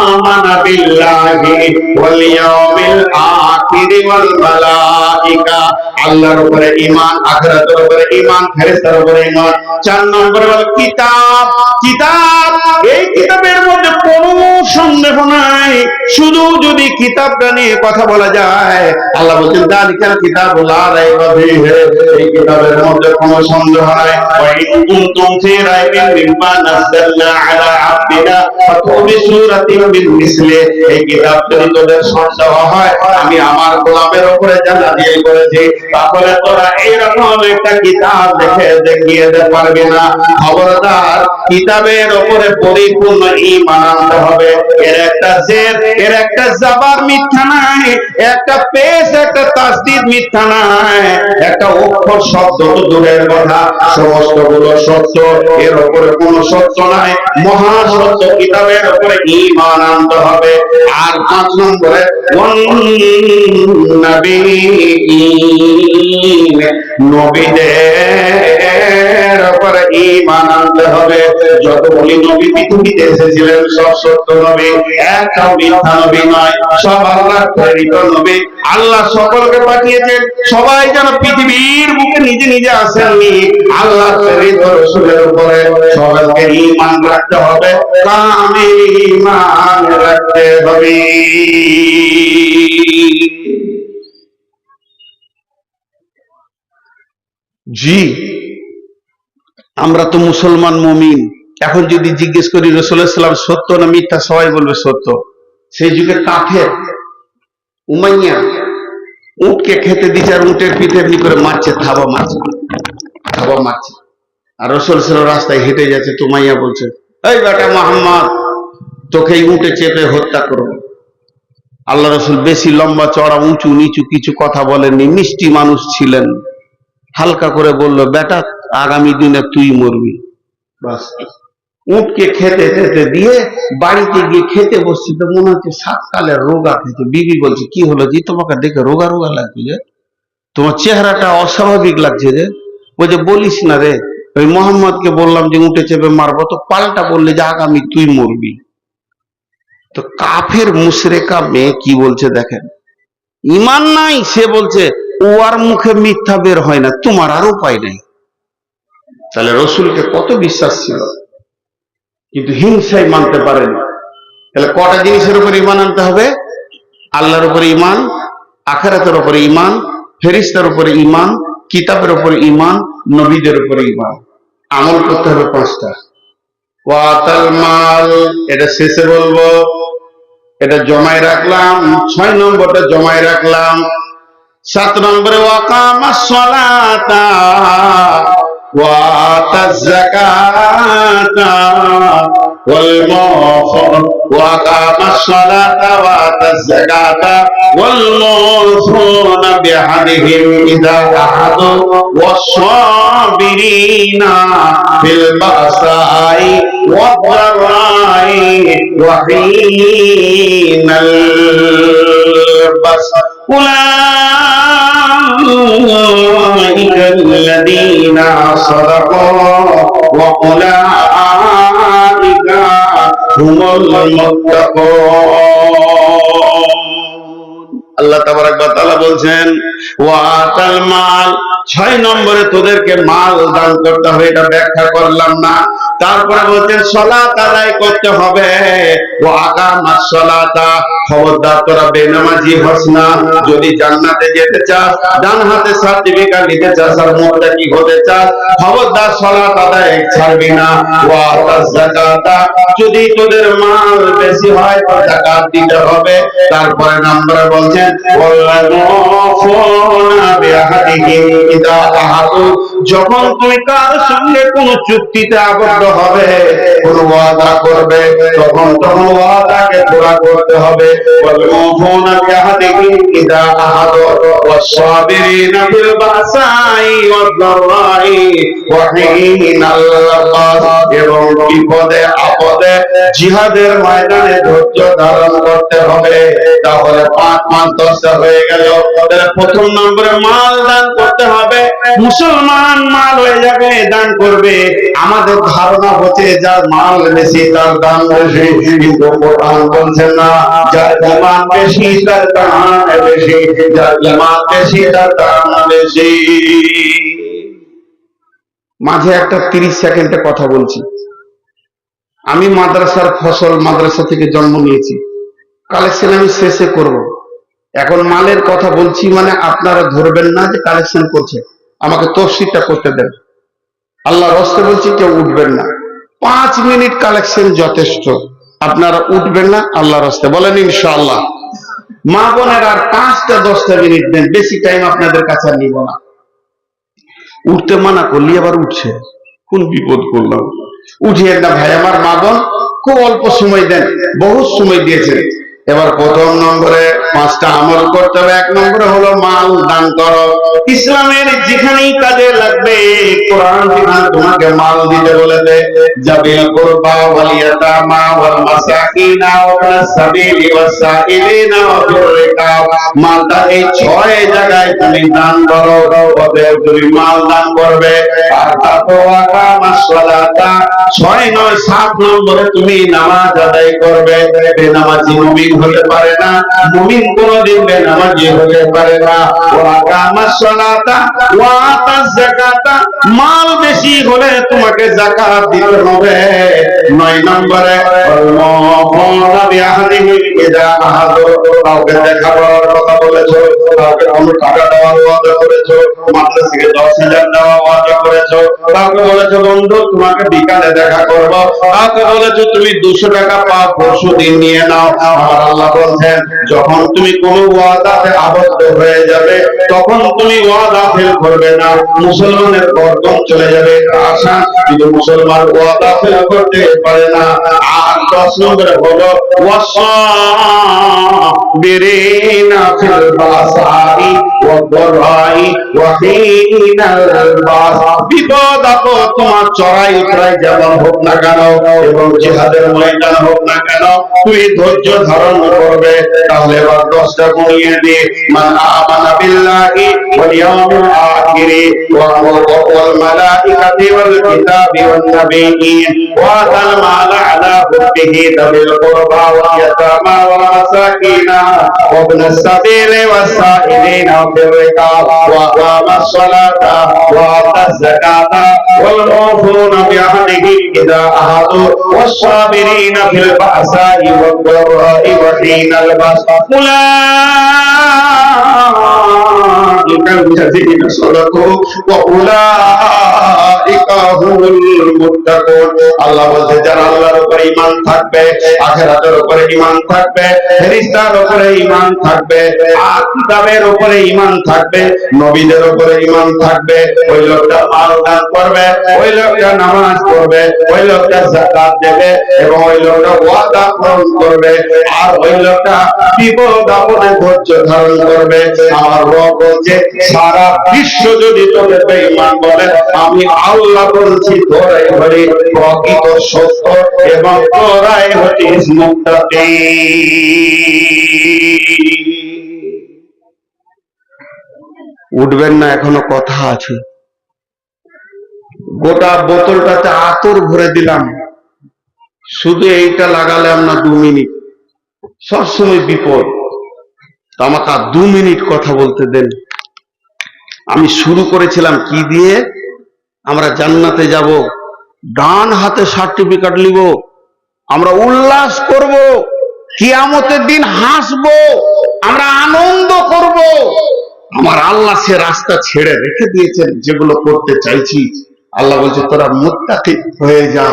আমানা বিল্লাহি ওয়াল ইয়াউমিল আখির ওয়াল মালাইকা, আল্লাহর উপরে ঈমান, আখিরাতের উপরে ঈমান, ফেরেশতার উপরে ঈমান। 4 নম্বরে বলে কিতাব। কিতাব, এই কিতাবের মধ্যে কোনো সন্দেহ নাই, শুধু যদি কিতাবটা নিয়ে কথা বলা যায়, আল্লাহ বলেন যালিকাল কিতাবু লা রাইবা ফীহি, এই কিতাবের মধ্যে কোনো সন্দেহ নাই। ওয়া ইন কুনতুম ফী রাইবিন মিম্মা নাযালনা আলা আবদিনা ফাতু বিসূরাতিন মিন মিসলি, এই কিতাব যদি তোদের সন্দেহ হয় আমি আমার গোলামের উপরে জানা দিয়ে করেছি, তাহলে তোরা এরকম একটা কিতাব দেখে দেখিয়ে দিতে পারবি না। খবরদার, কিতাবের উপরে পরিপূর্ণ ঈমান আনতে হবে। এর একটা জের, এর একটা জাবার মিথ্যা নাই, একটা পেশ, একটা তাসদীদ মিথ্যা নাই, একটা অক্ষর শব্দ তো দূরের কথা, সমস্ত গুলো সত্য, এর উপরে কোনো সত্য নাই, মহা সত্য কিতাবের উপরে ঈমান আনতে হবে। আর 5 নম্বরে নবীদের উপরে ঈমান আনতে হবে। যতগুলি নবী পৃথিবীতে এসেছিলেন সব সত্য নবী, একটাও মিথ্যা নবী নয়, সব আল্লাহর প্রেরিত নবী। আল্লাহ সকলকে পাঠিয়েছেন, সবাই যেন পৃথিবীর বুকে নিজে নিজে আসেননি, আল্লাহর প্রেরিত রাসূলের উপরে সবাইকে ঈমান রাখতে হবে, কামিল ঈমান রাখতে হবে। জি, আমরা তো মুসলমান মুমিন। এখন যদি জিজ্ঞেস করি রাসূলুল্লাহ সাল্লাল্লাহু আলাইহি ওয়াসাল্লাম সত্য না মিথ্যা, সবাই বলবে সত্য। সেই যুগে কাফের উমাইয়া উটকে খেতে দিচ্ছে, আর উটের পিঠে এমনি করে মারছে, থাবা মারছে, থাবা মারছে, আর রাসূল সাল্লাল্লাহু রাস্তায় হেঁটে যাচ্ছে, তো উমাইয়া বলছে এই বেটা মুহাম্মদ, তোকে এই উটে চেপে হত্যা করব। আল্লাহ রাসূল বেশি লম্বা চড়া উঁচু নিচু কিছু কথা বলেননি, মিষ্টি মানুষ ছিলেন, হালকা করে বলল বেটা আগামী দিনে তুই মরবি। বাস, উটকে খেতে খেতে দিয়ে বাড়িতে গিয়ে খেতে বসছে, তো মনে হচ্ছে সাতকালের রোগা খেতে। বিবি বলছে কি হলো জি, তোমাকে দেখে রোগা রোগা লাগছে যে, তোমার চেহারাটা অস্বাভাবিক লাগছে যে। বলছে বলিস না রে, ওই মোহাম্মদকে বললাম যে উঠে চেপে মারবো, তো পাল্টা বললে যে আগামী তুই মরবি। তো কাফের মুশরিকা মেয়ে কি বলছে দেখেন, ঈমান নাই, সে বলছে ওর মুখে মিথ্যা বের হয় না, তোমার আর উপায় নাই। তাহলে রসুলকে কত বিশ্বাস ছিল, কিন্তু হিংসাই মানতে পারেনি। তাহলে কটা জিনিসের উপর ঈমান আনতে হবে? আল্লাহর উপরে ঈমান, আখিরাতের উপরে ঈমান, ফেরেশতার উপরে ঈমান, কিতাবের উপরে ঈমান, নবীদের উপরে ঈমান। আমল করতে হবে 5টা। ওয়াতাল মাল, এটা শেষে বলবো, এটা জমায় রাখলাম। 6 নম্বরটা জমায় রাখলাম। 7 নম্বরে ওয়াকামাস সালাতা ওয়া আতাজ যাকাতা ওয়াল ওয়াকামাস সালাতা ওয়া আতাজ যাকাতা ওয়াল মুফুনা বিআহদিহিম ইযা আহাদু ওয়াস-সাবিরিনা ফিল বাসাই ওয়াদ-দারাই ওয়া হিনাল বাস। أولئك الذين صدقوا وأولئك هم المتقون। আল্লাহ তাবারাক ওয়া তাআলা বলছেন ওয়াতাল মাল, 6 নম্বরে তোদেরকে মাল দান করতে হবে, এটা ব্যাখ্যা করলাম না। তারপরে বলছেন সালাত আদায় করতে হবে। ওয়া আকামাস সালাতা, খবরদার তোরা বেনামাজি হস না। যদি জান্নাতে যেতে চাস, ডান হাতে সার্টিফিকেট নিতে চাস, আর মুত্তাকি হতে চাস, খবরদার সালাত আদায় ছাড়বি না। ওয়া আতাজ যাকাতা, যদি তোদের মাল বেশি হয় তো যাকাত দিতে হবে। তারপরে নম্বরে বলছেন ওয়াল্লাযুনা বিআহদিহিম ইযা আহাদু, যখন তুমি কার সঙ্গে কোন চুক্তিতে আবদ্ধ হবে, কোন ওয়াদা করবে, তখন তোমার ওয়াদাকে পুরা করতে হবে। والموفون بعهدهم إذا عاهدوا والصابرين في البأساء والضراء وحين البأس। এবং বিপদে আপদে জিহাদের ময়দানে ধৈর্য ধারণ করতে হবে। তাহলে 5 মান 10 হয়ে গেল। প্রথম নম্বরে মাল দান করতে হবে। মুসলমান মাল হয়ে যাবে, দান করবে। আমাদের ধারণা হচ্ছে যার মাল বেশি তার দান বেশি, কিন্তু কোরআন বলছেন না, যার ঈমান বেশি তার দান বেশি, যার ঈমান বেশি তার দান বেশি। মাঝে একটা 30 সেকেন্ডে কথা বলছি। আমি মাদ্রাসার ফসল, মাদ্রাসা থেকে জন্ম নিয়েছি, কালেকশন আমি শেষে করব। এখন মালের কথা বলছি মানে আপনারা ধরবেন না যে কালেকশন করছে, আমাকে তফসিরটা করতে দেন। আল্লাহর রাস্তে বলছি, কেউ উঠবেন না। 5 মিনিট কালেকশন যথেষ্ট, আপনারা উঠবেন না আল্লাহর রাস্তে বলেন ইনশাআল্লাহ। মা বোনের আর 5-10 মিনিট দেন, বেশি টাইম আপনাদের কাছে নিব না। উঠতে মানা করলি আবার উঠছে, কোন বিপদ করলাম। উঠিয়ে না ভাই আমার, মা বোন খুব অল্প সময় দেন, বহুত সময় দিয়েছেন। এবার প্রথম নম্বরে 5টা আমল করতে হবে। 1 নম্বরে হলো মাল দান করো। ইসলামের যেখানেই কাজে লাগবে কোরআন তোমাকে মাল দিতে বলেছে। জাবিল কুরবা ওয়াল ইয়াতামা ওয়াল মাসাকিনা ওয়াস সাবিলি ওয়াস সাইলিনা ওয়া ফির রিকাব। মালটা এই 6 জায়গায় তুমি দান করো। অতএব তুমি মাল দান করবে। আর তাকওয়া কামাস সালাতা 6-9-7 নম্বরে তুমি নামাজ আদায় করবে। বেনামাজি মুমিন হতে পারে না, মুমিন কোনদিন বেনামাজি হতে পারে না। ওয়া কামাস সালাতা ওয়া আতাজ যাকাতা, মাল বেশি হলে তোমাকে যাকাত দিতে হবে। 9 নম্বরে ওয়াল বিআহদিহি ইযা আহাদু, কাউকে দেখা করার কথা বলেছো, কাউকে কোনো টাকা দেওয়ার ওয়াদা করেছো, মাদ্রাসাকে 10,000 দেওয়ার ওয়াদা করেছো, কাউকে বলেছো বন্ধু তোমাকে বিকালে দেখা করব, কাউকে বলেছো তুমি 200 টাকা পাও পরশু দিন নিয়ে নাও। আমার আল্লাহ বলছেন, যখন তুমি কোন ওয়াদাতে আবদ্ধ হয়ে যাবে তখন তুমি ওয়াদা ফেল করবে না। মুসলমানের গর্দন চলে যাবে আশা, কিন্তু মুসলমান ওয়াদা ফেল করতে পারে না। আর 10 নম্বরে হলো ওয়াসাবিরিনা ফিল বাসাই ওয়াদ-দারাই ওয়া হিনাল বাস। বিপদ আপদ তোমার চড়াই উতরাই যেমন হোক না কেন এবং জিহাদের ময়দান হোক না কেন, তুমি ধৈর্য ধারণ করবে। তাহলে এবার 10টা গুণিয়ে দিয়ে, মান আমানা বিল্লাহি ওয়াল ইয়াউমিল আখির ওয়াল মালাইকাতি ওয়াল কিতাবি ওয়ান নাবিয়্যিন ওয়া আতাল মালা আলা হুব্বিহি যাবিল কুরবা ওয়াল ইয়াতামা ওয়াল মাসাকিনা ওয়া ইবনাস সাবিলি ওয়াস সাইলিনা ফির রিকাব ওয়া আকামাস সালাতা ওয়া আতাজ যাকাতা ওয়াল মুফুনা বিআহদিহিম ইযা আহাদু ওয়াস সাবিরিনা ফিল বাসাই ওয়াদ দারাই ওয়া হিনাল বাস। উলাইকা আল্লাযীনা সাদাকু ওয়া উলাইকা হুমুল মুত্তাকুন। আল্লাহ বলছে, যারা আল্লাহর উপরে ঈমান থাকবে, আখিরাতের উপরে ঈমান থাকবে, ফেরেশতার উপরে ঈমান থাকবে, আর কিতাবের উপরে ঈমান থাকবে, নবীদের উপরে ঈমান থাকবে, ওই লোকটা মাল দান করবে, ওই লোকটা নামাজ পড়বে, ওই লোকটা যাকাত দেবে এবং ওই লোকটা ওয়াদা পূরণ করবে, আর ওই লোকটা বিপদ আপদে ধৈর্য ধারণ করবে। আমার রব বলছে, সারা বিশ্ব যদি তোকে বেঈমান বলে, আমি আল্লাহ বলছি তোরাই হলি প্রকৃত সত্য এবং তোরাই হচ্ছিস মুত্তাকি। উঠবেন না, এখনো কথা আছে। গোটা বোতলটাতে আতর ভরে দিলাম, শুধু এইটা লাগালাম না 2 মিনিট, সবসময় বিপদ। আমাকে 2 মিনিট কথা বলতে দেন। আমি শুরু করেছিলাম কি দিয়ে, আমরা জান্নাতে যাব, ডান হাতে সার্টিফিকেট নিব, আমরা উল্লাস করব, কিয়ামতের দিন হাসবো, আমরা আনন্দ করব। আমার আল্লাহ সে রাস্তা ছেড়ে রেখে দিয়েছেন যেগুলো করতে চাইছি। আল্লাহ বলছে, তোরা মুত্তাকি হয়ে যা।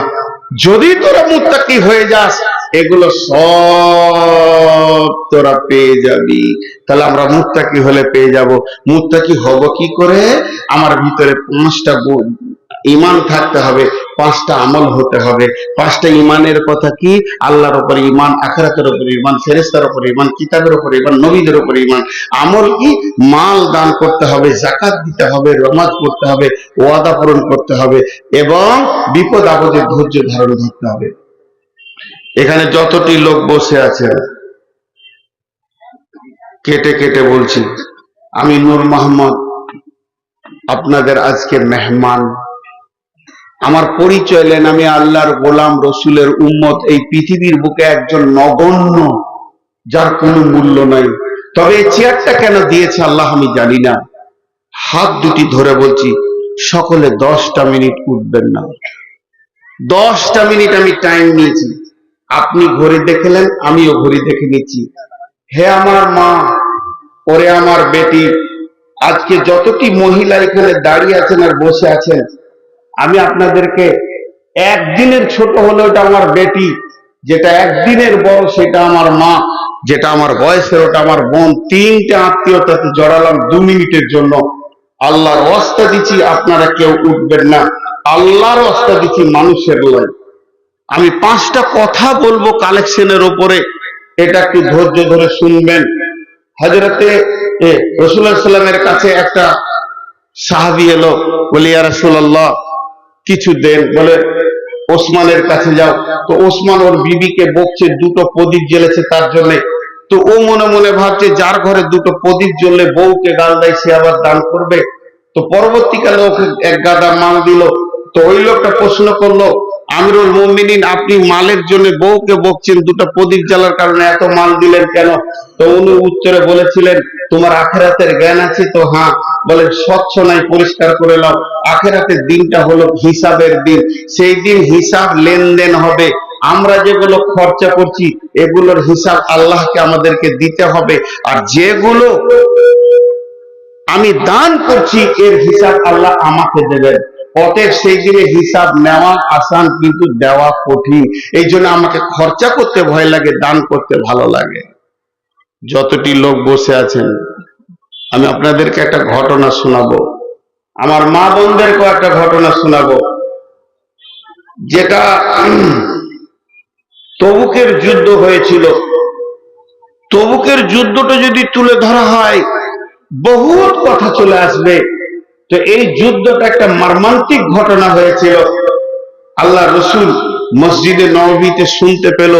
যদি তোরা মুত্তাকি হয়ে যাস, এগুলো সব তোরা পেয়ে যাবি। তাহলে আমরা মুত্তাকি হলে পেয়ে যাব। মুত্তাকি হব কি করে? আমার ভিতরে 5টা ইমান থাকতে হবে, 5টা আমল হতে হবে। 5টা ইমানের কথা কি? আল্লাহর উপর ইমান, আখিরাতের উপর ইমান, ফেরেশতার উপর ইমান, কিতাবের উপর ইমান, নবীদের উপর ইমান। আমল কি? মাল দান করতে হবে, যাকাত দিতে হবে, নামাজ পড়তে হবে, ওয়াদা পূরণ করতে হবে এবং বিপদ আপদে ধৈর্য ধারণ করতে হবে। এখানে যতটি লোক বসে আছে, কেটে কেটে বলছি, আমি নূর মোহাম্মদ আপনাদের আজকে মেহমান। আমার পরিচয় নেন, আমি আল্লাহর গোলাম, রসুলের উম্মত, এই পৃথিবীর বুকে একজন নগণ্য, যার কোনো মূল্য নাই। তবে এই চেয়ারটা কেন দিয়েছে আল্লাহ আমি জানি না। হাত দুটি ধরে বলছি, সকলে 10টা মিনিট উঠবেন না। 10টা মিনিট আমি টাইম নিয়েছি। আপনি ঘড়ি দেখলেন, আমিও ঘড়ি দেখে নিচ্ছি। হে আমার মা, ওরে আমার বেটি, আজকে যতটি মহিলা এখানে দাঁড়িয়ে আছেন আর বসে আছেন, আমি আপনাদেরকে একদিনের ছোট হলে ওটা আমার বেটি, যেটা একদিনের বড় সেটা আমার মা, যেটা আমার বয়সের ওটা আমার বোন। 3টে আত্মীয়তাতে জড়ালাম 2 মিনিটের জন্য। আল্লাহর ওয়াস্তা দিচ্ছি, আপনারা কেউ উঠবেন না। আল্লাহর ওয়াস্তা দিচ্ছি, মানুষের নয়। আমি 5টা কথা বলবো কালেকশনের ওপরে, এটা একটু ধৈর্য ধরে শুনবেন। হযরতে রাসূলুল্লাহ সাল্লাল্লাহু আলাইহি ওয়াসাল্লামের কাছে একটা সাহাবী এলো, বলে ইয়া রাসূলুল্লাহ কিছু দেন। বলে ওসমানের কাছে যাও। তো ওসমান ওর বিবিকে বকছে, 2টো প্রদীপ জ্বেলেছে তার জন্য। তো ও মনে মনে ভাবছে, যার ঘরে 2টো প্রদীপ জ্বললে বউকে গাল দেয়, সে আবার দান করবে। তো পরবর্তীকালে ওকে এক গাদা মাল দিল। তো ওই লোকটা প্রশ্ন করলো, আমিরুল মুমিনিন, আপনি মালের জন্য বউকে বকছেন, 2টা প্রদীপ জ্বালার কারণে এত মাল দিলেন কেন? তো উনি উত্তরে বলেছিলেন, তোমার আখিরাতের জ্ঞান আছে তো? হ্যাঁ। বলে স্বচ্ছ নাই, পরিষ্কার করে নাও। আখিরাতের দিনটা হলো হিসাবের দিন। সেই দিন হিসাব লেনদেন হবে। আমরা যেগুলো খরচা করছি এগুলোর হিসাব আল্লাহকে আমাদেরকে দিতে হবে। আর যেগুলো আমি দান করছি এর হিসাব আল্লাহ আমাকে দেবেন। অতএব সেই দিনে হিসাব নেওয়া আসান, কিন্তু দেওয়া কঠিন। এই জন্য আমাকে খরচা করতে ভয় লাগে, দান করতে ভালো লাগে। যতটি লোক বসে আছেন, আমি আপনাদেরকে একটা ঘটনা শোনাবো, আমার মা বোনদেরকেও একটা ঘটনা শোনাবো, যেটা তবুকের যুদ্ধ হয়েছিল। তবুকের যুদ্ধটা যদি তুলে ধরা হয় বহুত কথা চলে আসবে। তো এই যুদ্ধটা একটা মর্মান্তিক ঘটনা হয়েছিল। আল্লাহ রসুল মসজিদে নববীতে শুনতে পেল,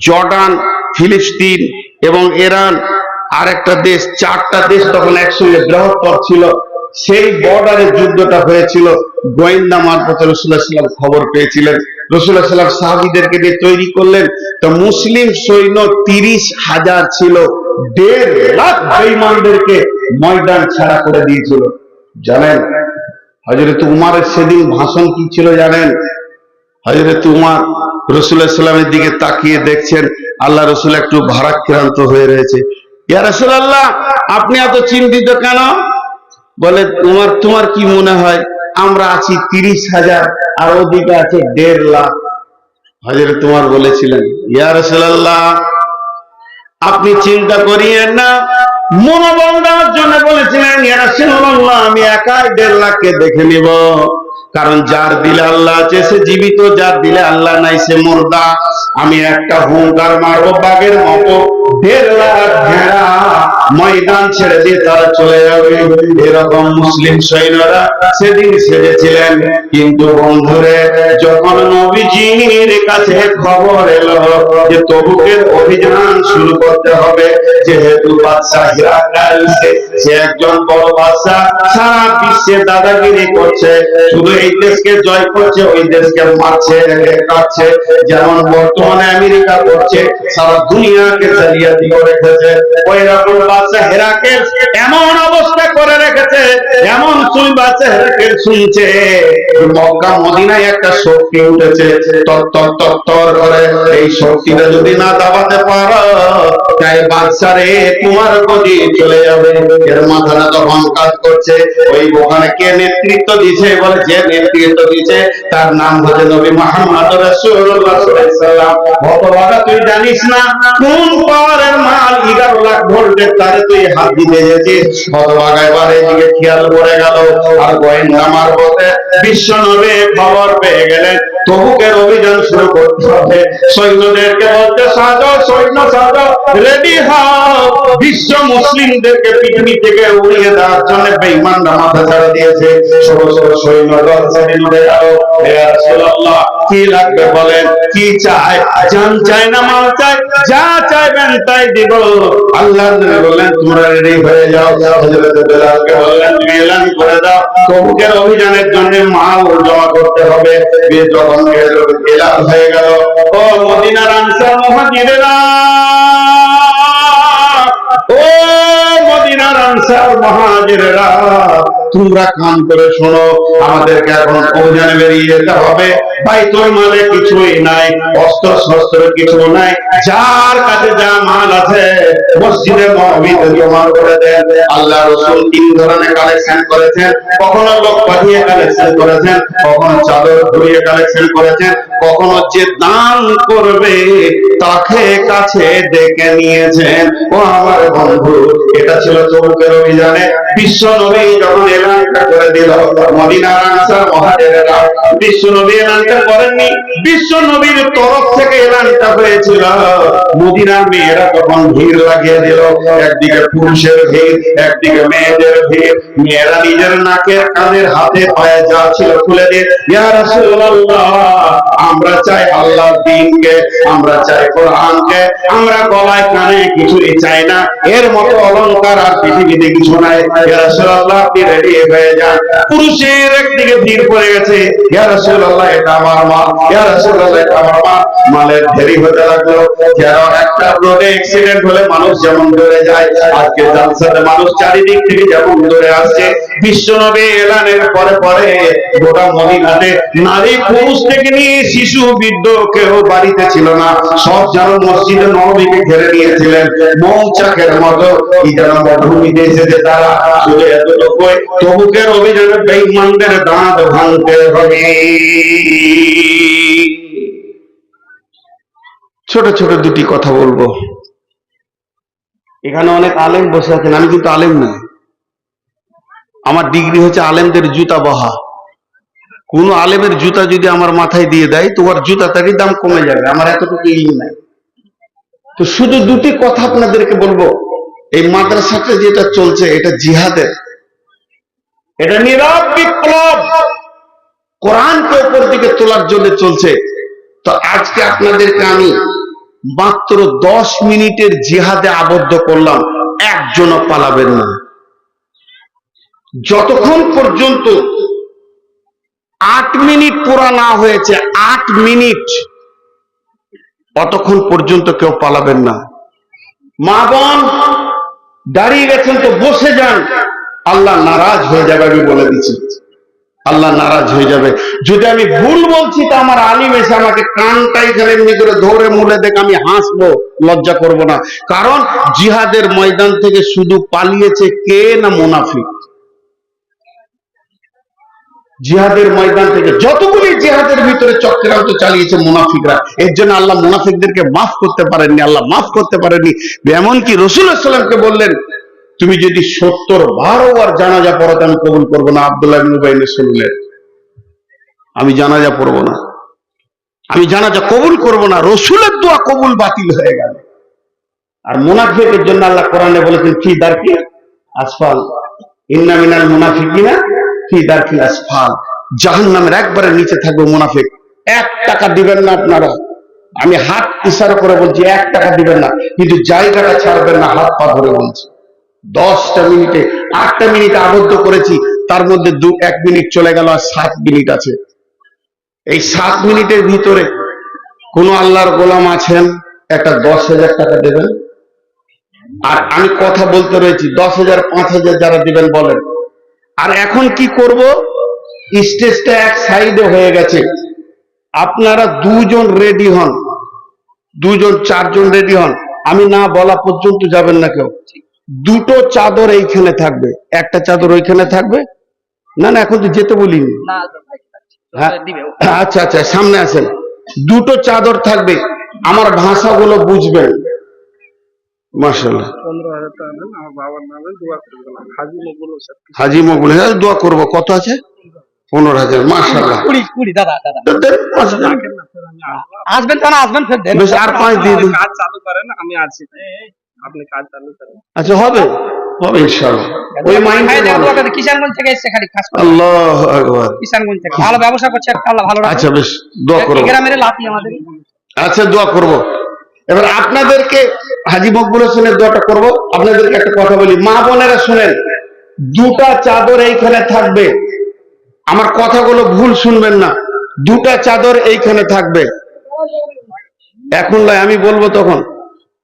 জর্ডান, ফিলিস্তিন এবং ইরান আর একটা দেশ, 4টা দেশ তখন একসঙ্গে বৃহত্তর ছিল। সেই বর্ডারে যুদ্ধটা হয়েছিল। গোয়েন্দা মারফত রাসূলুল্লাহ সাল্লাল্লাহু আলাইহি ওয়াসাল্লাম খবর পেয়েছিলেন। রাসূলুল্লাহ সাল্লাল্লাহু আলাইহি ওয়াসাল্লাম সাহাবীদেরকে দিয়ে তৈরি করলেন। তো মুসলিম সৈন্য 30,000 ছিল, 1.5 লাখ বেঈমানদেরকে ময়দান ছাড়া করে দিয়েছিল। জানেন হযরত উমারের সেদিন ভাষণ কি ছিল জানেন? হযরত উমার রাসূলুল্লাহ সাল্লাল্লাহু আলাইহি ওয়াসাল্লামের দিকে তাকিয়ে দেখছেন আল্লাহ রাসূল একটু ভারাক্রান্ত হয়ে রয়েছে। ইয়া রাসূলুল্লাহ, আপনি এত চিন্তিত কেন? বলে, তোমার কি মনে হয় আমরা আছি 30,000 আর ওদিকে আছে 1.5 লাখ? হযরত উমার বলেছিলেন, ইয়া রাসূলুল্লাহ আপনি চিন্তা করিয়েন না। মনোবল দেওয়ার জন্য বলেছিলেন, ইয়া রাসূলুল্লাহ আমি একাই 1.5 লাখকে দেখে নিব। কারণ যার দিলে আল্লাহ আছে সে জীবিত, যার দিলে আল্লাহ নাই সে মুর্দা। আমি একটা হুঙ্কার মারবো বাঘের মতো, 1.5 লাখ ভেড়া ময়দান ছেড়ে দিয়ে তারা চলে যাবে। এরকম মুসলিম সৈন্যরা সেদিন সেজেছিলেন। কিন্তু বন্ধুরে, যখন নবীজির কাছে খবর এলো যে তবুকের অভিযান শুরু করতে হবে, যেহেতু বাদশাহ হিরাক্কাল সে একজন বড় বাদশাহ, সারা বিশ্বে দাদাগিরি করছে, শুধু এই দেশকে জয় করছে, ওই দেশকে মারছে, কাটছে, যেমন বর্তমানে আমেরিকা করছে, সারা দুনিয়াকে জালিয়াতি করে রেখেছে। ওই রকম বাদশাহ হিরাক্কাল এমন অবস্থা করে রেখেছে, এমন বাদশাহ হিরাক্কাল শুনছে মক্কা মদিনায় একটা শক্তি উঠেছে, তর করে। এই শক্তিটা যদি না দাবাতে পারো, তাই বাদশা রে তোমার গদি চলে যাবে। এর মাথাটা তখন কাজ করছে। ওই ওখানে কে নেতৃত্ব দিছে? বলে যে নেতৃত্ব দিয়েছে, তার নাম হচ্ছে নবী মুহাম্মদ রাসূলুল্লাহ সাল্লাল্লাহু আলাইহি ওয়াসাল্লাম। হতভাগা, তুই জানিস না কোন পাওয়ারের মাল 11 লাখ ভোল্টের তারে তুই হাত দিতে গেছিস। হতভাগা এবার এদিকে খেয়াল করে গেল, আর গোয়েন্দা মারফতে বিশ্ব নবী খবর পেয়ে গেলেন তবুকের অভিযান শুরু করতে হবে। সৈন্যদেরকে বলতে, সাজো সৈন্য সাজো, রেডি হও। বিশ্ব মুসলিমদেরকে পৃথিবী থেকে উড়িয়ে দেওয়ার জন্য বেঈমানরা মাথা ছাড়া দিয়েছে। সমস্ত সৈন্য দল সেদিন উঠে গেল। হে রাসূলুল্লাহ, কি লাগবে বলেন, কি চাই? জান চাই না মাল চাই? যা চাইবেন তাই দিব। আল্লাহর নবী বললেন, তোমরা রেডি হয়ে যাও। হযরত বেলালকে বললেন, তুমি এলান করে দাও তবুকের অভিযানের জন্য মাল জমা করতে হবে। যখন এলান হয়ে গেল, ও মদিনার আনসার মুহাজিরেরা, ও মদিনার আনসার মুহাজিরেরা, তোমরা কান করে শোনো, আমাদেরকে এখন অভিযানে বেরিয়ে যেতে হবে। বাইতুল মালে কিছুই নাই, অস্ত্র শস্ত্র কিছু নাই, যার কাছে যা মাল আছে মসজিদে নববীতে জমা করে দেন। আল্লাহ রাসূল 3 ধরনের কালেকশন করেছেন। কখনো লোক পাঠিয়ে কালেকশন করেছেন, কখনো চাদর ধরিয়ে কালেকশন করেছেন, কখনো যে দান করবে তাকে কাছে ডেকে নিয়েছেন। ও আমার বন্ধু, এটা ছিল তবুকের অভিযানে। বিশ্ব নবী যখন এলানটা করে দিল, মদিনার আনসার মুহাজিরেরা, বিশ্ব নবী এলানটা করেননি, বিশ্ব নবীর তরফ থেকে এলানটা হয়েছিল। মদিনার মেয়েরা তখন ভিড় লাগিয়ে দিল, একদিকে পুরুষের ভিড়, একদিকে মেয়েদের ভিড়। মেয়েরা নিজের নাকের কানের হাতে পায়ে যা ছিল খুলে দিয়ে, ইয়া রাসূলুল্লাহ, আমরা চাই আল্লাহর দ্বীনকে, আমরা চাই কোরআনকে, আমরা গলায় কানে কিছুই চাই না, এর মতো অলংকার আর পৃথিবীতে কিছু নাই। ইয়া রাসূলুল্লাহ, আপনি রেডি হয়ে যান। পুরুষের একদিকে ভিড় পড়ে গেছে, ইয়া রাসূলুল্লাহ, এটা আমার মাল, ইয়া রাসূলুল্লাহ, এটা আমার মাল। মালের দেরি হতে লাগলো। যেন একটা রোডে অ্যাক্সিডেন্ট হলে মানুষ যেমন দৌড়ে যায়, আজকে জালসাতে মানুষ চারিদিক থেকে যেমন দৌড়ে আসছে। বিশ্বনবী এলানের পরে পরে গোটা মদিনাতে নারী পুরুষ থেকে নিয়ে শিশু বৃদ্ধ কেউ বাড়িতে ছিল না, সব যেন মসজিদে নববীকে ঘিরে নিয়েছিলেন মৌচাকের মতো। কি যেন মরুভূমিতে এসেছে তারা। শুধু এতটুকুই, তবুকের অভিযানে বেঈমানদের দাঁত ভাঙতে হবে। ছোট ছোট দুটি কথা বলবো। এখানে অনেক আলেম বসে আছেন, আমি কিন্তু আলেম না। আমার ডিগ্রি হচ্ছে আলেমদের জুতা বহা। কোন আলেমের জুতা যদি আমার মাথায় দিয়ে দেয়, তোমার জুতাটারই দাম কমে যাবে। আমার এতটুকু ইলম নাই। তো শুধু দুটি কথা আপনাদেরকে বলবো। এই মাদ্রাসাতে যেটা চলছে, এটা জিহাদের, এটা নীরব বিপ্লব, কোরআনকে উপর দিকে তোলার জন্য চলছে। তো আজকে আপনাদেরকে আমি মাত্র 10 মিনিটের জিহাদে আবদ্ধ করলাম। একজনও পালাবেন না। যতক্ষণ পর্যন্ত 8 মিনিট পুরা না হয়েছে, 8 মিনিট, অতক্ষণ পর্যন্ত কেউ পালাবেন না। মা বোন দাঁড়িয়ে গেছেন তো বসে যান, আল্লাহ নারাজ হয়ে যাবে। আমি বলে দিচ্ছি, আল্লাহ নারাজ হয়ে যাবে। যদি আমি ভুল বলছি তা আমার আলিম এসে আমাকে কানটা এখানে এমনি করে ধরে মুলে দেখ, আমি হাসবো, লজ্জা করব না। কারণ জিহাদের ময়দান থেকে শুধু পালিয়েছে কে না মুনাফিক। জিহাদের ময়দান থেকে যতগুলি জিহাদের ভিতরে চক্রান্ত চালিয়েছে মুনাফিকরা। এর জন্য আল্লাহ মুনাফিকদেরকে মাফ করতে পারেননি, আল্লাহ মাফ করতে পারেননি। এমনকি রাসূলুল্লাহ সাল্লাল্লাহু আলাইহি ওয়াসাল্লামকে বললেন, তুমি যদি 70-12 বার জানাজা পড়ো আমি কবুল করবো না। আব্দুল্লাহ ইবনে উবাই শুনলেন, আমি জানাজা পড়বো না, আমি জানাজা কবুল করবো না। রাসূলের দোয়া কবুল বাতিল হয়ে গেল। আর মুনাফিকের জন্য আল্লাহ কোরআনে বলেছেন, ফি দারকিল আসফাল, ইন্না মিনাল মুনাফিকিনা ফি দারকিল আসফাল। জাহান্নামের একবারে নিচে থাকবে মুনাফিক। 1 টাকা দিবেন না আপনারা, আমি হাত ইশারা করে বলছি, 1 টাকা দিবেন না, কিন্তু জায়গাটা ছাড়বেন না, হাত পা ধরে বলছি। 10টা মিনিটে 8টা মিনিট আবদ্ধ করেছি, তার মধ্যে 1 মিনিট চলে গেল, আর 7 মিনিট আছে। এই 7 মিনিটের ভিতরে কোন আল্লাহর গোলাম আছেন, একটা 10,000 টাকা দেবেন। আর আমি কথা বলতে রয়েছি, 10,000 5,000 যারা দিবেন বলেন। আর এখন কি করব, স্টেজটা এক সাইডে হয়ে গেছে, আপনারা 2 জন রেডি হন, 2 জন 4 জন রেডি হন। আমি না বলা পর্যন্ত যাবেন না কেউ। 2টো চাদর এইখানে থাকবে, একটা চাদর ওইখানে থাকবে। না না, এখন তো যেতে বলিনি, হ্যাঁ, আচ্ছা আচ্ছা, সামনে আসেন। দুটো চাদর থাকবে, আমার ভাষাগুলো বুঝবেন। মাশাআল্লাহ। 15,000 টাকা দেন, আমার বাবার নামে দোয়া করে দিলাম। হাজি মকবুল হোসেন। হাজি মকবুল, হ্যাঁ দোয়া করবো। কত আছে? 15,000। মাশাআল্লাহ। 20 দাদা দাদা তো দেন, পাঁচশো দেন। রাখেন না, স্যার, আমি আসবো। আসবেন তো না আসবেন ফের দেন। বেশ, আর 5 দিয়ে দিন। কাজ চালু করেন, আমি আছি। আপনি কাজ চালু করেন। আচ্ছা, হবে হবে ইনশাআল্লাহ। ওই মাইন্ড। ভাই দেখো দোয়াটা কিষানগঞ্জ থেকে এসেছে, খালি কাজ করে। আল্লাহু আকবার। কিষানগঞ্জ থেকে ভালো ব্যবসা করছে, একটা আল্লাহ ভালো রাখুন। আচ্ছা বেশ, দোয়া করব। এই গ্রামের লাতি আমাদের। আচ্ছা, দোয়া করব। এবার আপনাদেরকে হাজী মকবুল হোসেনের দোয়াটা করব। আপনাদেরকে একটা কথা বলি, মা বোনেরা শুনেন, দুটা চাদর এইখানে থাকবে। আমার কথাগুলো ভুল শুনবেন না। দুটা চাদর এইখানে থাকবে। এখন নয়, আমি বলবো তখন।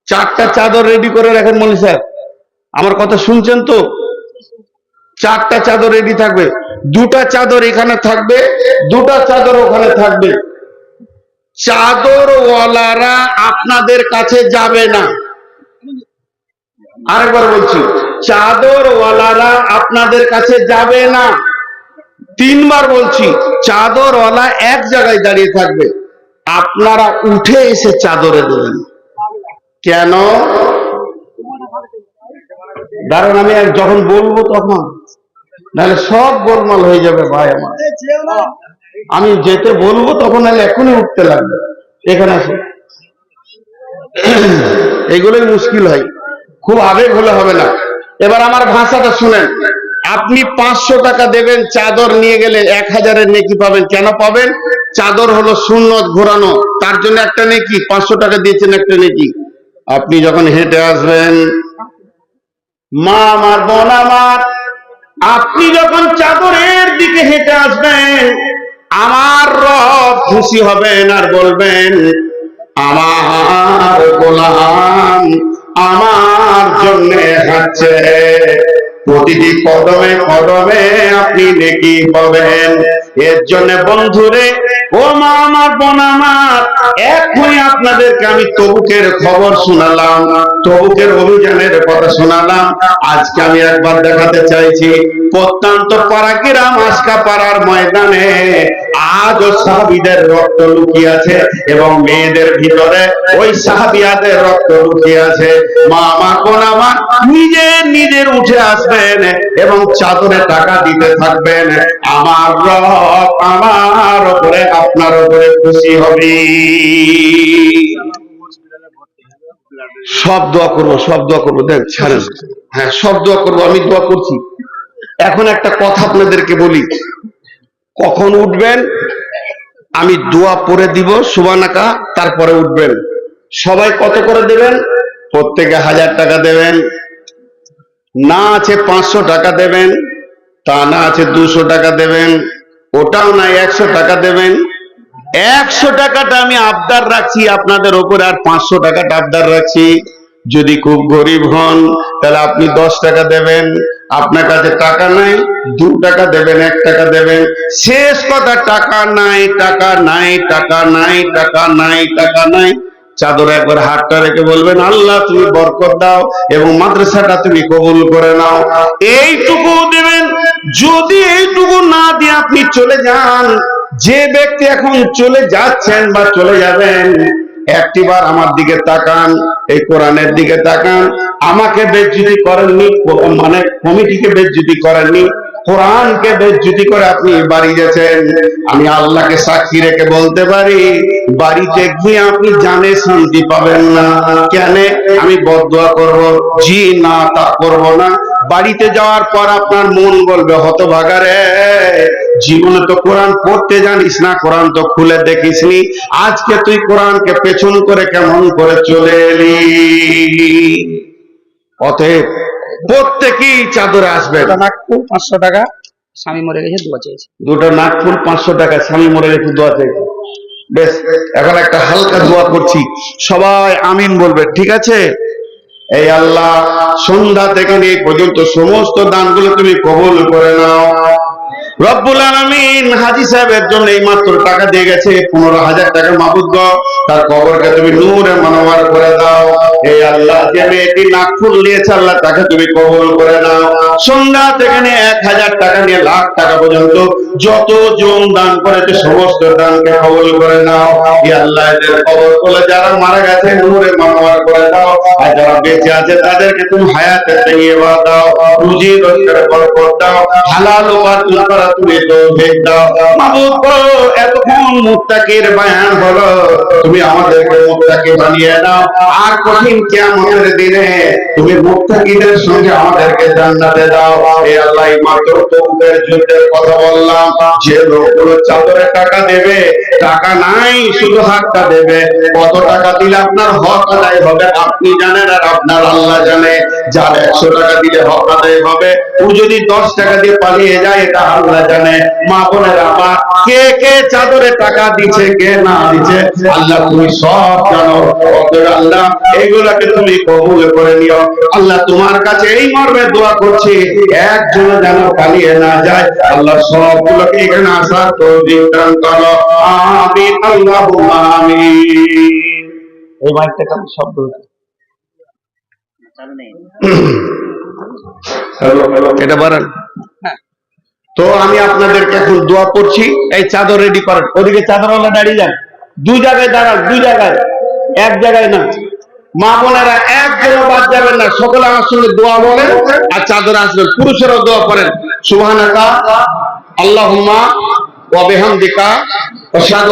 4টা চাদর রেডি করে রাখেন মনি সাহেব। আমার কথা শুনছেন তো? 4টা চাদর রেডি থাকবে। দুটা চাদর এখানে থাকবে, দুটা চাদর ওখানে থাকবে। চাদরওয়ালারা আপনাদের কাছে যাবে না। আরেকবার বলছি, চাদরওয়ালারা আপনাদের কাছে যাবে না। 3বার বলছি, চাদরওয়ালা এক জায়গায় দাঁড়িয়ে থাকবে, আপনারা উঠে এসে চাদরে দেবেন। কেন? কারণ আমি যখন বলবো তখন, নাহলে সব গোলমাল হয়ে যাবে ভাই আমার। আমি যেতে বলবো তখন নাহলে এখনই উঠতে লাগবে। এখানে আসে, এইগুলোই মুশকিল হয়, খুব আবেগ হলে হবে না। এবার আমার ভাষাটা শুনেন। আপনি 500 টাকা দেবেন, চাদর নিয়ে গেলে 1000-এর নেকি পাবেন। কেন পাবেন? চাদর হলো সুন্নত ঘোরানো, তার জন্য একটা নেকি। 500 টাকা দিয়েছেন, একটা নেকি। আপনি যখন হেঁটে আসবেন, মা আমার, বোন আমার, আপনি যখন চাদরের দিকে হেঁটে আসবেন, আমার রব খুশি হবেন আর বলবেন, আমার গোলাম আমার জন্য হাঁটছে, প্রতিটি কদমে কদমে আপনি নেকি পাবেন। এর জন্য বন্ধুরে, ও মা আমার, বোন আমার, এখনই আপনাদেরকে আমি তবুকের খবর শোনালাম, তবুকের অভিযানের কথা শোনালাম। আজকে আমি একবার দেখাতে চাইছি, প্রত্যন্ত পাড়াগ্রাম আজকা পাড়ার ময়দানে আজও সাহাবীদের রক্ত লুকিয়ে আছে, এবং মেয়েদের ভিতরে ওই সাহাবিয়াদের রক্ত লুকিয়ে আছে। মা আমার, বোন আমার, নিজের উঠে আসবেন এবং চাদরে টাকা দিতে থাকবেন। আমার রব আমার উপরে, আপনার উপরে খুশি হবে। সব দোয়া করবো, সব দোয়া করবো। দেখ ছাড়েন, হ্যাঁ সব দোয়া করবো, আমি দোয়া করছি। এখন একটা কথা আপনাদেরকে বলি, কখন উঠবেন আমি দোয়া পড়ে দিব সুবহানাকা, তারপরে উঠবেন। সবাই কত করে দেবেন? প্রত্যেকে 1000 টাকা দেবেন। না আছে 500 টাকা দেবেন, তা না আছে 200 টাকা দেবেন, ওটাও নাই 100 টাকা দেবেন। 100 টাকাটা আমি আবদার রাখছি আপনাদের উপরে, আর 500 টাকাটা আবদার রাখছি। যদি খুব গরিব হন তাহলে আপনি 10 টাকা দেবেন। আপনার কাছে টাকা নাই, 2 টাকা দেবেন, 1 টাকা দেবেন। শেষ কথা, টাকা নাই, টাকা নাই, টাকা নাই, টাকা নাই, টাকা নাই। চাদরে একবার হাতটা রেখে বলবেন, আল্লাহ তুমি বরকত দাও এবং মাদ্রাসাটা তুমি কবুল করে নাও। এইটুকু দেবেন। যদি এইটুকু না দিয়ে আপনি চলে যান, যে ব্যক্তি এখন চলে যাচ্ছেন বা চলে যাবেন, একটিবার আমার দিকে তাকান, এই কোরআনের দিকে তাকান। আমাকে বেজ্জতি করেননি, মানে কমিটিকে বেজ্জতি করেননি, কোরআনকে বেজ্জতি করে আপনি বাড়ি গেছেন। আমি আল্লাহকে সাক্ষী রেখে বলতে পারি, বাড়িতে গিয়ে আপনি জানে শান্তি পাবেন না। কেন? আমি বদদোয়া করব? জি না, তা করব না। বাড়িতে যাওয়ার পর আপনার মন বলবে, হতভাগারে, জীবনে তো কোরআন পড়তে জানিস না, কোরআন তো খুলে দেখিসনি, আজকে তুই কোরআনকে পেছন করে কেমন করে চলে এলি। অতএব প্রত্যেকেই চাদরে আসবে। নাগপুর 500 টাকা, স্বামী মরে গেছে, দোয়া চেয়েছে। দুটো নাগপুর 500 টাকা, স্বামী মরে গেছে, দোয়া চাইছে। বেশ, এখন একটা হালকা দোয়া করছি, সবাই আমিন বলবে, ঠিক আছে? এই আল্লাহ, সন্ধ্যা থেকে এই পর্যন্ত সমস্ত দানগুলো তুমি কবুল করে নাও। রব্বুল আলামিন হাজী সাহেবের জন্য এই মাত্র টাকা দিয়ে গেছে 15,000 টাকা। মাবুদ গো, তার কবরকে তুমি নূরে মনোয়ার করে দাও। হে আল্লাহ, যে মেয়েটি নাক ফুল দিয়েছে আল্লাহ তাকে তুমি কবুল করে নাও। সন্ধ্যা থেকে নিয়ে 1,000 টাকা নিয়ে লাখ টাকা পর্যন্ত যত জন দান করেছে সমস্ত দানকে কবুল করে নাও। হে আল্লাহ, এদের কবর করে যারা মারা গেছে নূরে মনোয়ার করে দাও, আর যারা বেঁচে আছে তাদেরকে তুমি হায়াতে তাইয়্যিবা দাও, রুজি রোজগারে বরকত দাও, হালাল উপার্জন করা তুমি তৌফিক দাও। মাবুদ গো, এতক্ষণ মুত্তাকির বয়ান হলো, তুমি আমাদেরকে মুত্তাকি বানিয়ে দাও। আর কঠিন কিয়ামতের দিনে তুমি মুত্তাকিদের সঙ্গে আমাদেরকে জান্নাতে দাও। হে আল্লাহ, এই মাত্র তবুকের যুদ্ধের কথা বললাম, যে লোকগুলো চাদরে টাকা দেবে, টাকা নাই শুধু হাতটা দেবে, কত টাকা দিলে আপনার হক আদায় হবে আপনি জানেন আর আপনার আল্লাহ জানে। যার 100 টাকা দিলে হক আদায় হবে, ও যদি 10 টাকা দিয়ে পালিয়ে যায় এটা আল্লাহ জানে। মা বোনেরা আমার, কে কে চাদরে টাকা দিচ্ছে কে না দিচ্ছে আল্লাহ তুমি সব জানো। অতএব আল্লাহ, এগুলাকে তুমি কবুল করে নিও। আল্লাহ, তোমার কাছে এই মর্মে দোয়া করছি, একজন যেন পালিয়ে না যায়। আল্লাহ, সবগুলোকে এখানে আসার তৌফিক দান করো। আমিন, আল্লাহুম্মা আমিন। এই মাইকটা কেমন শব্দ হচ্ছে? হ্যালো হ্যালো, এটা বাড়ান। হ্যাঁ, তো আমি আপনাদেরকে এখন দোয়া করছি, এই চাদর রেডি করেন। ওদিকে চাদরওয়ালা দাঁড়িয়ে যান, 2 জায়গায় দাঁড়ান, 2 জায়গায়, এক জায়গায় না। মা বোনেরা একজনও বাদ যাবেন না, সকলে আমার সঙ্গে দোয়া বলেন আর চাদর আসবেন। পুরুষেরাও দোয়া করেন। সুবহানাকা আল্লাহুম্মা ওয়া বিহামদিকা আশহাদু